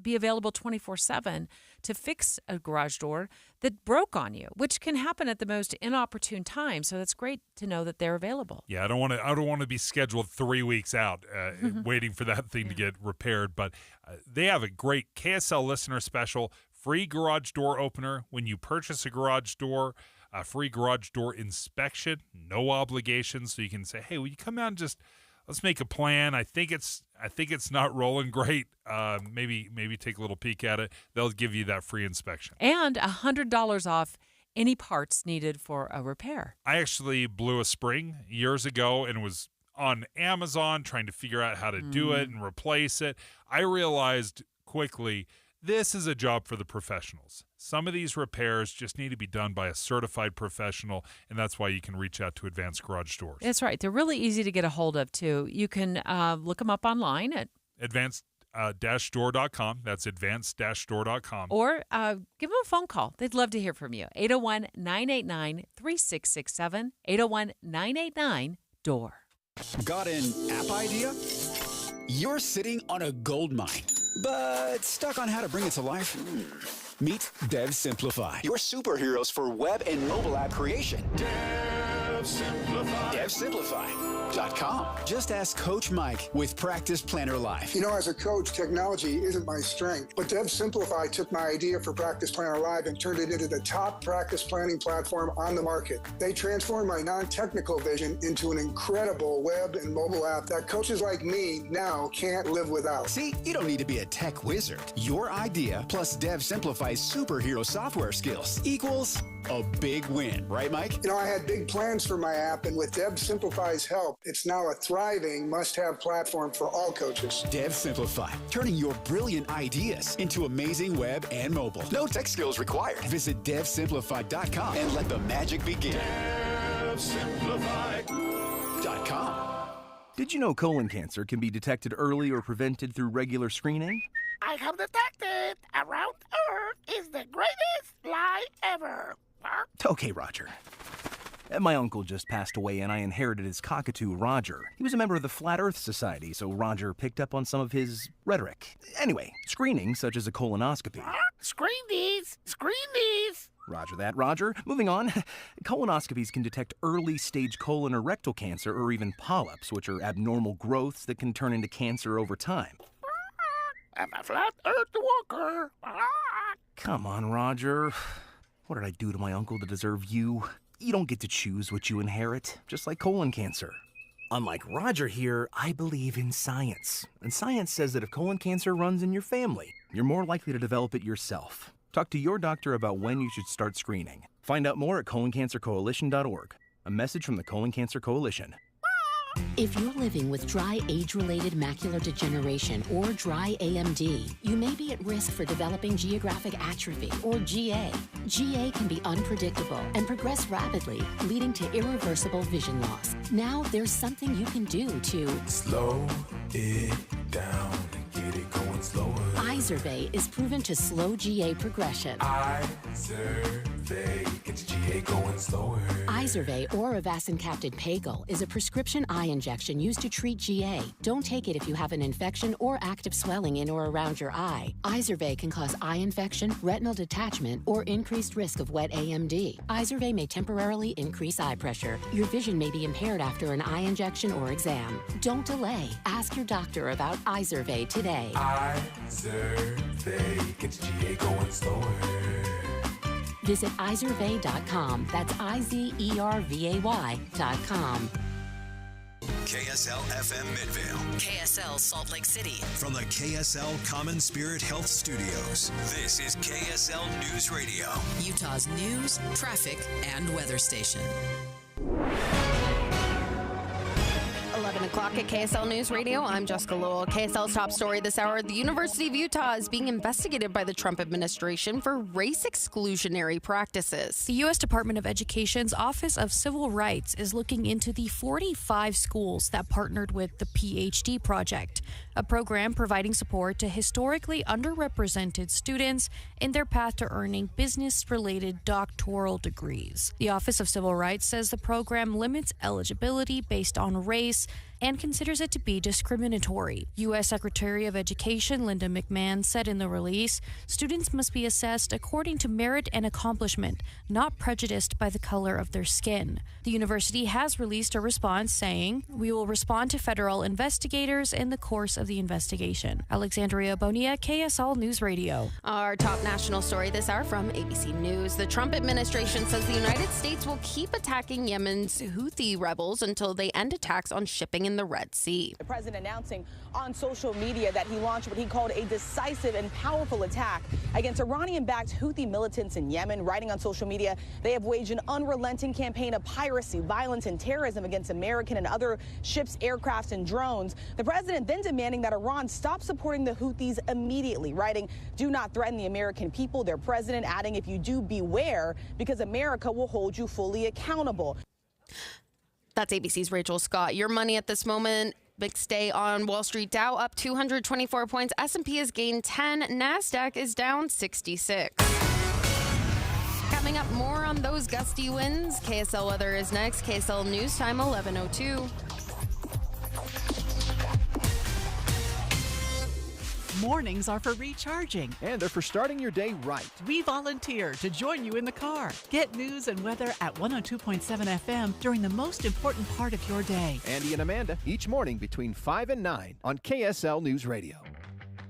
be available 24/7 to fix a garage door that broke on you, which can happen at the most inopportune time. So that's great to know that they're available. Yeah, I don't want to be scheduled 3 weeks out waiting for that thing to get repaired. But they have a great KSL listener special, free garage door opener when you purchase a garage door. Free garage door inspection, no obligations. So you can say, hey, will you come out and just let's make a plan. I think it's not rolling great. Maybe take a little peek at it. They'll give you that free inspection. And $100 off any parts needed for a repair. I actually blew a spring years ago and was on Amazon trying to figure out how to do it and replace it. I realized quickly this is a job for the professionals. Some of these repairs just need to be done by a certified professional, and that's why you can reach out to Advanced Garage Doors. That's right. They're really easy to get a hold of, too. You can look them up online at advanced-door.com. That's advanced-door.com. Or give them a phone call. They'd love to hear from you. 801-989-3667, 801-989-DOOR. Got an app idea? You're sitting on a gold mine, but stuck on how to bring it to life? Meet Dev Simplify, your superheroes for web and mobile app creation. Dev Simplify. DevSimplify.com. Just ask Coach Mike with Practice Planner Live. As a coach, technology isn't my strength, but Dev Simplify took my idea for Practice Planner Live and turned it into the top practice planning platform on the market. They transformed my non-technical vision into an incredible web and mobile app that coaches like me now can't live without. See, you don't need to be a tech wizard. Your idea plus Dev Simplify's superhero software skills equals a big win, right, Mike? I had big plans for my app, and with Dev Simplify's help, it's now a thriving must-have platform for all coaches. Dev Simplify, turning your brilliant ideas into amazing web and mobile. No tech skills required. Visit DevSimplify.com and let the magic begin. DevSimplify.com. Did you know colon cancer can be detected early or prevented through regular screening? I have detected Around Earth is the greatest lie ever. Okay, Roger. My uncle just passed away and I inherited his cockatoo, Roger. He was a member of the Flat Earth Society, so Roger picked up on some of his rhetoric. Anyway, screening, such as a colonoscopy. Screen these! Screen these! Roger that, Roger. Moving on. Colonoscopies can detect early-stage colon or rectal cancer or even polyps, which are abnormal growths that can turn into cancer over time. I'm a flat earth walker. Come on, Roger. What did I do to my uncle to deserve you? You don't get to choose what you inherit, just like colon cancer. Unlike Roger here, I believe in science. And science says that if colon cancer runs in your family, you're more likely to develop it yourself. Talk to your doctor about when you should start screening. Find out more at coloncancercoalition.org. A message from the Colon Cancer Coalition. If you're living with dry age-related macular degeneration or dry AMD, you may be at risk for developing geographic atrophy or GA. GA can be unpredictable and progress rapidly, leading to irreversible vision loss. Now there's something you can do to slow it down and get it going slower. Izervay is proven to slow GA progression. Izervay gets GA going slower. Izervay or avacincaptad pagel is a prescription eye injection used to treat GA. Don't take it if you have an infection or active swelling in or around your eye. Izervay can cause eye infection, retinal detachment, or increased risk of wet AMD. Izervay may temporarily increase eye pressure. Your vision may be impaired after an eye injection or exam. Don't delay. Ask your doctor about Izervay today. Izervay gets GA going slower. Visit Izervay.com. That's IZERVAY.com. KSL FM Midvale. KSL Salt Lake City. From the KSL Common Spirit Health Studios, this is KSL News Radio. Utah's news, traffic, and weather station. 11 o'clock at KSL News Radio. I'm Jessica Lowell. KSL's top story this hour. The University of Utah is being investigated by the Trump administration for race exclusionary practices. The U.S. Department of Education's Office of Civil Rights is looking into the 45 schools that partnered with the PhD Project, a program providing support to historically underrepresented students in their path to earning business-related doctoral degrees. The Office of Civil Rights says the program limits eligibility based on race and considers it to be discriminatory. U.S. Secretary of Education Linda McMahon said in the release, students must be assessed according to merit and accomplishment, not prejudiced by the color of their skin. The university has released a response saying, "We will respond to federal investigators in the course of the investigation." Alexandria Bonilla, KSL News Radio. Our top national story this hour from ABC News. The Trump administration says the United States will keep attacking Yemen's Houthi rebels until they end attacks on shipping in the Red Sea. The president announcing on social media that he launched what he called a decisive and powerful attack against Iranian-backed Houthi militants in Yemen. Writing on social media, they have waged an unrelenting campaign of piracy, violence, and terrorism against American and other ships, aircrafts, and drones. The president then demanding that Iran stop supporting the Houthis immediately, writing, "Do not threaten the American people." Their president adding, "If you do, beware, because America will hold you fully accountable." That's ABC's Rachel Scott. Your money at this moment. Mixed day on Wall Street. Dow up 224 points. S&P has gained 10. NASDAQ is down 66. Coming up, more on those gusty winds. KSL weather is next. KSL News Time 11:02. Mornings are for recharging. And they're for starting your day right. We volunteer to join you in the car. Get news and weather at 102.7 FM during the most important part of your day. Andy and Amanda, each morning between 5 and 9 on KSL News Radio.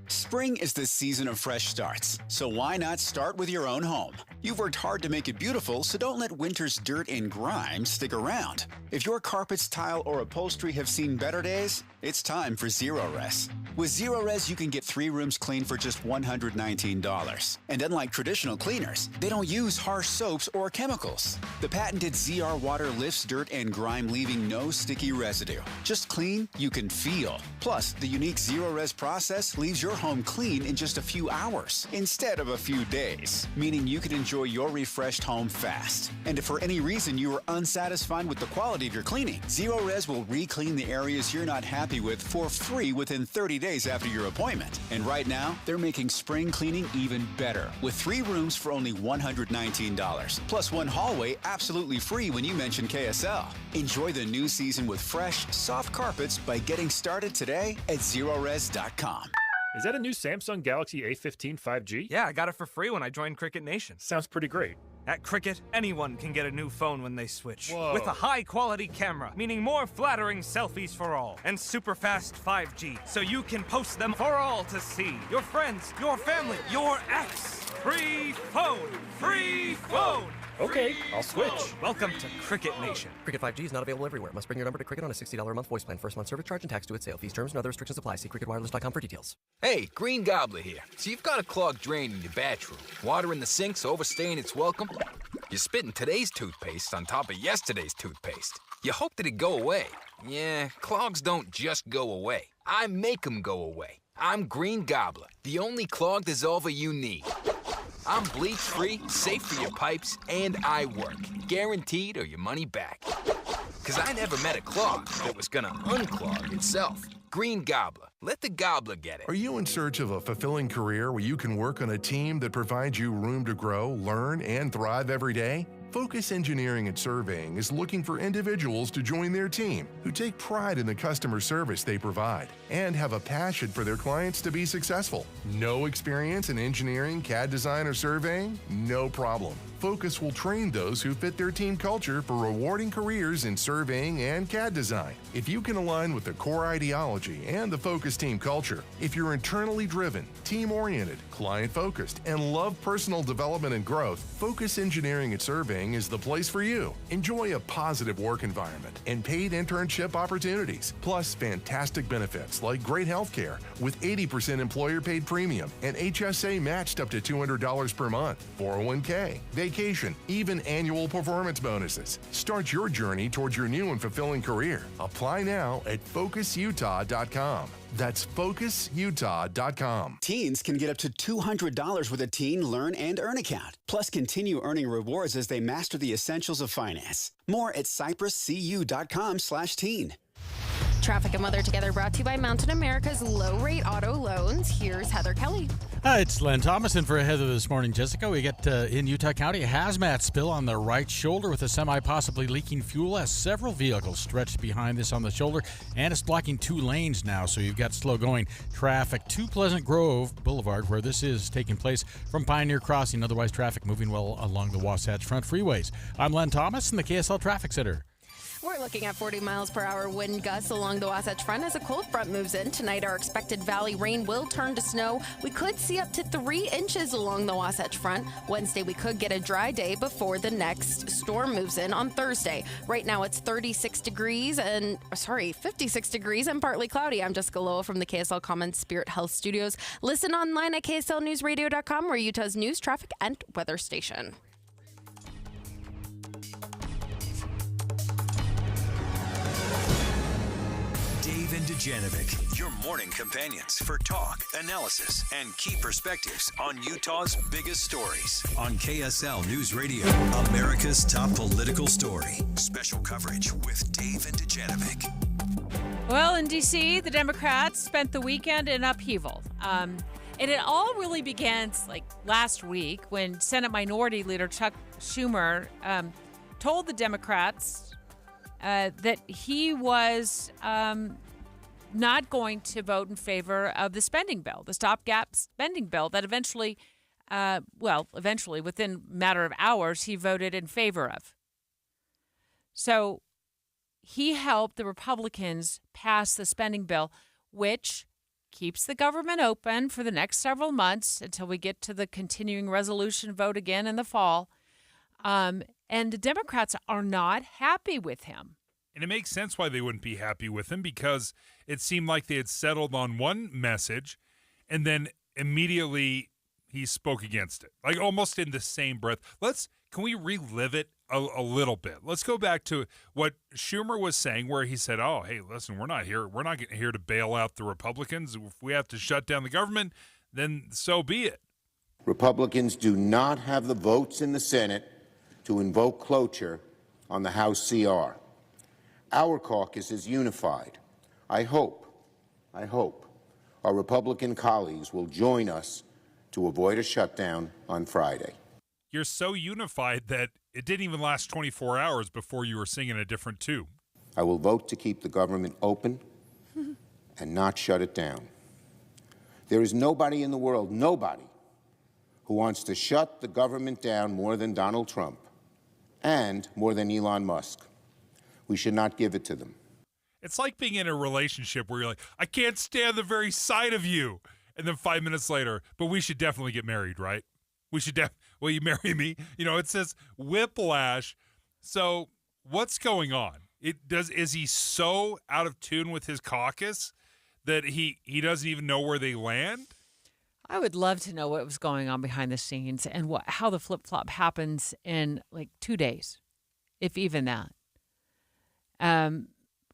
Spring is the season of fresh starts, so why not start with your own home? You've worked hard to make it beautiful, so don't let winter's dirt and grime stick around. If your carpets, tile, or upholstery have seen better days, it's time for Zero Res. With Zero Res, you can get 3 rooms cleaned for just $119. And unlike traditional cleaners, they don't use harsh soaps or chemicals. The patented ZR water lifts dirt and grime, leaving no sticky residue. Just clean you can feel. Plus, the unique Zero Res process leaves your home clean in just a few hours instead of a few days, meaning you can enjoy your refreshed home fast. And if for any reason you are unsatisfied with the quality of your cleaning, Zero Res will re-clean the areas you're not happy with for free within 30 days after your appointment. And right now, they're making spring cleaning even better with 3 rooms for only $119, plus 1 hallway absolutely free when you mention KSL. Enjoy the new season with fresh, soft carpets by getting started today at ZeroRes.com. Is that a new Samsung Galaxy A15 5G? Yeah, I got it for free when I joined Cricket Nation. Sounds pretty great. At Cricket, anyone can get a new phone when they switch. Whoa. With a high-quality camera, meaning more flattering selfies for all, and super fast 5G, so you can post them for all to see. Your friends, your family, your ex. Free phone! Free phone! Okay, I'll switch. Welcome to Cricket Nation. Cricket 5G is not available everywhere. Must bring your number to Cricket on a $60 a month voice plan. First month service charge and tax due at sale. Fees, terms, and other restrictions apply. See cricketwireless.com for details. Hey, Green Gobbler here. So you've got a clogged drain in your bathroom. Water in the sink's overstaying its welcome. You're spitting today's toothpaste on top of yesterday's toothpaste. You hope that it go away. Yeah, clogs don't just go away. I make them go away. I'm Green Gobbler, the only clog dissolver you need. I'm bleach-free, safe for your pipes, and I work. Guaranteed or your money back. Because I never met a clog that was gonna unclog itself. Green Gobbler. Let the gobbler get it. Are you in search of a fulfilling career where you can work on a team that provides you room to grow, learn, and thrive every day? Focus Engineering and Surveying is looking for individuals to join their team who take pride in the customer service they provide and have a passion for their clients to be successful. No experience in engineering, CAD design, or surveying? No problem. Focus will train those who fit their team culture for rewarding careers in surveying and CAD design. If you can align with the core ideology and the Focus team culture, if you're internally driven, team-oriented, client-focused, and love personal development and growth, Focus Engineering and Surveying is the place for you. Enjoy a positive work environment and paid internship opportunities, plus fantastic benefits like great health care with 80% employer-paid premium and HSA matched up to $200 per month, 401k, vacation, even annual performance bonuses. Start your journey towards your new and fulfilling career. Apply now at FocusUtah.com. That's FocusUtah.com. Teens can get up to $200 with a Teen Learn and Earn account. Plus, continue earning rewards as they master the essentials of finance. More at CypressCU.com/teen. Traffic and weather together brought to you by Mountain America's low-rate auto loans. Here's Heather Kelly. It's Len Thomas in for Heather this morning. Jessica, we get in Utah County a hazmat spill on the right shoulder with a semi possibly leaking fuel as several vehicles stretched behind this on the shoulder, and it's blocking 2 lanes now, so you've got slow going traffic to Pleasant Grove Boulevard, where this is taking place from Pioneer Crossing. Otherwise, traffic moving well along the Wasatch Front freeways. I'm Len Thomas in the KSL Traffic Center. We're looking at 40 miles per hour wind gusts along the Wasatch Front as a cold front moves in. Tonight, our expected valley rain will turn to snow. We could see up to 3 inches along the Wasatch Front. Wednesday, we could get a dry day before the next storm moves in on Thursday. Right now, it's 56 degrees and partly cloudy. I'm Jessica Lowell from the KSL Commons Spirit Health Studios. Listen online at KSLNewsRadio.com, we're Utah's news, traffic, and weather station. Dave and Dujanovic, your morning companions for talk, analysis, and key perspectives on Utah's biggest stories. On KSL News Radio, America's top political story. Special coverage with Dave and Dujanovic. Well, in D.C., the Democrats spent the weekend in upheaval. And it all really began like last week when Senate Minority Leader Chuck Schumer told the Democrats that he was not going to vote in favor of the spending bill, the stopgap spending bill that eventually, within a matter of hours, he voted in favor of. So he helped the Republicans pass the spending bill, which keeps the government open for the next several months until we get to the continuing resolution vote again in the fall. And the Democrats are not happy with him. And it makes sense why they wouldn't be happy with him, because it seemed like they had settled on one message and then immediately he spoke against it, like almost in the same breath. Can we relive it a little bit? Let's go back to what Schumer was saying, where he said, oh, hey, listen, we're not here to bail out the Republicans. If we have to shut down the government, then so be it. Republicans do not have the votes in the Senate to invoke cloture on the House CR. Our caucus is unified. I hope our Republican colleagues will join us to avoid a shutdown on Friday. You're so unified that it didn't even last 24 hours before you were singing a different tune. I will vote to keep the government open and not shut it down. There is nobody in the world, nobody, who wants to shut the government down more than Donald Trump and more than Elon Musk. We should not give it to them. It's like being in a relationship where you're like, I can't stand the very sight of you. And then 5 minutes later, but we should definitely get married, right? We should will you marry me? You know, it says whiplash. So what's going on? Is he so out of tune with his caucus that he doesn't even know where they land? I would love to know what was going on behind the scenes and how the flip-flop happens in like 2 days, if even that.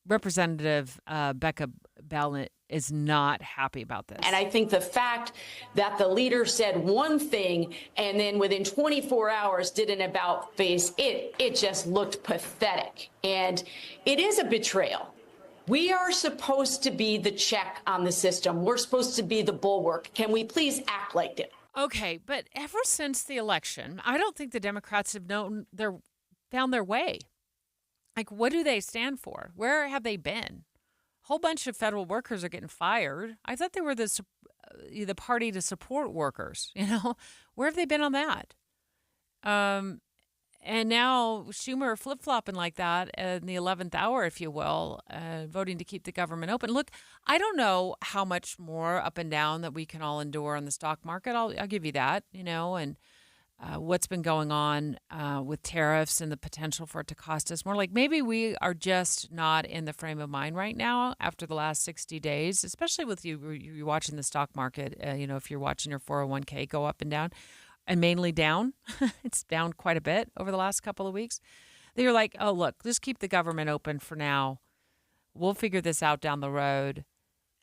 Representative Becca Balint is not happy about this. And I think the fact that the leader said one thing and then within 24 hours did an about face, it just looked pathetic. And it is a betrayal. We are supposed to be the check on the system. We're supposed to be the bulwark. Can we please act like it? Okay, but ever since the election, I don't think the Democrats have found their way. Like, what do they stand for? Where have they been? A whole bunch of federal workers are getting fired. I thought they were the party to support workers. You know, where have they been on that? And now Schumer flip-flopping like that in the 11th hour, if you will, voting to keep the government open. Look, I don't know how much more up and down that we can all endure on the stock market. I'll give you that, you know, and what's been going on with tariffs and the potential for it to cost us more. Like maybe we are just not in the frame of mind right now after the last 60 days, especially with you're watching the stock market, you know, if you're watching your 401k go up and down. And mainly down. It's down quite a bit over the last couple of weeks. They're like, oh, look, just keep the government open for now. We'll figure this out down the road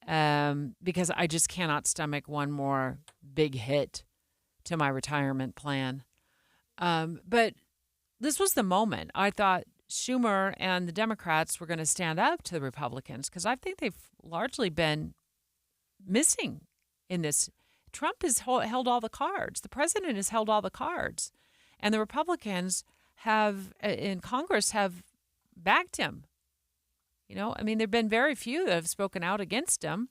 because I just cannot stomach one more big hit to my retirement plan. But this was the moment. I thought Schumer and the Democrats were going to stand up to the Republicans because I think they've largely been missing in this. Trump has held all the cards. The president has held all the cards. And the Republicans in Congress have backed him. You know, I mean, there have been very few that have spoken out against him.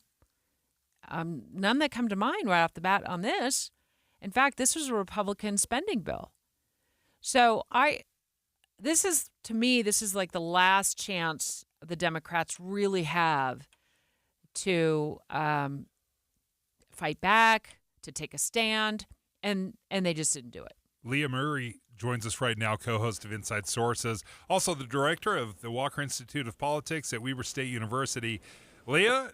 None that come to mind right off the bat on this. In fact, this was a Republican spending bill. So this is like the last chance the Democrats really have to fight back, to take a stand, and they just didn't do it. Leah Murray joins us right now, co-host of Inside Sources, also the director of the Walker Institute of Politics at Weber State University. Leah,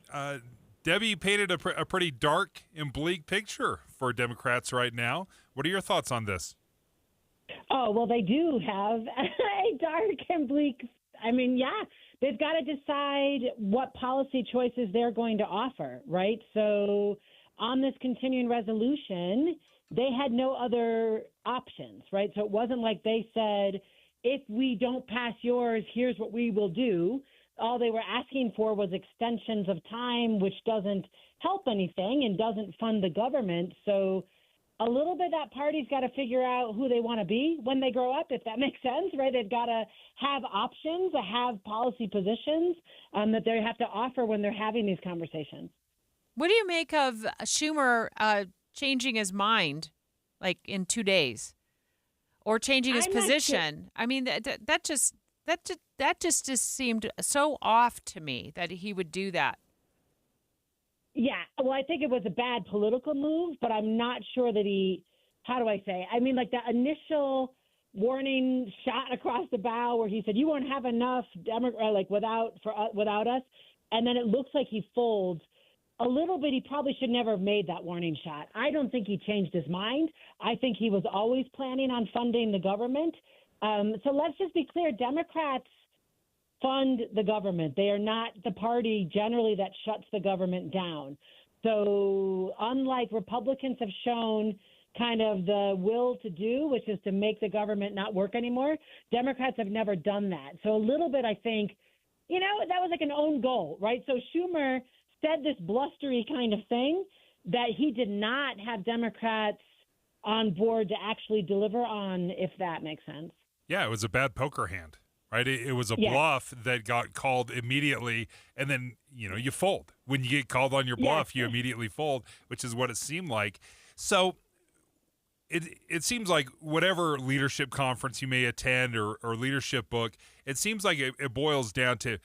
Debbie painted a pretty dark and bleak picture for Democrats right now. What are your thoughts on this? Oh, well, they do have a dark and bleak. I mean, yeah, they've got to decide what policy choices they're going to offer, right? So on this continuing resolution, they had no other options, right? So it wasn't like they said, if we don't pass yours, here's what we will do. All they were asking for was extensions of time, which doesn't help anything and doesn't fund the government. So a little bit that party's got to figure out who they want to be when they grow up, if that makes sense, right? They've got to have options, have policy positions that they have to offer when they're having these conversations. What do you make of Schumer changing his mind, like in 2 days, or changing his position? I mean, that just seemed so off to me that he would do that. Yeah, well, I think it was a bad political move, but I'm not sure that how do I say? I mean, like the initial warning shot across the bow where he said, you won't have enough without us. And then it looks like he folds. A little bit, he probably should never have made that warning shot. I don't think he changed his mind. I think he was always planning on funding the government. So let's just be clear. Democrats fund the government. They are not the party generally that shuts the government down. So unlike Republicans have shown kind of the will to do, which is to make the government not work anymore, Democrats have never done that. So a little bit, I think, that was like an own goal, right? So Schumer said this blustery kind of thing that he did not have Democrats on board to actually deliver on, if that makes sense. Yeah, it was a bad poker hand, right? It was a bluff that got called immediately, and then, you fold. when you get called on your bluff, you immediately fold, which is what it seemed like. So it seems like whatever leadership conference you may attend or leadership book, it seems like it boils down to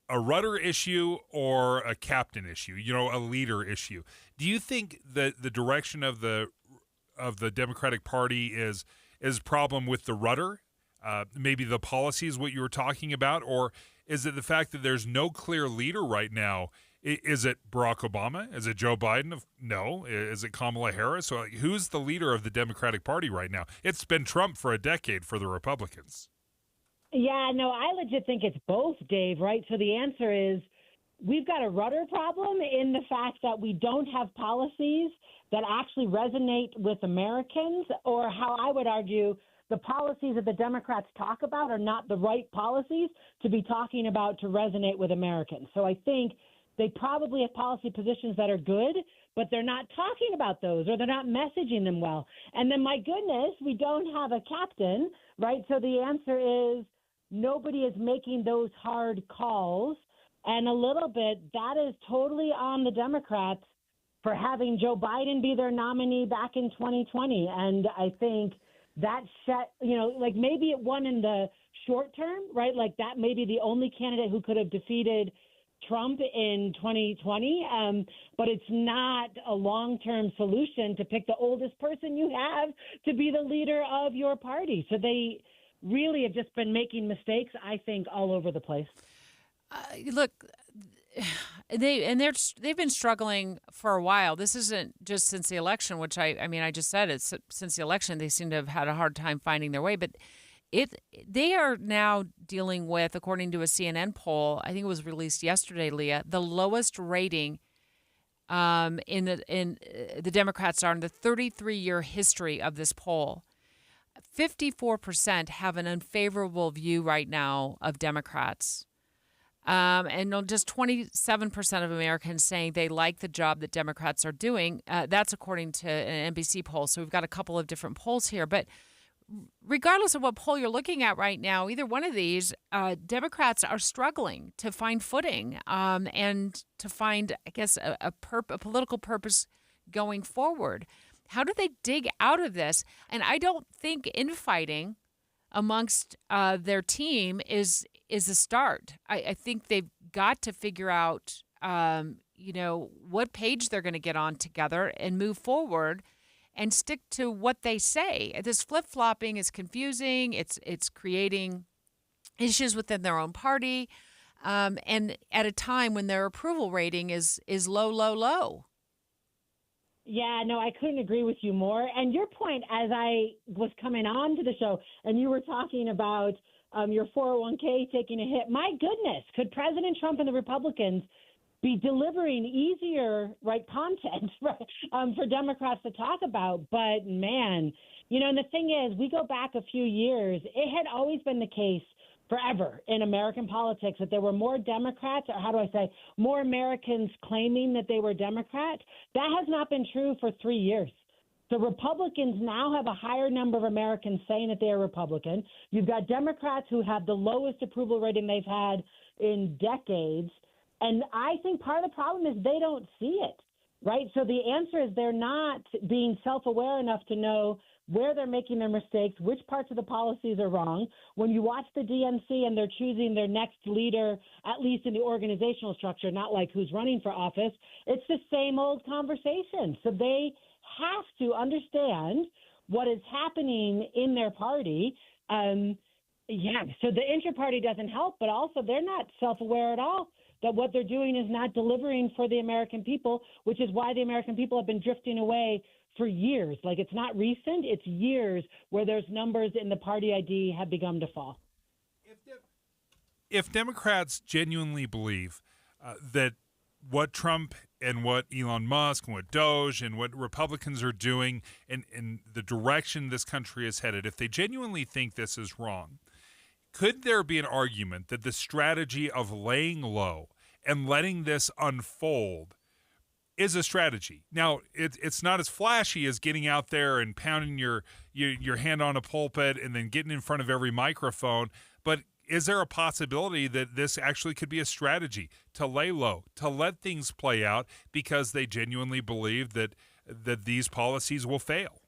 a rudder issue or a captain issue, a leader issue. Do you think that the direction of the Democratic Party is problem with the rudder? Maybe the policy is what you were talking about, or is it the fact that there's no clear leader right now? Is it Barack Obama? Is it Joe Biden? No. Is it Kamala Harris? Or who's the leader of the Democratic Party right now? It's been Trump for a decade for the Republicans. Yeah, no, I legit think it's both, Dave, right? So the answer is we've got a rudder problem in the fact that we don't have policies that actually resonate with Americans, or how I would argue the policies that the Democrats talk about are not the right policies to be talking about to resonate with Americans. So I think they probably have policy positions that are good, but they're not talking about those, or they're not messaging them well. And then, my goodness, we don't have a captain, right? So the answer is nobody is making those hard calls. And a little bit, that is totally on the Democrats for having Joe Biden be their nominee back in 2020. And I think that set, like maybe it won in the short term, right? Like that may be the only candidate who could have defeated Trump in 2020, but it's not a long-term solution to pick the oldest person you have to be the leader of your party. So they really have just been making mistakes, I think, all over the place. Look, they've been struggling for a while. This isn't just since the election, which I just said it's since the election they seem to have had a hard time finding their way. But they are now dealing with, according to a CNN poll, I think it was released yesterday, Leah, the lowest rating in the Democrats are in the 33-year history of this poll. 54% have an unfavorable view right now of Democrats. And just 27% of Americans saying they like the job that Democrats are doing. That's according to an NBC poll. So we've got a couple of different polls here. But regardless of what poll you're looking at right now, either one of these, Democrats are struggling to find footing and to find, I guess, a political purpose going forward. How do they dig out of this? And I don't think infighting amongst their team is a start. I think they've got to figure out, what page they're going to get on together and move forward and stick to what they say. This flip-flopping is confusing. It's creating issues within their own party, and at a time when their approval rating is low, low, low. Yeah, no, I couldn't agree with you more. And your point, as I was coming on to the show, and you were talking about your 401k taking a hit, my goodness, could President Trump and the Republicans be delivering easier, content for Democrats to talk about? But, man, and the thing is, we go back a few years, it had always been the case forever in American politics that there were more Democrats, or how do I say, more Americans claiming that they were Democrat. That has not been true for 3 years. So Republicans now have a higher number of Americans saying that they are Republican. You've got Democrats who have the lowest approval rating they've had in decades. And I think part of the problem is they don't see it, right? So the answer is they're not being self-aware enough to know where they're making their mistakes, which parts of the policies are wrong. When you watch the DNC and they're choosing their next leader, at least in the organizational structure, not like who's running for office, it's the same old conversation. So they have to understand what is happening in their party. So the inter-party doesn't help, but also they're not self-aware at all that what they're doing is not delivering for the American people, which is why the American people have been drifting away for years. Like, it's not recent, it's years where there's numbers in the party ID have begun to fall. If Democrats genuinely believe that what Trump and what Elon Musk and what Doge and what Republicans are doing and the direction this country is headed, if they genuinely think this is wrong, could there be an argument that the strategy of laying low and letting this unfold is a strategy? Now, it's not as flashy as getting out there and pounding your hand on a pulpit and then getting in front of every microphone, but is there a possibility that this actually could be a strategy to lay low, to let things play out because they genuinely believe that these policies will fail?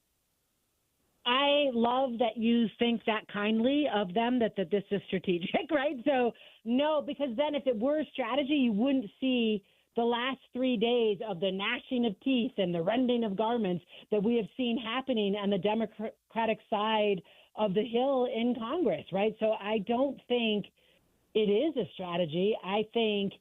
I love that you think that kindly of them, that this is strategic, right? So, no, because then if it were a strategy, you wouldn't see the last 3 days of the gnashing of teeth and the rending of garments that we have seen happening on the Democratic side of the Hill in Congress, right? So I don't think it is a strategy. I think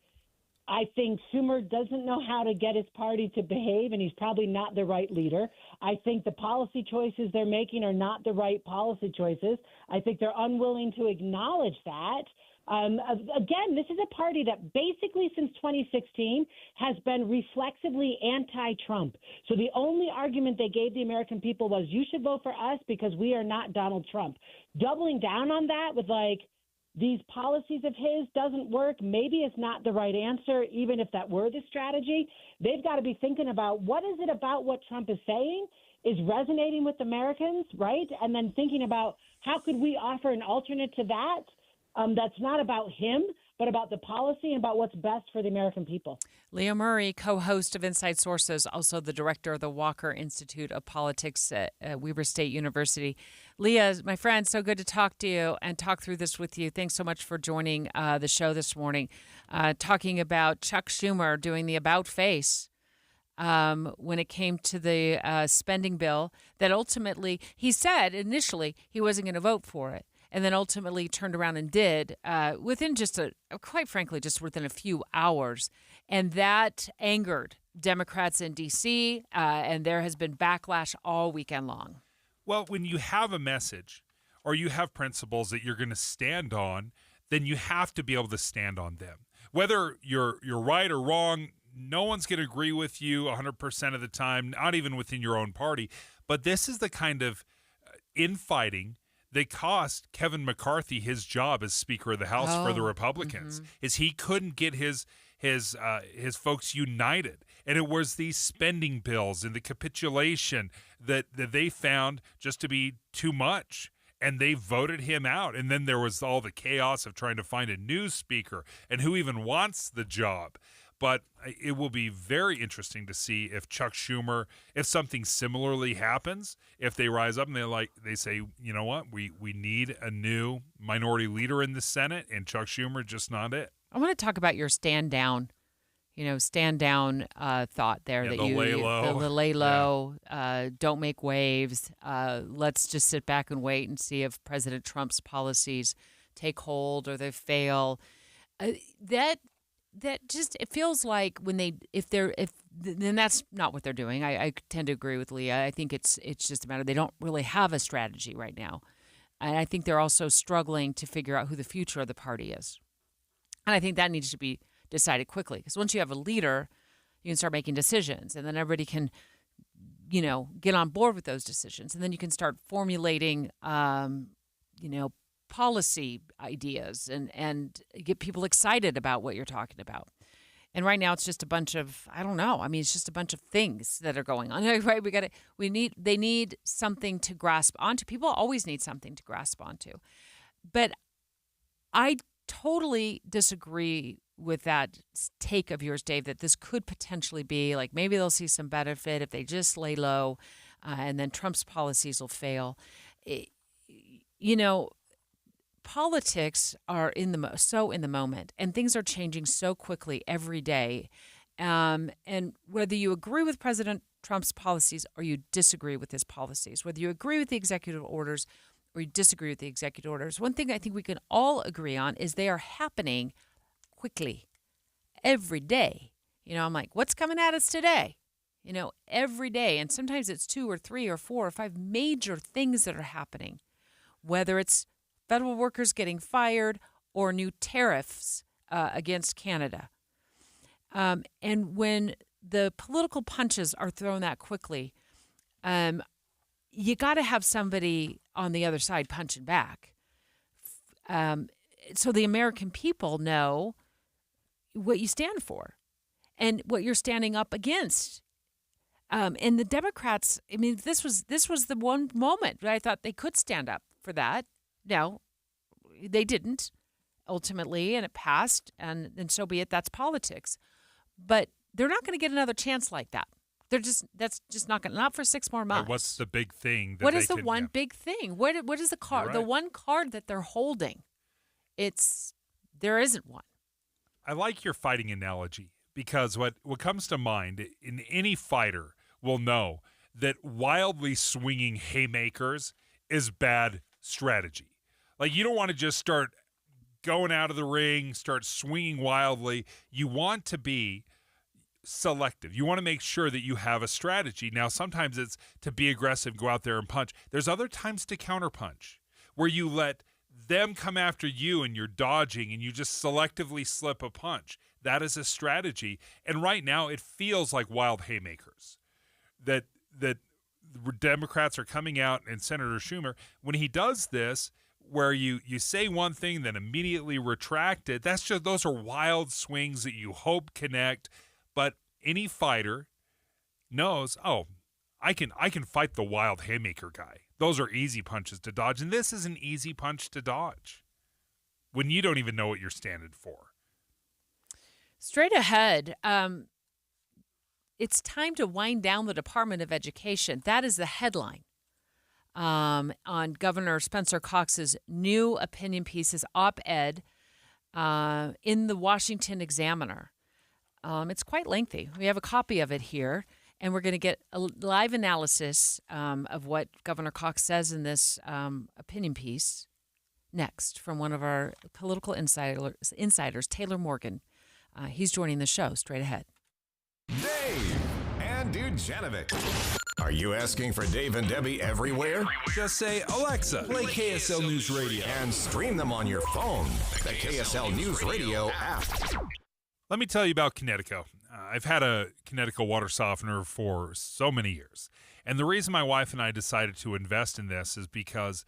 Schumer doesn't know how to get his party to behave, and he's probably not the right leader. I think the policy choices they're making are not the right policy choices. I think they're unwilling to acknowledge that. Again, this is a party that basically since 2016 has been reflexively anti-Trump. So the only argument they gave the American people was, you should vote for us because we are not Donald Trump. Doubling down on that with these policies of his doesn't work, maybe it's not the right answer, even if that were the strategy. They've got to be thinking about what is it about what Trump is saying is resonating with Americans, right? And then thinking about how could we offer an alternate to that that's not about him, but about the policy and about what's best for the American people. Leah Murray, co-host of Inside Sources, also the director of the Walker Institute of Politics at Weber State University. Leah, my friend, so good to talk to you and talk through this with you. Thanks so much for joining the show this morning, talking about Chuck Schumer doing the about face when it came to the spending bill that ultimately, he said initially he wasn't going to vote for it. And then ultimately turned around and did within quite frankly, just within a few hours. And that angered Democrats in D.C., and there has been backlash all weekend long. Well, when you have a message or you have principles that you're going to stand on, then you have to be able to stand on them. Whether you're right or wrong, no one's going to agree with you 100% of the time, not even within your own party. But this is the kind of infighting they cost Kevin McCarthy his job as Speaker of the House for the Republicans. Is he couldn't get his folks united, and it was these spending bills and the capitulation that they found just to be too much, and they voted him out. And then there was all the chaos of trying to find a new speaker and who even wants the job. But it will be very interesting to see if Chuck Schumer, if something similarly happens, if they rise up and they say, you know what, we need a new minority leader in the Senate, and Chuck Schumer just not it. I want to talk about your stand down thought there. Yeah, lay low. The lay low, don't make waves. Let's just sit back and wait and see if President Trump's policies take hold or they fail. That just, it feels like then that's not what they're doing. I tend to agree with Leah. I think it's just a matter, they don't really have a strategy right now. And I think they're also struggling to figure out who the future of the party is. And I think that needs to be decided quickly, because once you have a leader, you can start making decisions, and then everybody can, get on board with those decisions. And then you can start formulating, policy ideas and get people excited about what you're talking about. And right now it's just a bunch of, I don't know. I mean, it's just a bunch of things that are going on, right? They need something to grasp onto. People always need something to grasp onto. But I totally disagree with that take of yours, Dave, that this could potentially be like, maybe they'll see some benefit if they just lay low, and then Trump's policies will fail. Politics are so in the moment, and things are changing so quickly every day. And whether you agree with President Trump's policies or you disagree with his policies, whether you agree with the executive orders or you disagree with the executive orders, one thing I think we can all agree on is they are happening quickly every day. I'm like, what's coming at us today? Every day. And sometimes it's 2 or 3 or 4 or 5 major things that are happening, whether it's federal workers getting fired or new tariffs against Canada. And when the political punches are thrown that quickly, you got to have somebody on the other side punching back. So the American people know what you stand for and what you're standing up against. And the Democrats, I mean, this was the one moment that I thought they could stand up for that. No, they didn't. ultimately, and it passed, and so be it. That's politics. But they're not going to get another chance like that. That's just not going to, not for 6 more months. What's the big thing? What is the one big thing? What is the card? Right. The one card that they're holding? There isn't one. I like your fighting analogy because what comes to mind in any fighter will know that wildly swinging haymakers is bad strategy. Like, you don't want to just start going out of the ring, start swinging wildly. You want to be selective. You want to make sure that you have a strategy. Now, sometimes it's to be aggressive, go out there and punch. There's other times to counterpunch where you let them come after you and you're dodging and you just selectively slip a punch. That is a strategy. And right now it feels like wild haymakers that Democrats are coming out, and Senator Schumer, when he does this, where you say one thing then immediately retract it, those are wild swings that you hope connect. But any fighter knows, I can fight the wild haymaker guy. Those are easy punches to dodge, and this is an easy punch to dodge when you don't even know what you're standing for. Straight ahead, it's time to wind down the Department of Education. That is the headline on Governor Spencer Cox's new opinion piece, his op-ed in the Washington Examiner. It's quite lengthy. We have a copy of it here, and we're going to get a live analysis of what Governor Cox says in this opinion piece next from one of our political insiders, Taylor Morgan. He's joining the show straight ahead. Dave and Dujanovic. Are you asking for Dave and Debbie everywhere? Just say, Alexa, play KSL News Radio. And stream them on your phone. The KSL News Radio app. Let me tell you about Kinetico. I've had a Kinetico water softener for so many years. And the reason my wife and I decided to invest in this is because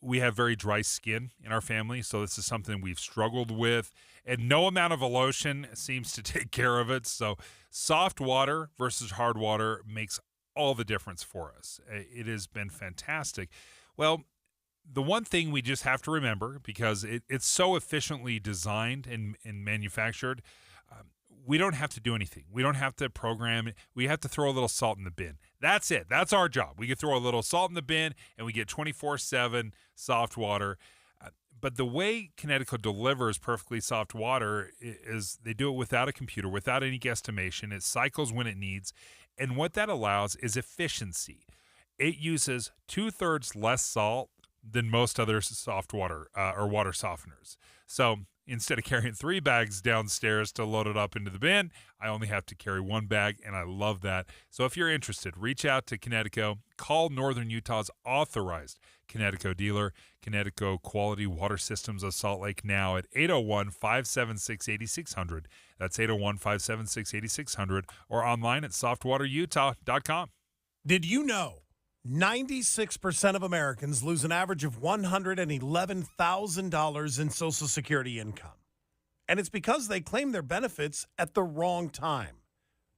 we have very dry skin in our family, so this is something we've struggled with, and no amount of a lotion seems to take care of it. So soft water versus hard water makes all the difference for us. It has been fantastic. Well, the one thing we just have to remember, because it's so efficiently designed and manufactured, we don't have to do anything. We don't have to program it. We have to throw a little salt in the bin. That's it. That's our job. We can throw a little salt in the bin, and we get 24/7 soft water. But the way Kinetico delivers perfectly soft water is they do it without a computer, without any guesstimation. It cycles when it needs. And what that allows is efficiency. It uses 2/3 less salt than most other soft water or water softeners. So instead of carrying 3 bags downstairs to load it up into the bin, I only have to carry 1 bag, and I love that. So if you're interested, reach out to Kinetico. Call Northern Utah's authorized Kinetico dealer, Kinetico Quality Water Systems of Salt Lake, now at 801-576-8600. That's 801-576-8600, or online at softwaterutah.com. Did you know 96% of Americans lose an average of $111,000 in Social Security income? And it's because they claim their benefits at the wrong time.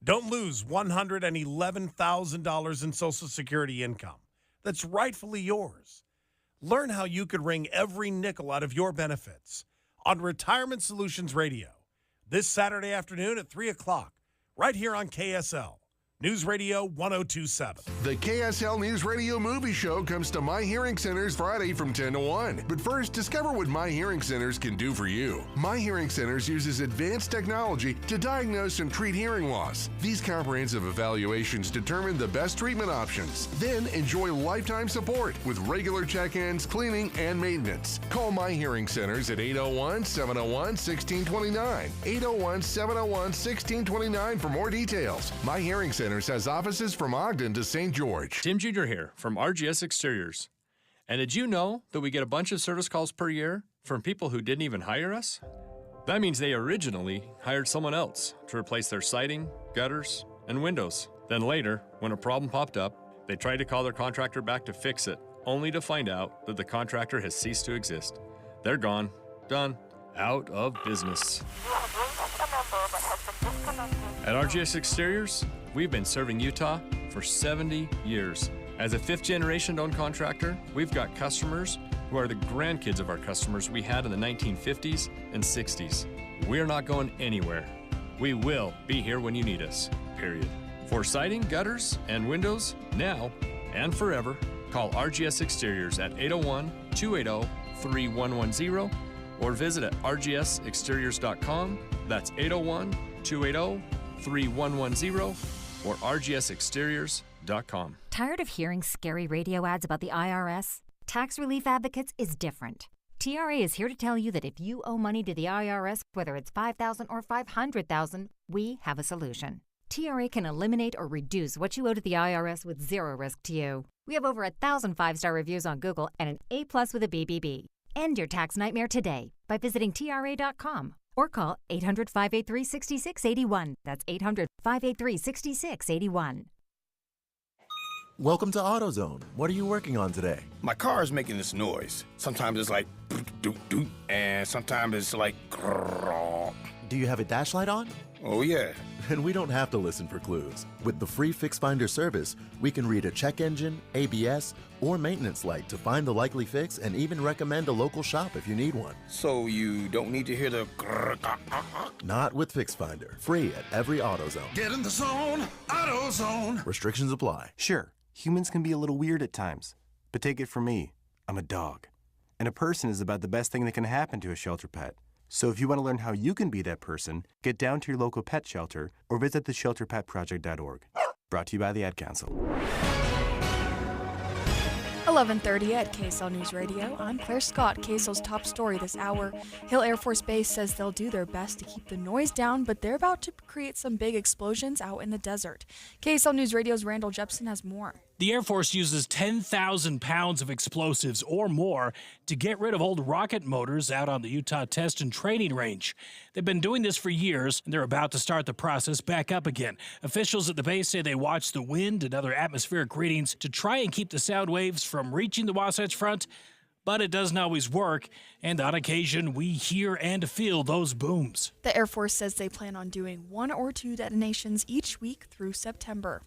Don't lose $111,000 in Social Security income that's rightfully yours. Learn how you could wring every nickel out of your benefits on Retirement Solutions Radio this Saturday afternoon at 3 o'clock, right here on KSL News Radio 1027. The KSL News Radio movie show comes to My Hearing Centers Friday from 10 to 1. But first, discover what My Hearing Centers can do for you. My Hearing Centers uses advanced technology to diagnose and treat hearing loss. These comprehensive evaluations determine the best treatment options. Then enjoy lifetime support with regular check-ins, cleaning, and maintenance. Call My Hearing Centers at 801-701-1629. 801-701-1629 for more details. My Hearing Centers has offices from Ogden to St. George. Tim Jr. here from RGS Exteriors. And did you know that we get a bunch of service calls per year from people who didn't even hire us? That means they originally hired someone else to replace their siding, gutters, and windows. Then later, when a problem popped up, they tried to call their contractor back to fix it, only to find out that the contractor has ceased to exist. They're gone, done, out of business. At RGS Exteriors, we've been serving Utah for 70 years. As a fifth-generation owned contractor, we've got customers who are the grandkids of our customers we had in the 1950s and 60s. We're not going anywhere. We will be here when you need us, period. For siding, gutters, and windows, now and forever, call RGS Exteriors at 801-280-3110 or visit at rgsexteriors.com. That's 801-280-3110 or rgsexteriors.com. Tired of hearing scary radio ads about the IRS? Tax Relief Advocates is different. TRA is here to tell you that if you owe money to the IRS, whether it's $5,000 or $500,000, we have a solution. TRA can eliminate or reduce what you owe to the IRS with zero risk to you. We have over 1,000 5-star reviews on Google and an A+ with a BBB. End your tax nightmare today by visiting TRA.com or call 800-583-6681. That's 800-583-6681. Welcome to AutoZone. What are you working on today? My car is making this noise. Sometimes it's like doot doot, and sometimes it's like grrr. Do you have a dash light on? Oh yeah. And we don't have to listen for clues. With the free Fix Finder service, we can read a check engine, ABS, or maintenance light to find the likely fix and even recommend a local shop if you need one. So you don't need to hear the grrr. Not with Fix Finder. Free at every AutoZone. Get in the zone, AutoZone. Restrictions apply. Sure, humans can be a little weird at times, but take it from me, I'm a dog. And a person is about the best thing that can happen to a shelter pet. So if you want to learn how you can be that person, get down to your local pet shelter or visit theshelterpetproject.org. Brought to you by the Ad Council. 11:30 at KSL News Radio. I'm Claire Scott. KSL's top story this hour. Hill Air Force Base says they'll do their best to keep the noise down, but they're about to create some big explosions out in the desert. KSL News Radio's Randall Jepson has more. The Air Force uses 10,000 pounds of explosives or more to get rid of old rocket motors out on the Utah Test and Training Range. They've been doing this for years, and they're about to start the process back up again. Officials at the base say they watch the wind and other atmospheric readings to try and keep the sound waves from reaching the Wasatch Front, but it doesn't always work, and on occasion we hear and feel those booms. The Air Force says they plan on doing 1 or 2 detonations each week through September.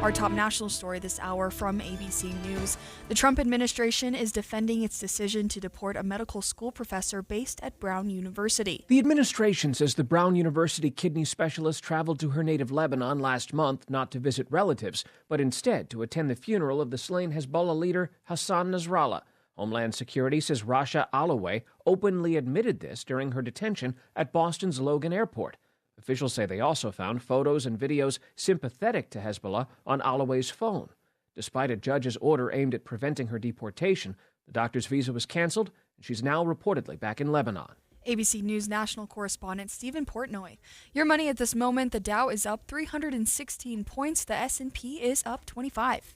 Our top national story this hour from ABC News. The Trump administration is defending its decision to deport a medical school professor based at Brown University. The administration says the Brown University kidney specialist traveled to her native Lebanon last month not to visit relatives, but instead to attend the funeral of the slain Hezbollah leader Hassan Nasrallah. Homeland Security says Rasha Alloway openly admitted this during her detention at Boston's Logan Airport. Officials say they also found photos and videos sympathetic to Hezbollah on Alloway's phone. Despite a judge's order aimed at preventing her deportation, the doctor's visa was canceled, and she's now reportedly back in Lebanon. ABC News national correspondent Stephen Portnoy. Your money at this moment, the Dow is up 316 points, the S&P is up 25.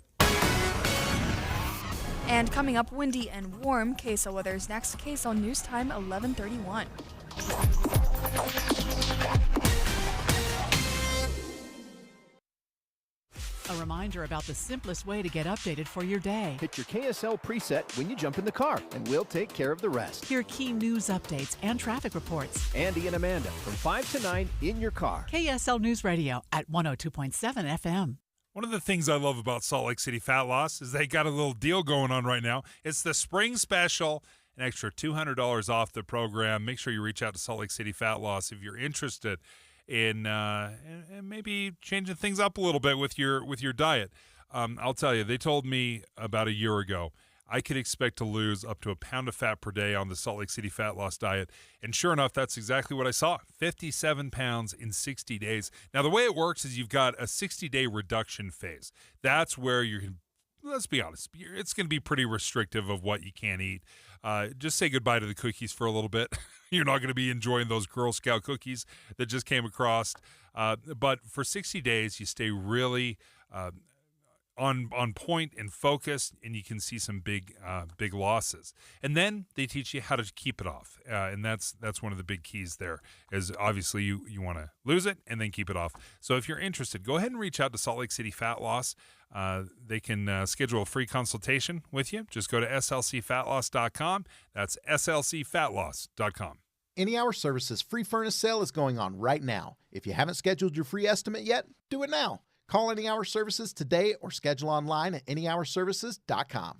And coming up, windy and warm. KSL weather is next. KSL News Time, 11:31. A reminder about the simplest way to get updated for your day. Hit your KSL preset when you jump in the car, and we'll take care of the rest. Hear key news updates and traffic reports. Andy and Amanda from 5 to 9 in your car. KSL News Radio at 102.7 FM. One of the things I love about Salt Lake City Fat Loss is they got a little deal going on right now. It's the spring special, an extra $200 off the program. Make sure you reach out to Salt Lake City Fat Loss if you're interested in maybe changing things up a little bit with your diet. I'll tell you, they told me about a year ago I could expect to lose up to a pound of fat per day on the Salt Lake City Fat Loss diet. And sure enough, that's exactly what I saw, 57 pounds in 60 days. Now, the way it works is you've got a 60-day reduction phase. That's where let's be honest, it's going to be pretty restrictive of what you can eat. Just say goodbye to the cookies for a little bit. You're not going to be enjoying those Girl Scout cookies that just came across. But for 60 days, you stay really on point and focused, and you can see some big losses. And then they teach you how to keep it off, and that's one of the big keys there. Is obviously you want to lose it and then keep it off. So if you're interested, go ahead and reach out to Salt Lake City Fat Loss. They can schedule a free consultation with you. Just go to slcfatloss.com. That's slcfatloss.com. Any Hour Services free furnace sale is going on right now. If you haven't scheduled your free estimate yet, do it now. Call Any Hour Services today or schedule online at anyhourservices.com.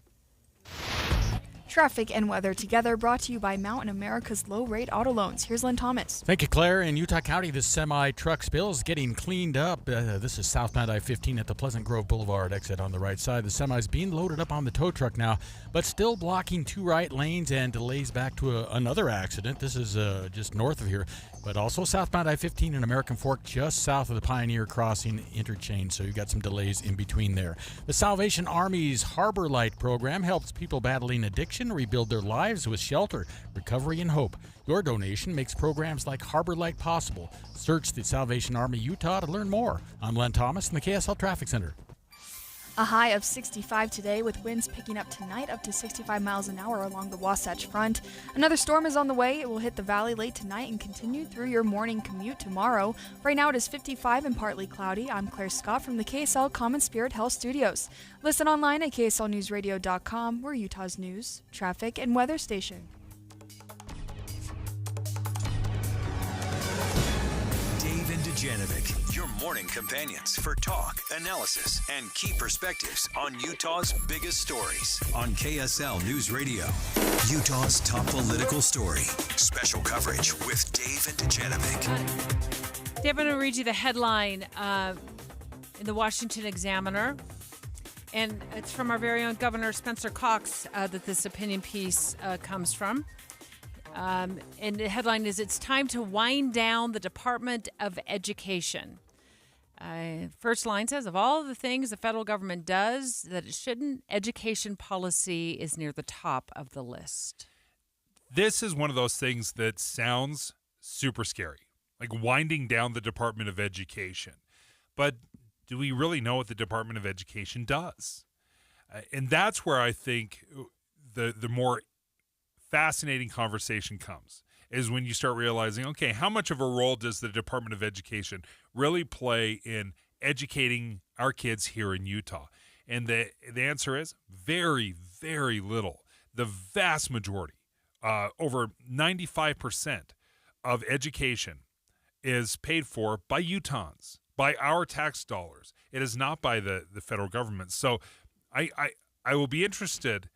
Traffic and weather together, brought to you by Mountain America's low-rate auto loans. Here's Len Thomas. Thank you, Claire. In Utah County, this semi-truck spill is getting cleaned up. This is southbound I-15 at the Pleasant Grove Boulevard exit on the right side. The semi's being loaded up on the tow truck now, but still blocking 2 right lanes and delays back to another accident. This is just north of here, but also southbound I-15 in American Fork, just south of the Pioneer Crossing interchange, so you've got some delays in between there. The Salvation Army's Harbor Light program helps people battling addiction rebuild their lives with shelter, recovery, and hope. Your donation makes programs like Harbor Light possible. Search the Salvation Army Utah to learn more. I'm Len Thomas in the KSL Traffic Center. A high of 65 today, with winds picking up tonight up to 65 miles an hour along the Wasatch Front. Another storm is on the way. It will hit the valley late tonight and continue through your morning commute tomorrow. Right now it is 55 and partly cloudy. I'm Claire Scott from the KSL Common Spirit Health Studios. Listen online at kslnewsradio.com. We're Utah's news, traffic, and weather station. Dave and Dujanovic, your morning companions for talk, analysis, and key perspectives on Utah's biggest stories on KSL News Radio. Utah's top political story. Special coverage with Dave and Dujanovic. Dave, I'm going to read you the headline in the Washington Examiner. And it's from our very own Governor Spencer Cox that this opinion piece comes from. And the headline is, "It's time to wind down the Department of Education." First line says, "Of all the things the federal government does that it shouldn't, education policy is near the top of the list." This is one of those things that sounds super scary, like winding down the Department of Education. But do we really know what the Department of Education does? And that's where I think the more fascinating conversation comes, is when you start realizing, okay, how much of a role does the Department of Education really play in educating our kids here in Utah? And the answer is very, very little. The vast majority, over 95% of education is paid for by Utahns, by our tax dollars. It is not by the federal government. So I will be interested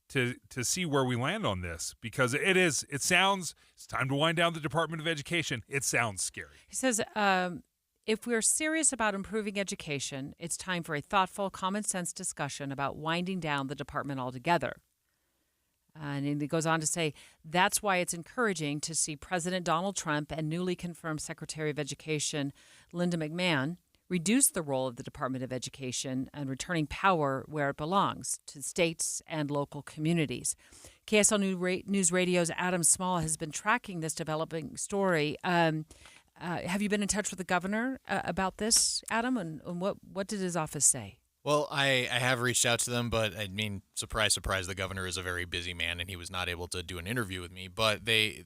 to see where we land on this, because it sounds, it's time to wind down the Department of Education. It sounds scary. He says, if we're serious about improving education, it's time for a thoughtful, common sense discussion about winding down the department altogether. And he goes on to say, that's why it's encouraging to see President Donald Trump and newly confirmed Secretary of Education Linda McMahon reduce the role of the Department of Education and returning power where it belongs, to states and local communities. KSL News Radio's Adam Small has been tracking this developing story. Have you been in touch with the governor about this, Adam? And what did his office say? Well, I have reached out to them, but I mean, surprise, surprise, the governor is a very busy man, and he was not able to do an interview with me. But they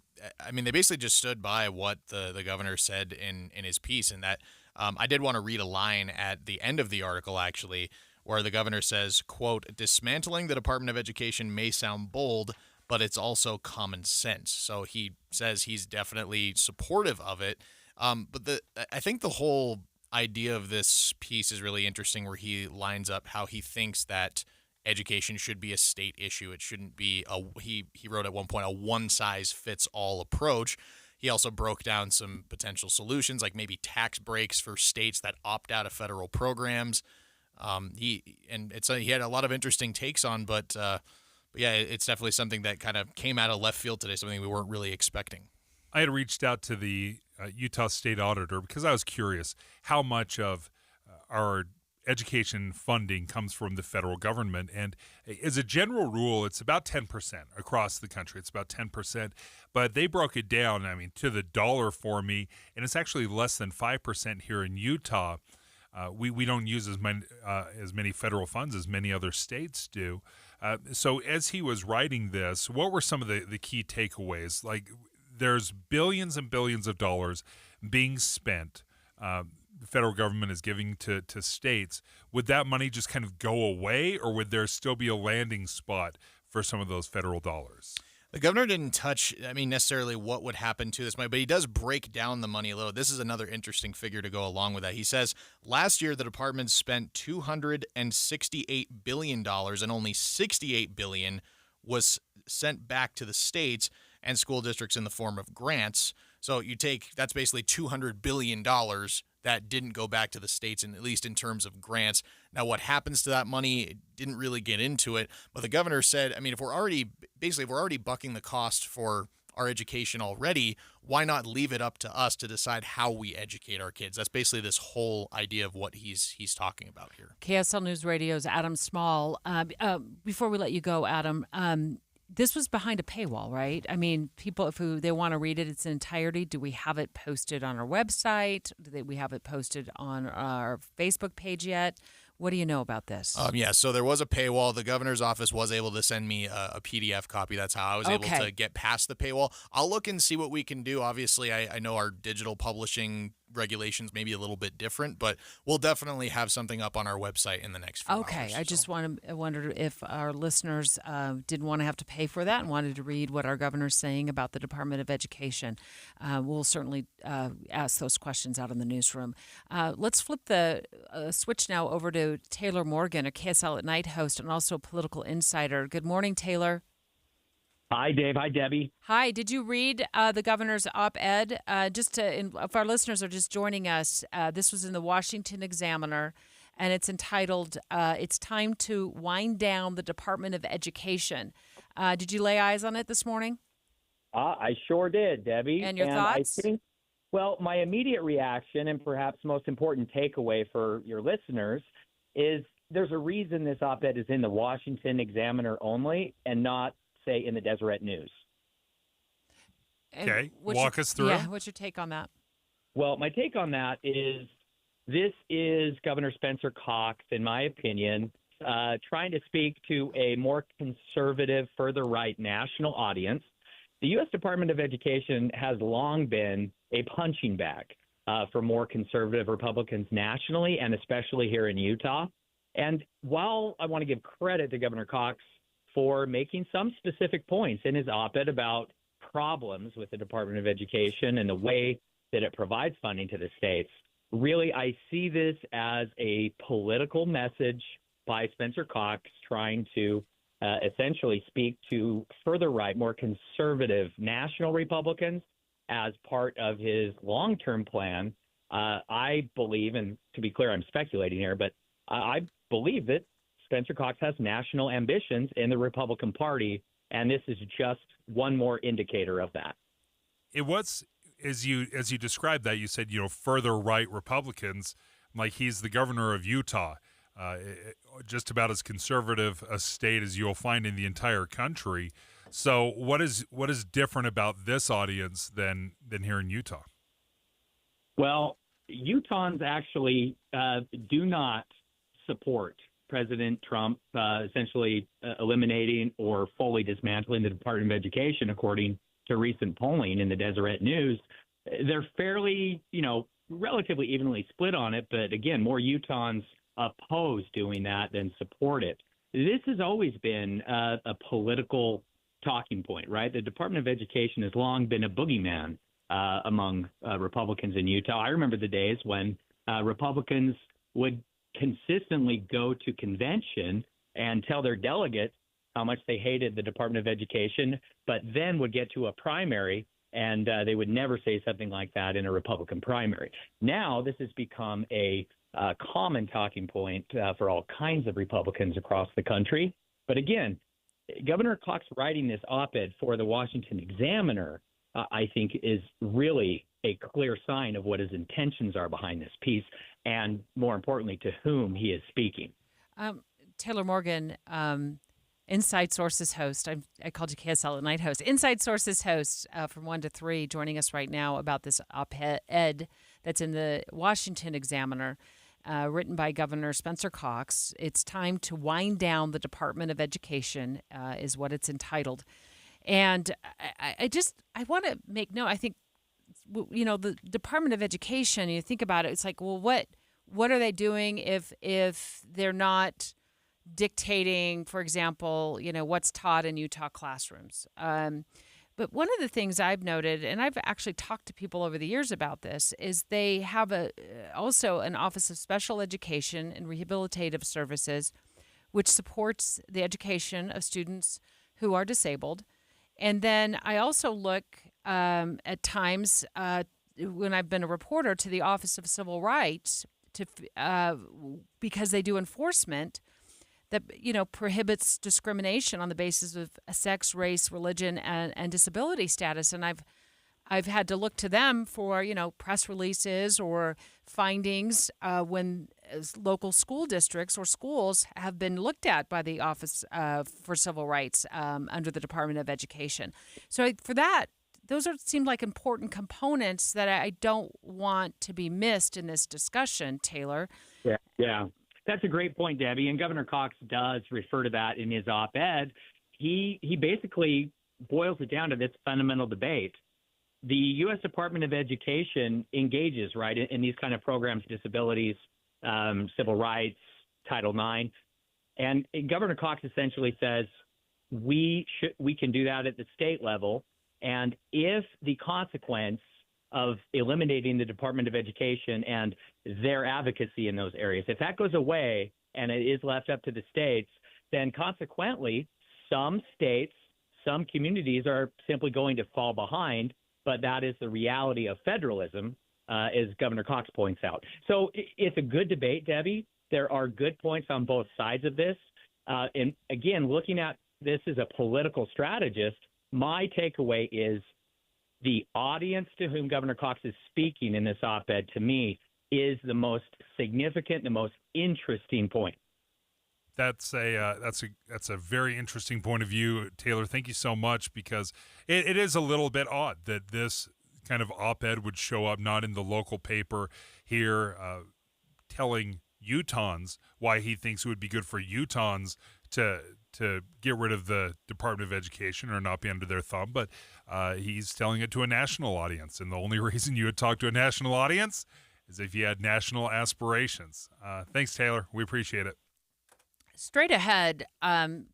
basically just stood by what the governor said in his piece, and that I did want to read a line at the end of the article, actually, where the governor says, quote, "Dismantling the Department of Education may sound bold, but it's also common sense." So he says he's definitely supportive of it. But I think the whole idea of this piece is really interesting, where he lines up how he thinks that education should be a state issue. It shouldn't be he wrote at one point, a one-size-fits-all approach. He also broke down some potential solutions, like maybe tax breaks for states that opt out of federal programs. He had a lot of interesting takes on, but yeah, it's definitely something that kind of came out of left field today, something we weren't really expecting. I had reached out to the Utah State Auditor because I was curious how much of our education funding comes from the federal government. And as a general rule, it's about 10% across the country. It's about 10%. But they broke it down, to the dollar for me, and it's actually less than 5% here in Utah. We don't use as many federal funds as many other states do. So as he was writing this, what were some of the key takeaways? Like, there's billions and billions of dollars being spent. The federal government is giving to states. Would that money just kind of go away, or would there still be a landing spot for some of those federal dollars? The governor didn't touch, necessarily what would happen to this money, but he does break down the money a little. This is another interesting figure to go along with that. He says last year the department spent $268 billion and only $68 billion was sent back to the states and school districts in the form of grants. So that's basically $200 billion that didn't go back to the states, and at least in terms of grants. Now, what happens to that money? It didn't really get into it, but the governor said, if we're already bucking the cost for our education already, why not leave it up to us to decide how we educate our kids? That's basically this whole idea of what he's talking about here. KSL News Radio's Adam Small. Before we let you go, Adam, this was behind a paywall, right? People, if they want to read it, its entirety, do we have it posted on our website? Do we have it posted on our Facebook page yet? What do you know about this? So there was a paywall. The governor's office was able to send me a PDF copy. That's how I was able to get past the paywall. I'll look and see what we can do. Obviously, I know our digital publishing regulations may be a little bit different, but we'll definitely have something up on our website in the next few hours. Okay, I just wondered if our listeners didn't want to have to pay for that and wanted to read what our governor's saying about the Department of Education. We'll certainly ask those questions out in the newsroom. Let's flip the switch now over to Taylor Morgan, a KSL at Night host and also a political insider. Good morning, Taylor. Hi, Dave. Hi, Debbie. Hi. Did you read the governor's op-ed? If our listeners are just joining us, this was in the Washington Examiner, and it's entitled, It's Time to Wind Down the Department of Education. Did you lay eyes on it this morning? I sure did, Debbie. And your thoughts? My immediate reaction and perhaps most important takeaway for your listeners is there's a reason this op-ed is in the Washington Examiner only and not, say, in the Deseret News. Okay, walk us through. Yeah, what's your take on that? Well, my take on that is this is Governor Spencer Cox, in my opinion, trying to speak to a more conservative, further right national audience. The U.S. Department of Education has long been a punching bag for more conservative Republicans nationally and especially here in Utah. And while I want to give credit to Governor Cox for making some specific points in his op-ed about problems with the Department of Education and the way that it provides funding to the states, really, I see this as a political message by Spencer Cox trying to essentially speak to further right, more conservative national Republicans as part of his long-term plan. I believe, and to be clear, I'm speculating here, but I believe that Spencer Cox has national ambitions in the Republican Party, and this is just one more indicator of that. It was, as you described that, you said, further right Republicans, like he's the governor of Utah, just about as conservative a state as you'll find in the entire country. So what is different about this audience than here in Utah? Well, Utahns actually do not support President Trump essentially eliminating or fully dismantling the Department of Education, according to recent polling in the Deseret News. They're fairly, relatively evenly split on it. But again, more Utahns oppose doing that than support it. This has always been a political talking point, right? The Department of Education has long been a boogeyman among Republicans in Utah. I remember the days when Republicans would consistently go to convention and tell their delegates how much they hated the Department of Education, but then would get to a primary and they would never say something like that in a Republican primary. Now this has become a common talking point for all kinds of Republicans across the country. But again, Governor Cox writing this op-ed for the Washington Examiner, I think, is really a clear sign of what his intentions are behind this piece, and more importantly, to whom he is speaking. Taylor Morgan, Inside Sources host. I called you KSL at Night host. Inside Sources host from 1 to 3, joining us right now about this op-ed that's in the Washington Examiner, written by Governor Spencer Cox. It's time to wind down the Department of Education, is what it's entitled. And I want to make note. I think, the Department of Education, you think about it, it's like, well, what are they doing if they're not dictating, for example, what's taught in Utah classrooms. But one of the things I've noted, and I've actually talked to people over the years about this, is they have also an Office of Special Education and Rehabilitative Services, which supports the education of students who are disabled. And then I also look at times when I've been a reporter to the Office of Civil Rights because they do enforcement that prohibits discrimination on the basis of sex, race, religion, and disability status. And I've had to look to them for press releases or findings when local school districts or schools have been looked at by the Office for Civil Rights under the Department of Education. So for that, those seem like important components that I don't want to be missed in this discussion, Taylor. Yeah. That's a great point, Debbie. And Governor Cox does refer to that in his op-ed. He basically boils it down to this fundamental debate. The U.S. Department of Education engages, right, in these kind of programs, disabilities, civil rights, Title IX. And Governor Cox essentially says we can do that at the state level. And if the consequence of eliminating the Department of Education and their advocacy in those areas, if that goes away and it is left up to the states, then consequently some states, some communities are simply going to fall behind. But that is the reality of federalism, as Governor Cox points out. So it's a good debate, Debbie. There are good points on both sides of this. And again, looking at this as a political strategist, my takeaway is the audience to whom Governor Cox is speaking in this op-ed, to me, is the most significant, the most interesting point. That's a very interesting point of view, Taylor. Thank you so much, because it is a little bit odd that this kind of op-ed would show up not in the local paper here, telling Utahns why he thinks it would be good for Utahns to get rid of the Department of Education or not be under their thumb, but he's telling it to a national audience. And the only reason you would talk to a national audience is if you had national aspirations. Thanks, Taylor. We appreciate it. Straight ahead,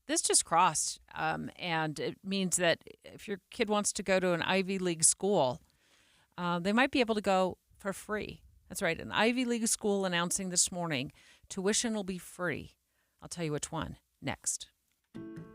this just crossed, and it means that if your kid wants to go to an Ivy League school, they might be able to go for free. That's right, an Ivy League school announcing this morning tuition will be free. I'll tell you which one next.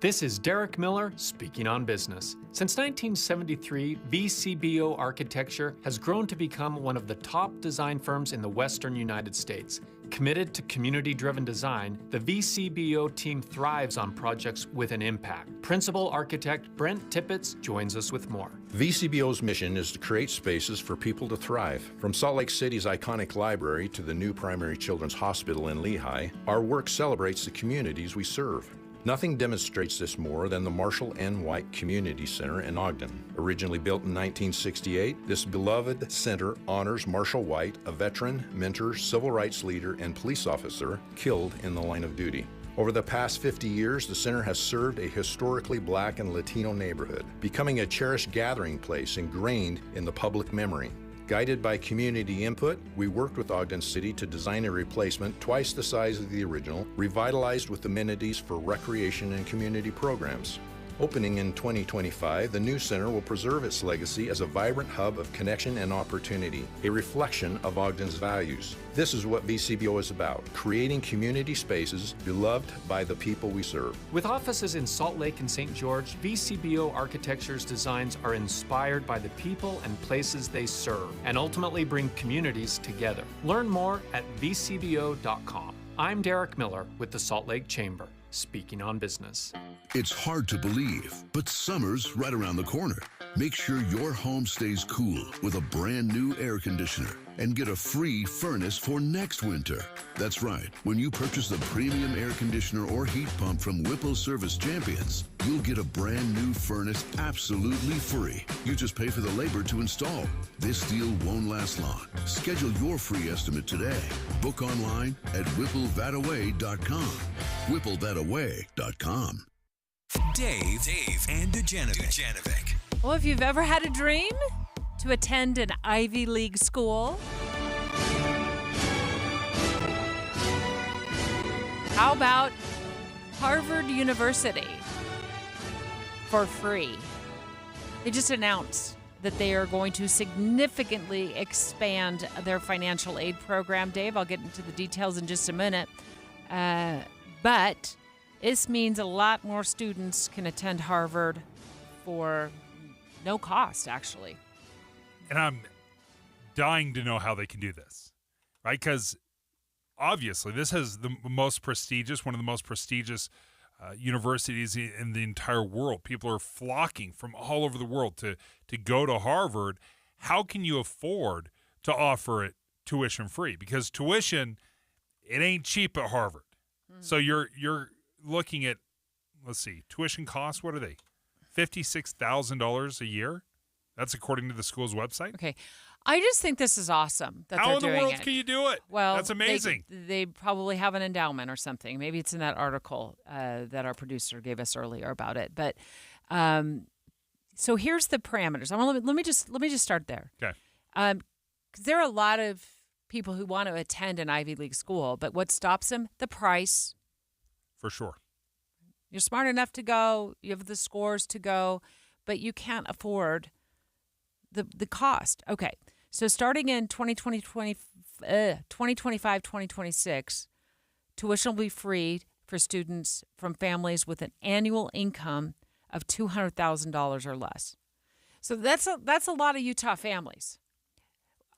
This is Derek Miller speaking on business. Since 1973, VCBO Architecture has grown to become one of the top design firms in the Western United States. Committed to community-driven design, the VCBO team thrives on projects with an impact. Principal architect Brent Tippett joins us with more. VCBO's mission is to create spaces for people to thrive. From Salt Lake City's iconic library to the new Primary Children's Hospital in Lehigh, our work celebrates the communities we serve. Nothing demonstrates this more than the Marshall N. White Community Center in Ogden. Originally built in 1968, this beloved center honors Marshall White, a veteran, mentor, civil rights leader, and police officer killed in the line of duty. Over the past 50 years, the center has served a historically Black and Latino neighborhood, becoming a cherished gathering place ingrained in the public memory. Guided by community input, we worked with Ogden City to design a replacement twice the size of the original, revitalized with amenities for recreation and community programs. Opening in 2025, the new center will preserve its legacy as a vibrant hub of connection and opportunity, a reflection of Ogden's values. This is what VCBO is about, creating community spaces beloved by the people we serve. With offices in Salt Lake and St. George, VCBO Architecture's designs are inspired by the people and places they serve and ultimately bring communities together. Learn more at vcbo.com. I'm Derek Miller with the Salt Lake Chamber, speaking on business. It's hard to believe, but summer's right around the corner. Make sure your home stays cool with a brand new air conditioner and get a free furnace for next winter. That's right. When you purchase the premium air conditioner or heat pump from Whipple Service Champions, you'll get a brand new furnace absolutely free. You just pay for the labor to install. This deal won't last long. Schedule your free estimate today. Book online at whipplethataway.com. whipplethataway.com. Dave, and Dujanovic. Well, if you've ever had a dream to attend an Ivy League school, how about Harvard University for free. They just announced that they are going to significantly expand their financial aid program. Dave, I'll get into the details in just a minute. But this means a lot more students can attend Harvard for no cost, actually. And I'm dying to know how they can do this, right? Because obviously this is one of the most prestigious universities in the entire world. People are flocking from all over the world to go to Harvard. How can you afford to offer it tuition free? Because tuition, it ain't cheap at Harvard. So you're looking at, let's see, tuition costs, what are they? $56,000 a year? That's according to the school's website. Okay. I just think this is awesome that How they're in the doing world it. can you do it? Well, that's amazing. They probably have an endowment or something. Maybe it's in that article that our producer gave us earlier about it. But so here's the parameters. Let me just start there. Okay. Because there are a lot of people who want to attend an Ivy League school, but what stops them? The price. For sure. You're smart enough to go. You have the scores to go, but you can't afford the cost. Okay. So starting in 2025, 2026, tuition will be free for students from families with an annual income of $200,000 or less. So that's a lot of Utah families.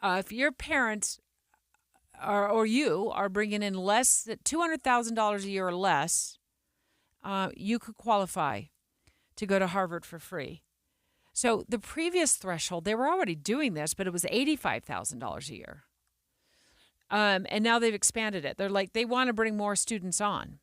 If your parents or you are bringing in less than $200,000 a year or less, you could qualify to go to Harvard for free. So the previous threshold, they were already doing this, but it was $85,000 a year. And now they've expanded it. They want to bring more students on.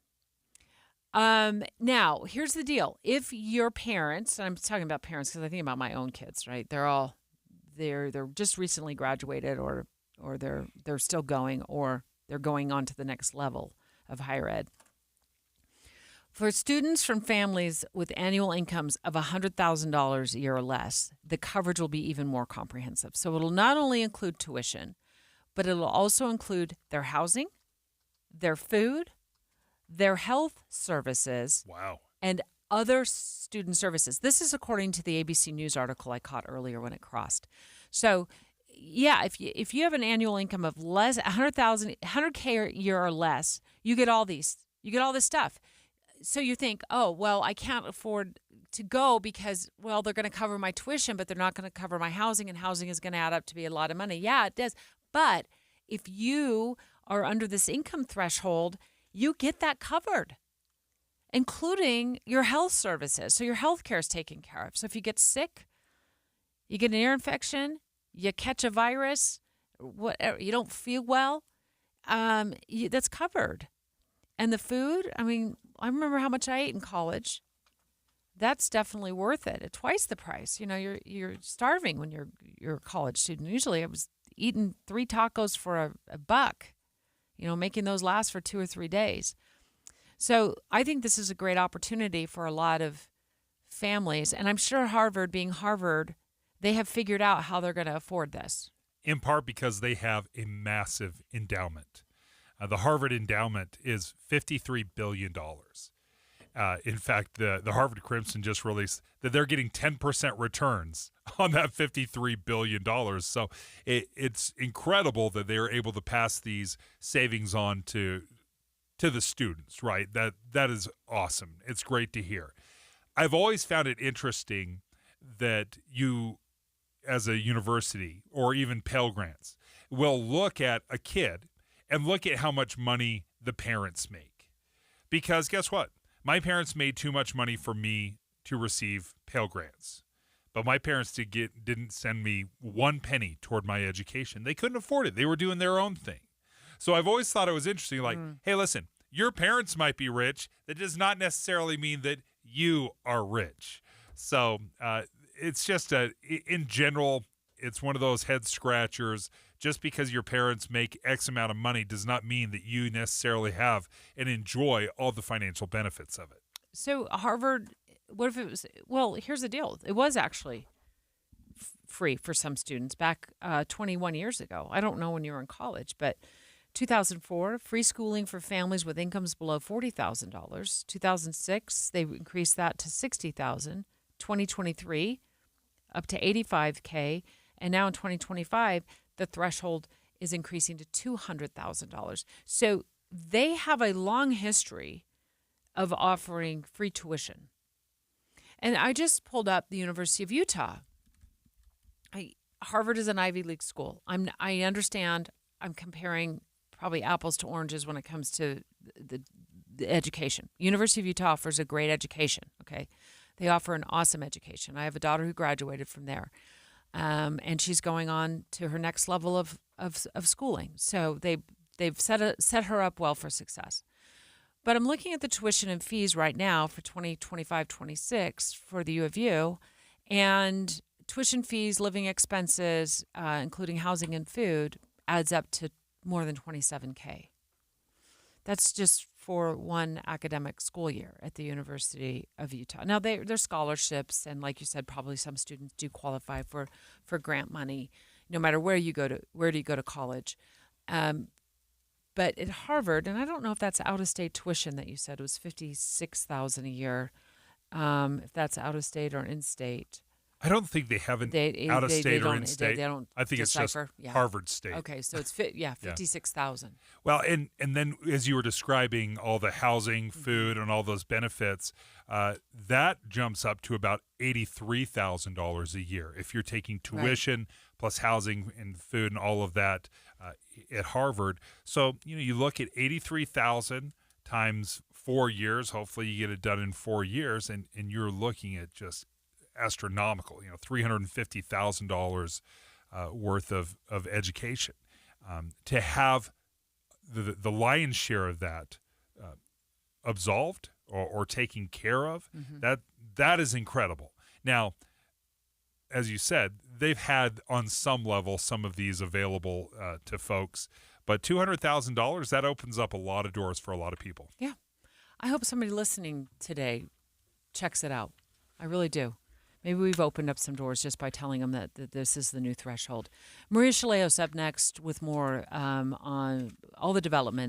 Now, here's the deal. If your parents, and I'm talking about parents because I think about my own kids, right? They're just recently graduated or they're still going or they're going on to the next level of higher ed. For students from families with annual incomes of $100,000 a year or less, the coverage will be even more comprehensive. So it'll not only include tuition, but it'll also include their housing, their food, their health services, and other student services. This is according to the ABC News article I caught earlier when it crossed. So, yeah, if you have an annual income of less $100K a year or less, you get all these. You get all this stuff. So you think, oh, well, I can't afford to go because, well, they're going to cover my tuition, but they're not going to cover my housing, and housing is going to add up to be a lot of money. Yeah, it does. But if you are under this income threshold, you get that covered, including your health services. So your health care is taken care of. So if you get sick, you get an ear infection, you catch a virus, whatever, you don't feel well, that's covered. And the food, I mean, I remember how much I ate in college. That's definitely worth it. At twice the price. You know, you're starving when you're a college student. Usually I was eating 3 tacos for a buck, you know, making those last for 2 or 3 days. So I think this is a great opportunity for a lot of families. And I'm sure Harvard, being Harvard, they have figured out how they're going to afford this. In part because they have a massive endowment. The Harvard endowment is $53 billion. In fact, the Harvard Crimson just released that they're getting 10% returns on that $53 billion. So it's incredible that they're able to pass these savings on to the students, right? That is awesome. It's great to hear. I've always found it interesting that you, as a university or even Pell Grants, will look at a kid and look at how much money the parents make. Because guess what? My parents made too much money for me to receive Pell Grants. But my parents didn't send me 1 penny toward my education. They couldn't afford it. They were doing their own thing. So I've always thought it was interesting, like, hey, listen, your parents might be rich. That does not necessarily mean that you are rich. So it's just in general, it's one of those head scratchers. Just because your parents make X amount of money does not mean that you necessarily have and enjoy all the financial benefits of it. So Harvard, what if it was, well, here's the deal. It was actually free for some students back 21 years ago. I don't know when you were in college, but 2004, free schooling for families with incomes below $40,000. 2006, they increased that to $60,000. 2023, up to $85K. And now in 2025, the threshold is increasing to $200,000. So they have a long history of offering free tuition. And I just pulled up the University of Utah. Harvard is an Ivy League school. I understand I'm comparing probably apples to oranges when it comes to the education. University of Utah offers a great education, okay? They offer an awesome education. I have a daughter who graduated from there, and she's going on to her next level of schooling. So they've set her up well for success. But I'm looking at the tuition and fees right now for 2025-26 for the U of U, and tuition fees, living expenses, including housing and food, adds up to more than $27K. That's just for one academic school year at the University of Utah. Now, there's scholarships, and like you said, probably some students do qualify for grant money, no matter where do you go to college. But at Harvard, and I don't know if that's out-of-state tuition that you said was $56,000 a year, if that's out-of-state or in-state. I don't think they have an out-of-state or in-state. They don't I think decipher. It's just Harvard State. Okay, so it's $56,000. Well, and then as you were describing all the housing, food, and all those benefits, that jumps up to about $83,000 a year if you're taking tuition plus housing and food and all of that at Harvard. So you look at $83,000 times 4 years. Hopefully, you get it done in 4 years, and you're looking at just astronomical, $350,000 worth of education. To have the lion's share of that absolved or taken care of, that is incredible. Now, as you said, they've had on some level some of these available to folks, but $200,000, that opens up a lot of doors for a lot of people. Yeah. I hope somebody listening today checks it out. I really do. Maybe we've opened up some doors just by telling them that this is the new threshold. Maria Chaleos up next with more on all the developments